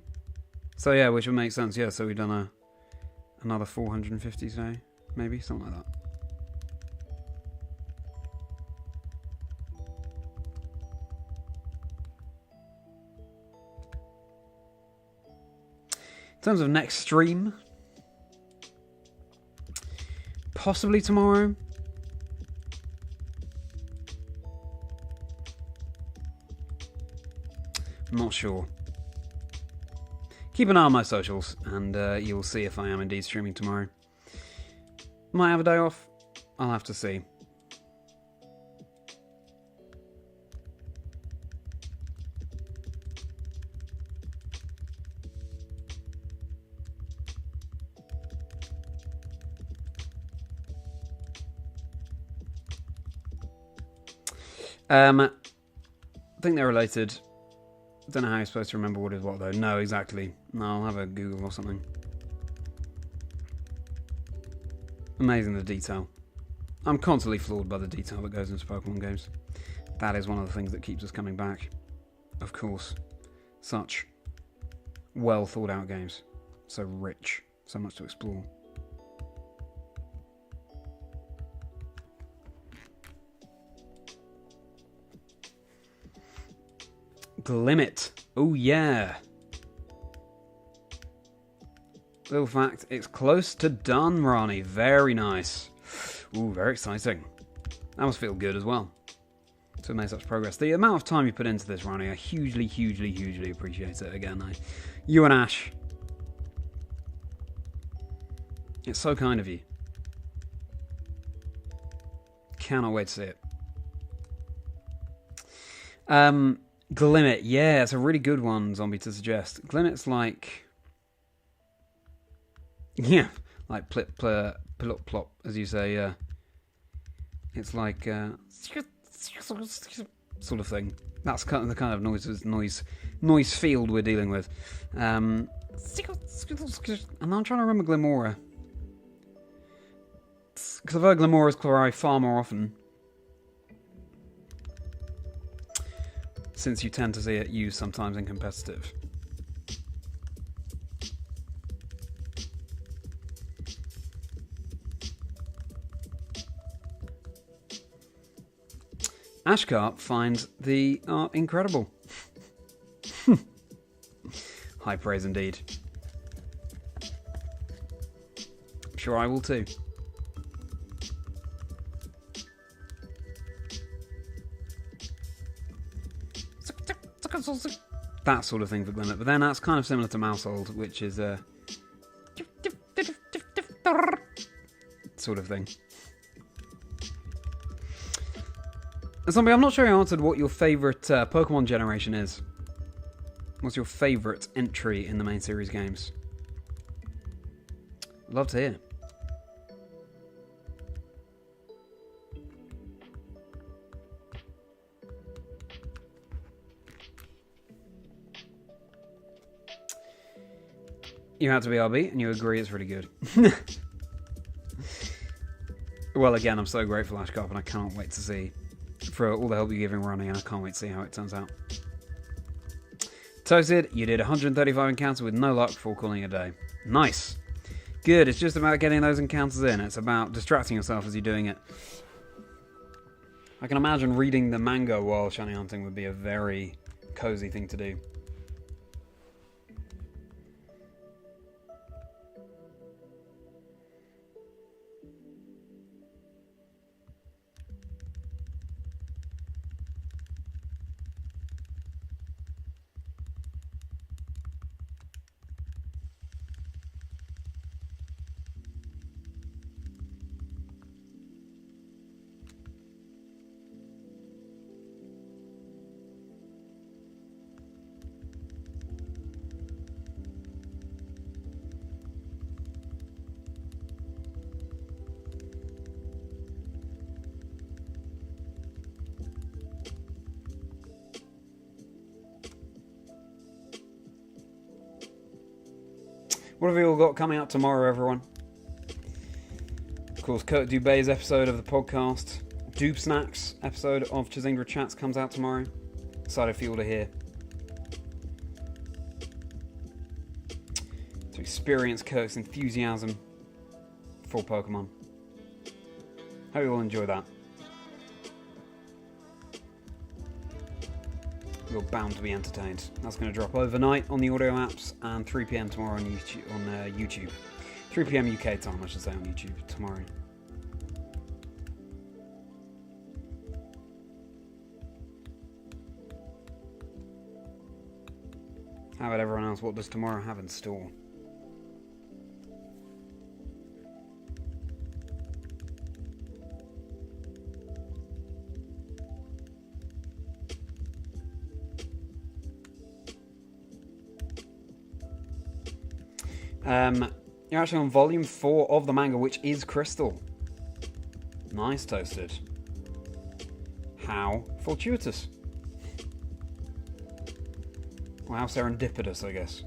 A: So yeah, which would make sense. Yeah, so we've done another 450 today. Maybe, something like that. terms of next stream, possibly tomorrow. I'm not sure. Keep an eye on my socials, and you'll see if I am indeed streaming tomorrow. Might have a day off. I'll have to see. I think they're related. Don't know how you're supposed to remember what is what, though. No, exactly. No, I'll have a Google or something. Amazing, the detail. I'm constantly floored by the detail that goes into Pokemon games. That is one of the things that keeps us coming back. Of course. Such well thought out games. So rich. So much to explore. Glimmet. Oh yeah. Little fact, it's close to done, Ronnie. Very nice. Ooh, very exciting. That must feel good as well. To make such progress. The amount of time you put into this, Ronnie, I hugely, hugely, hugely appreciate it. Again, you and Ash. It's so kind of you. Cannot wait to see it. Glimmet, yeah, it's a really good one, Zombie, to suggest. Glimmet's like... Yeah, like plip, plop, plop, as you say, yeah. It's like... sort of thing. That's kind of the kind of noise field we're dealing with. And I'm trying to remember Glimora. Because I've heard Glimora's cry far more often. Since you tend to see it used sometimes in competitive. Ashkarp finds the art incredible. High praise indeed. I'm sure I will too. That sort of thing for Glimmet, but then that's kind of similar to Mousehold, which is a sort of thing. Zombie, I'm not sure you answered what your favourite Pokemon generation is. What's your favourite entry in the main series games? I'd love to hear. You had to be RB, and you agree it's really good. Well, again, I'm so grateful, Ashkarp, and I can't wait to see for all the help you're giving Ronnie, and I can't wait to see how it turns out. Toasted, you did 135 encounters with no luck before calling it a day. Nice. Good, it's just about getting those encounters in. It's about distracting yourself as you're doing it. I can imagine reading the manga while shiny hunting would be a very cozy thing to do. What have we all got coming up tomorrow, everyone? Of course, Kurt Dubé's episode of the podcast, Doob Snacks episode of Chazingdra Chats comes out tomorrow. Excited for you all to hear. To experience Kirk's enthusiasm for Pokemon. Hope you all enjoy that. you're bound to be entertained. That's going to drop overnight on the audio apps and 3 p.m. tomorrow on YouTube. 3 p.m. UK time, I should say, on YouTube tomorrow. How about everyone else? What does tomorrow have in store? You're actually on volume 4 of the manga, which is Crystal. Nice, Toasted. How fortuitous. Well, how serendipitous, I guess.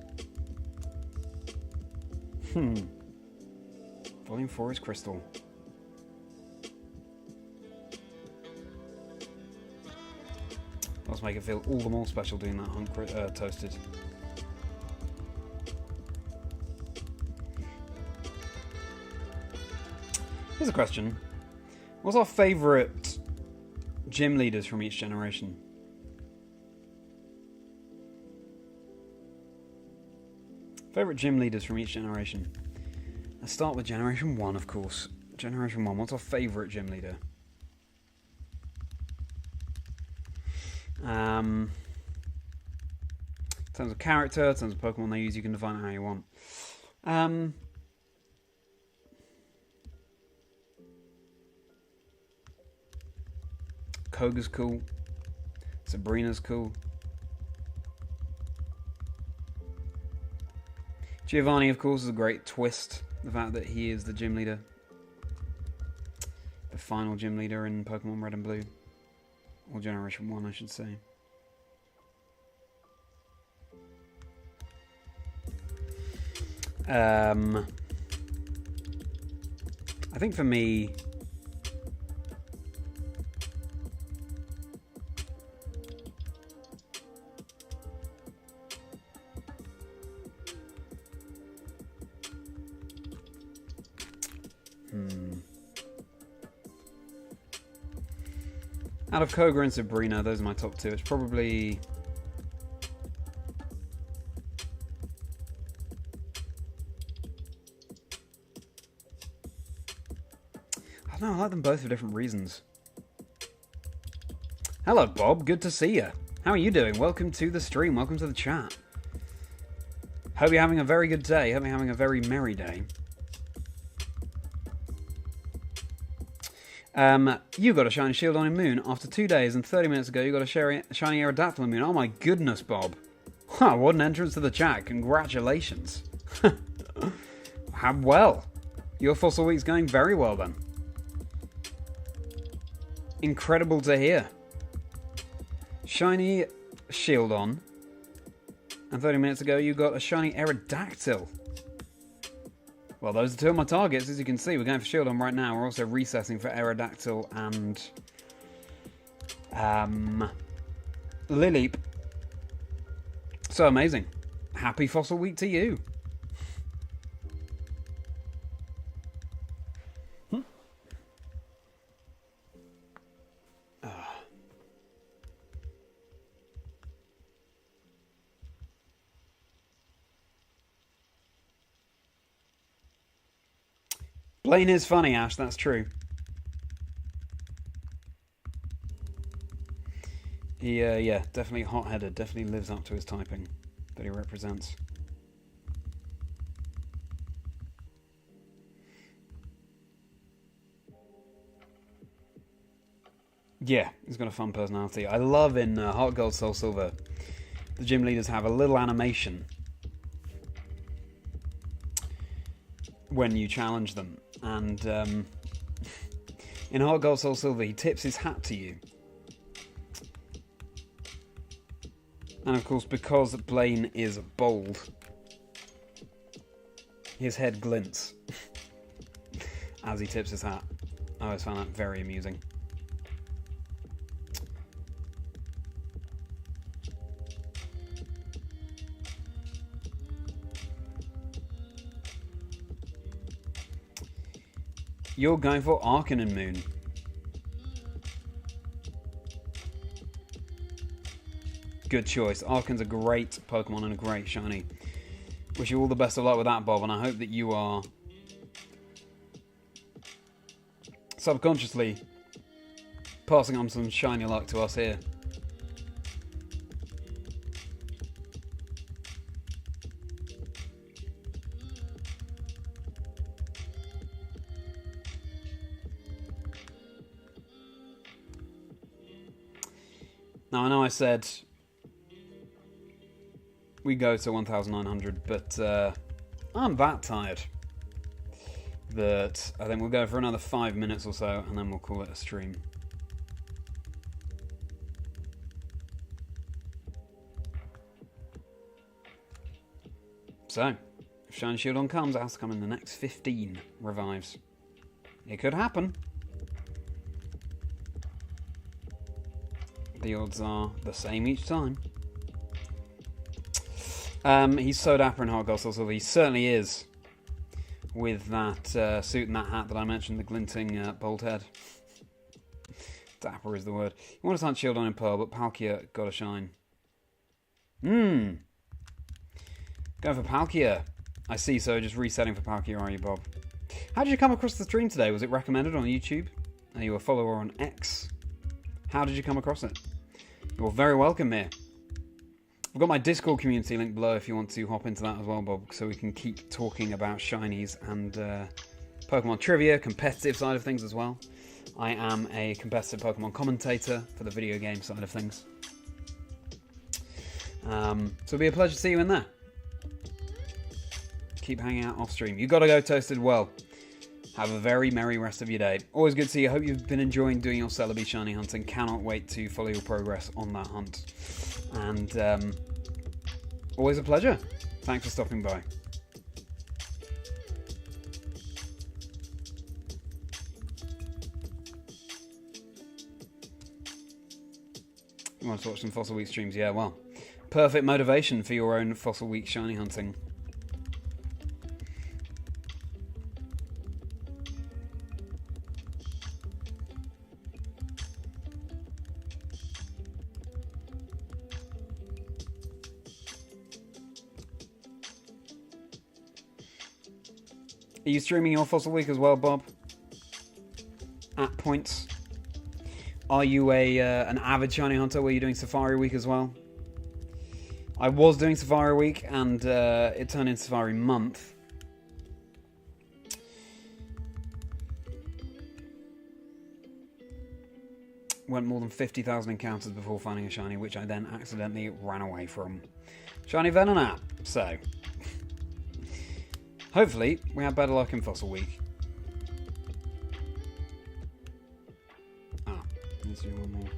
A: Volume 4 is Crystal. Let's make it feel all the more special doing that hunt, Toasted. Here's a question. What's our favourite gym leaders from each generation? Favourite gym leaders from each generation? Let's start with Generation 1, of course. Generation 1, what's our favourite gym leader? In terms of character, in terms of Pokemon they use, you can define it how you want. Koga's cool. Sabrina's cool. Giovanni, of course, is a great twist. The fact that he is the gym leader. The final gym leader in Pokemon Red and Blue. Or Generation 1, I should say. I think for me... Out of Koga and Sabrina, those are my top two. It's probably... I don't know, I like them both for different reasons. Hello, Bob. Good to see you. How are you doing? Welcome to the stream. Welcome to the chat. Hope you're having a very good day. Hope you're having a very merry day. You got a shiny shield on in Moon after 2 days, and 30 minutes ago you got a shiny Aerodactyl in Moon. Oh my goodness, Bob. Huh, what an entrance to the chat. Congratulations. Well, your Fossil Week's going very well then. Incredible to hear. Shiny shield on, and 30 minutes ago you got a shiny Aerodactyl. Well, those are two of my targets. As you can see, we're going for Shieldon right now. We're also recessing for Aerodactyl and Lileep. So amazing. Happy Fossil Week to you. Blaine is funny, Ash, that's true. He, yeah, definitely hot-headed, definitely lives up to his typing that he represents. Yeah, he's got a fun personality. I love in Heart Gold, Soul Silver, the gym leaders have a little animation when you challenge them. And in Heart Gold, Soul Silver, he tips his hat to you. And of course, because Blaine is bold, his head glints as he tips his hat. I always found that very amusing. You're going for Arcan and Moon. good choice. Arcan's a great Pokemon and a great shiny. Wish you all the best of luck with that, Bob, and I hope that you are subconsciously passing on some shiny luck to us here. Now, I know I said we go to 1,900, but I'm that tired that I think we'll go for another 5 minutes or so, and then we'll call it a stream. So, if Shiny Shieldon comes, it has to come in the next 15 revives. It could happen. The odds are the same each time. He's so dapper in Hard Gold Soul Silver. He certainly is. With that suit and that hat that I mentioned, the glinting bolt head. Dapper is the word. You want to hunt Shieldon in Pearl, but Palkia got a shine. Going for Palkia. I see, so just resetting for Palkia, are you, Bob? How did you come across the stream today? Was it recommended on YouTube? Are you a follower on X? How did you come across it? You're very welcome here. I've got my Discord community link below if you want to hop into that as well, Bob, so we can keep talking about shinies and Pokemon trivia, competitive side of things as well. I am a competitive Pokemon commentator for the video game side of things. So it'll be a pleasure to see you in there. Keep hanging out off stream. You gotta go, Toasted Well. Have a very merry rest of your day. Always good to see you. Hope you've been enjoying doing your Celebi shiny hunting. Cannot wait to follow your progress on that hunt. And always a pleasure. Thanks for stopping by. You want to watch some Fossil Week streams? Yeah, well, perfect motivation for your own Fossil Week shiny hunting. Are you streaming your Fossil Week as well, Bob? At points. Are you an avid shiny hunter? Were you doing Safari Week as well? I was doing Safari Week, and it turned into Safari Month. Went more than 50,000 encounters before finding a shiny, which I then accidentally ran away from. Shiny Venonat. So, hopefully, we have better luck in Fossil Week. Let's do one more.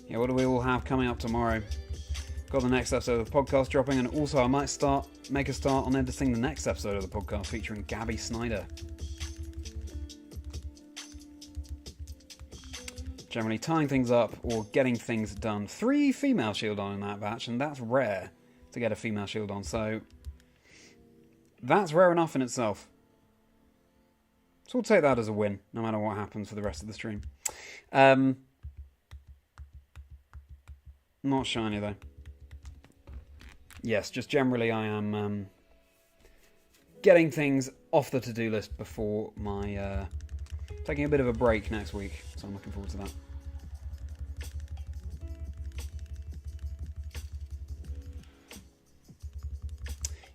A: Yeah, what do we all have coming up tomorrow? Got the next episode of the podcast dropping, and also I might make a start on editing the next episode of the podcast featuring Gabby Snyder. Generally tying things up or getting things done. 3 female Shieldon in that batch, and that's rare to get a female Shieldon, so that's rare enough in itself. So we'll take that as a win, no matter what happens for the rest of the stream. Not shiny though. Yes, just generally I am getting things off the to-do list before my taking a bit of a break next week, so I'm looking forward to that.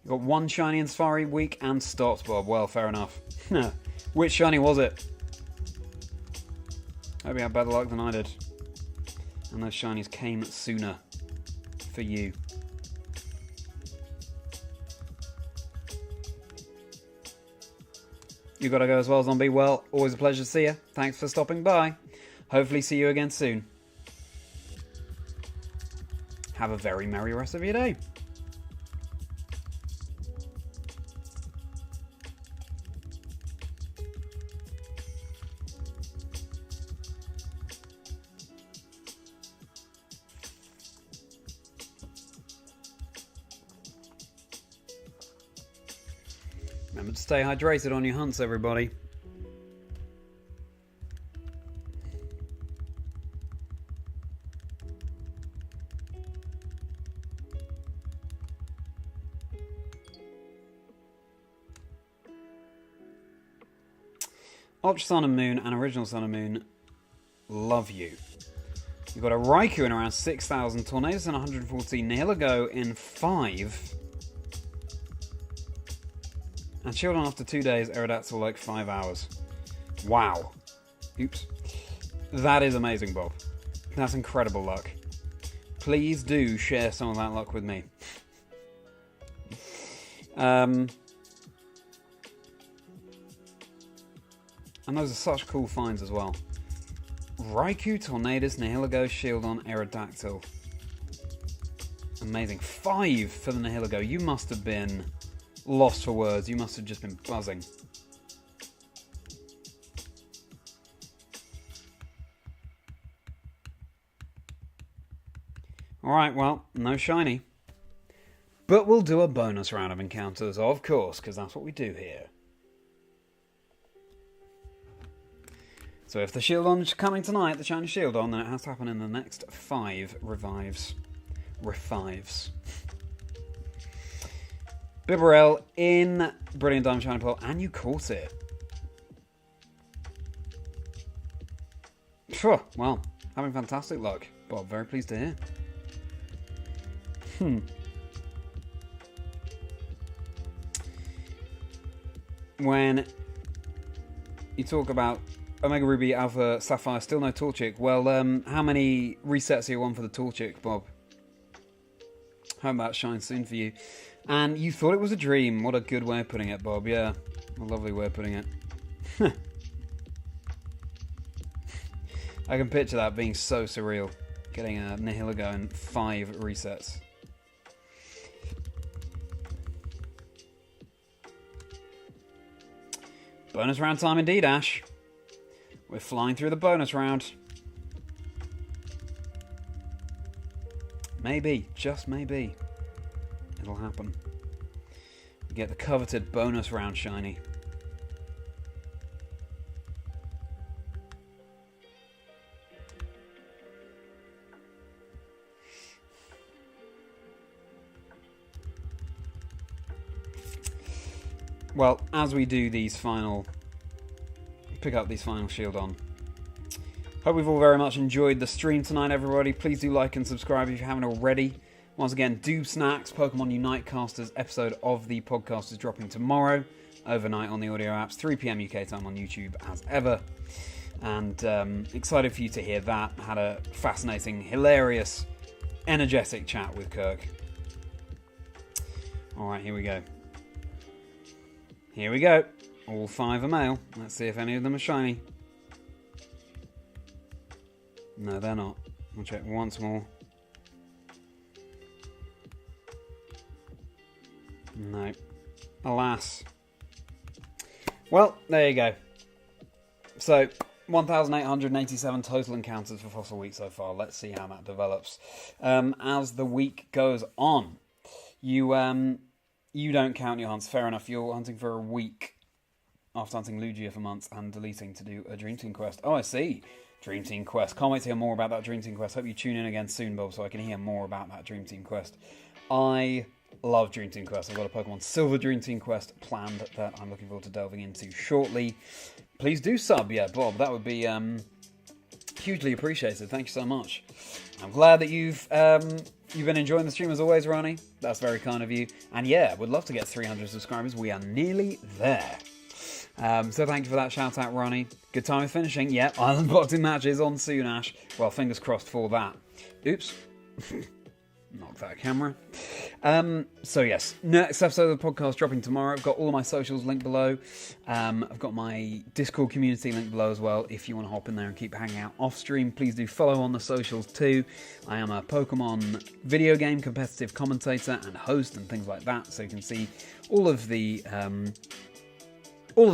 A: You got 1 shiny in Safari Week and stopped, Bob. Well, fair enough. Which shiny was it? Hope you had better luck than I did. And those shinies came sooner for you. You gotta go as well, Zombie. Well, always a pleasure to see you. Thanks for stopping by. Hopefully see you again soon. Have a very merry rest of your day. Remember to stay hydrated on your hunts, everybody. Ultra Sun and Moon and Original Sun and Moon, love you. You've got a Raikou in around 6,000, Tornadus in 114, Nihilego in 5, and Shieldon after 2 days, Aerodactyl like 5 hours. Wow. Oops. That is amazing, Bob. That's incredible luck. Please do share some of that luck with me. And those are such cool finds as well. Raikou, Tornadus, Nihilego, Shieldon, Aerodactyl. Amazing. 5 for the Nihilego. You must have been lost for words. You must have just been buzzing. Alright, well, no shiny. But we'll do a bonus round of encounters, of course, because that's what we do here. So if the Shieldon's coming tonight, the shiny Shieldon, then it has to happen in the next 5 revives. Bibarel in Brilliant Diamond Shiny Pearl, and you caught it. Phew, well, having fantastic luck, Bob. Very pleased to hear. When you talk about Omega Ruby, Alpha Sapphire, still no Torchic. Well, how many resets are you on for the Torchic, Bob? Hope that shines soon for you. And you thought it was a dream. What a good way of putting it, Bob. Yeah, a lovely way of putting it. I can picture that being so surreal. Getting a Nihilego in 5 resets. Bonus round time indeed, Ash. We're flying through the bonus round. Maybe, just maybe, it'll happen. We get the coveted bonus round shiny. Well, as we do these final, pick up these final Shieldon. Hope we've all very much enjoyed the stream tonight, everybody. Please do like and subscribe if you haven't already. Once again, Doob Snacks, Pokemon Unite Casters episode of the podcast is dropping tomorrow, overnight on the audio apps, 3 PM UK time on YouTube as ever. And excited for you to hear that. Had a fascinating, hilarious, energetic chat with Kirk. Alright, here we go. Here we go. All 5 are male. Let's see if any of them are shiny. No, they're not. I'll check once more. No. Alas. Well, there you go. So, 1,887 total encounters for Fossil Week so far. Let's see how that develops. As the week goes on, you don't count your hunts. Fair enough. You're hunting for a week after hunting Lugia for months and deleting to do a Dream Team quest. Oh, I see. Dream Team quest. Can't wait to hear more about that Dream Team quest. Hope you tune in again soon, Bob, so I can hear more about that Dream Team quest. I love Dream Team quest. I've got a Pokemon Silver Dream Team quest planned that I'm looking forward to delving into shortly. Please do sub, yeah, Bob. That would be hugely appreciated. Thank you so much. I'm glad that you've been enjoying the stream as always, Ronnie. That's very kind of you. And yeah, would love to get 300 subscribers. We are nearly there. So thank you for that shout out, Ronnie. Good time with finishing. Yep, Island Boxing match is on soon, Ash. Well, fingers crossed for that. Oops. Knock that camera. So yes, next episode of the podcast dropping tomorrow. I've got all of my socials linked below. I've got my Discord community linked below as well. If you want to hop in there and keep hanging out off stream, please do follow on the socials too. I am a Pokemon video game competitive commentator and host and things like that, so you can see all of the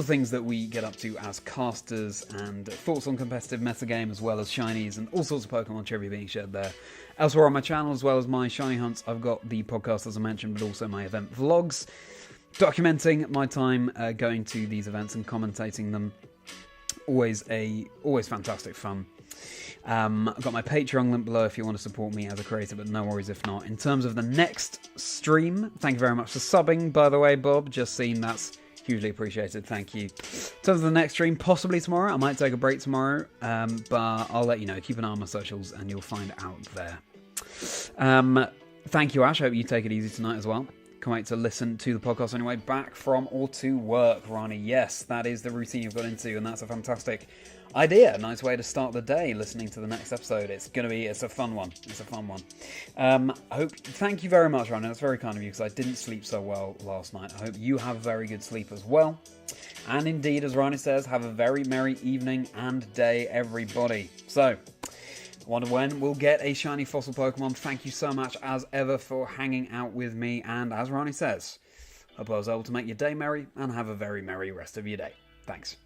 A: things that we get up to as casters and thoughts on competitive metagame as well as shinies and all sorts of Pokemon trivia being shared there. Elsewhere on my channel, as well as my shiny hunts, I've got the podcast as I mentioned, but also my event vlogs. documenting my time going to these events and commentating them. Always fantastic fun. I've got my Patreon link below if you want to support me as a creator, but no worries if not. In terms of the next stream, thank you very much for subbing, by the way, Bob. Just seen, that's hugely appreciated. Thank you. In terms of the next stream, possibly tomorrow. I might take a break tomorrow, but I'll let you know. Keep an eye on my socials and you'll find out there. Thank you, Ash. Hope you take it easy tonight as well. Can't wait to listen to the podcast anyway. Back from or to work, Ronnie. Yes, that is the routine you've got into, and that's a fantastic idea. A nice way to start the day, listening to the next episode. It's a fun one. Thank you very much, Ronnie. That's very kind of you, because I didn't sleep so well last night. I hope you have very good sleep as well. And indeed, as Ronnie says, have a very merry evening and day, everybody. So, I wonder when we'll get a shiny fossil Pokemon. Thank you so much, as ever, for hanging out with me. And as Ronnie says, hope I was able to make your day merry and have a very merry rest of your day. Thanks.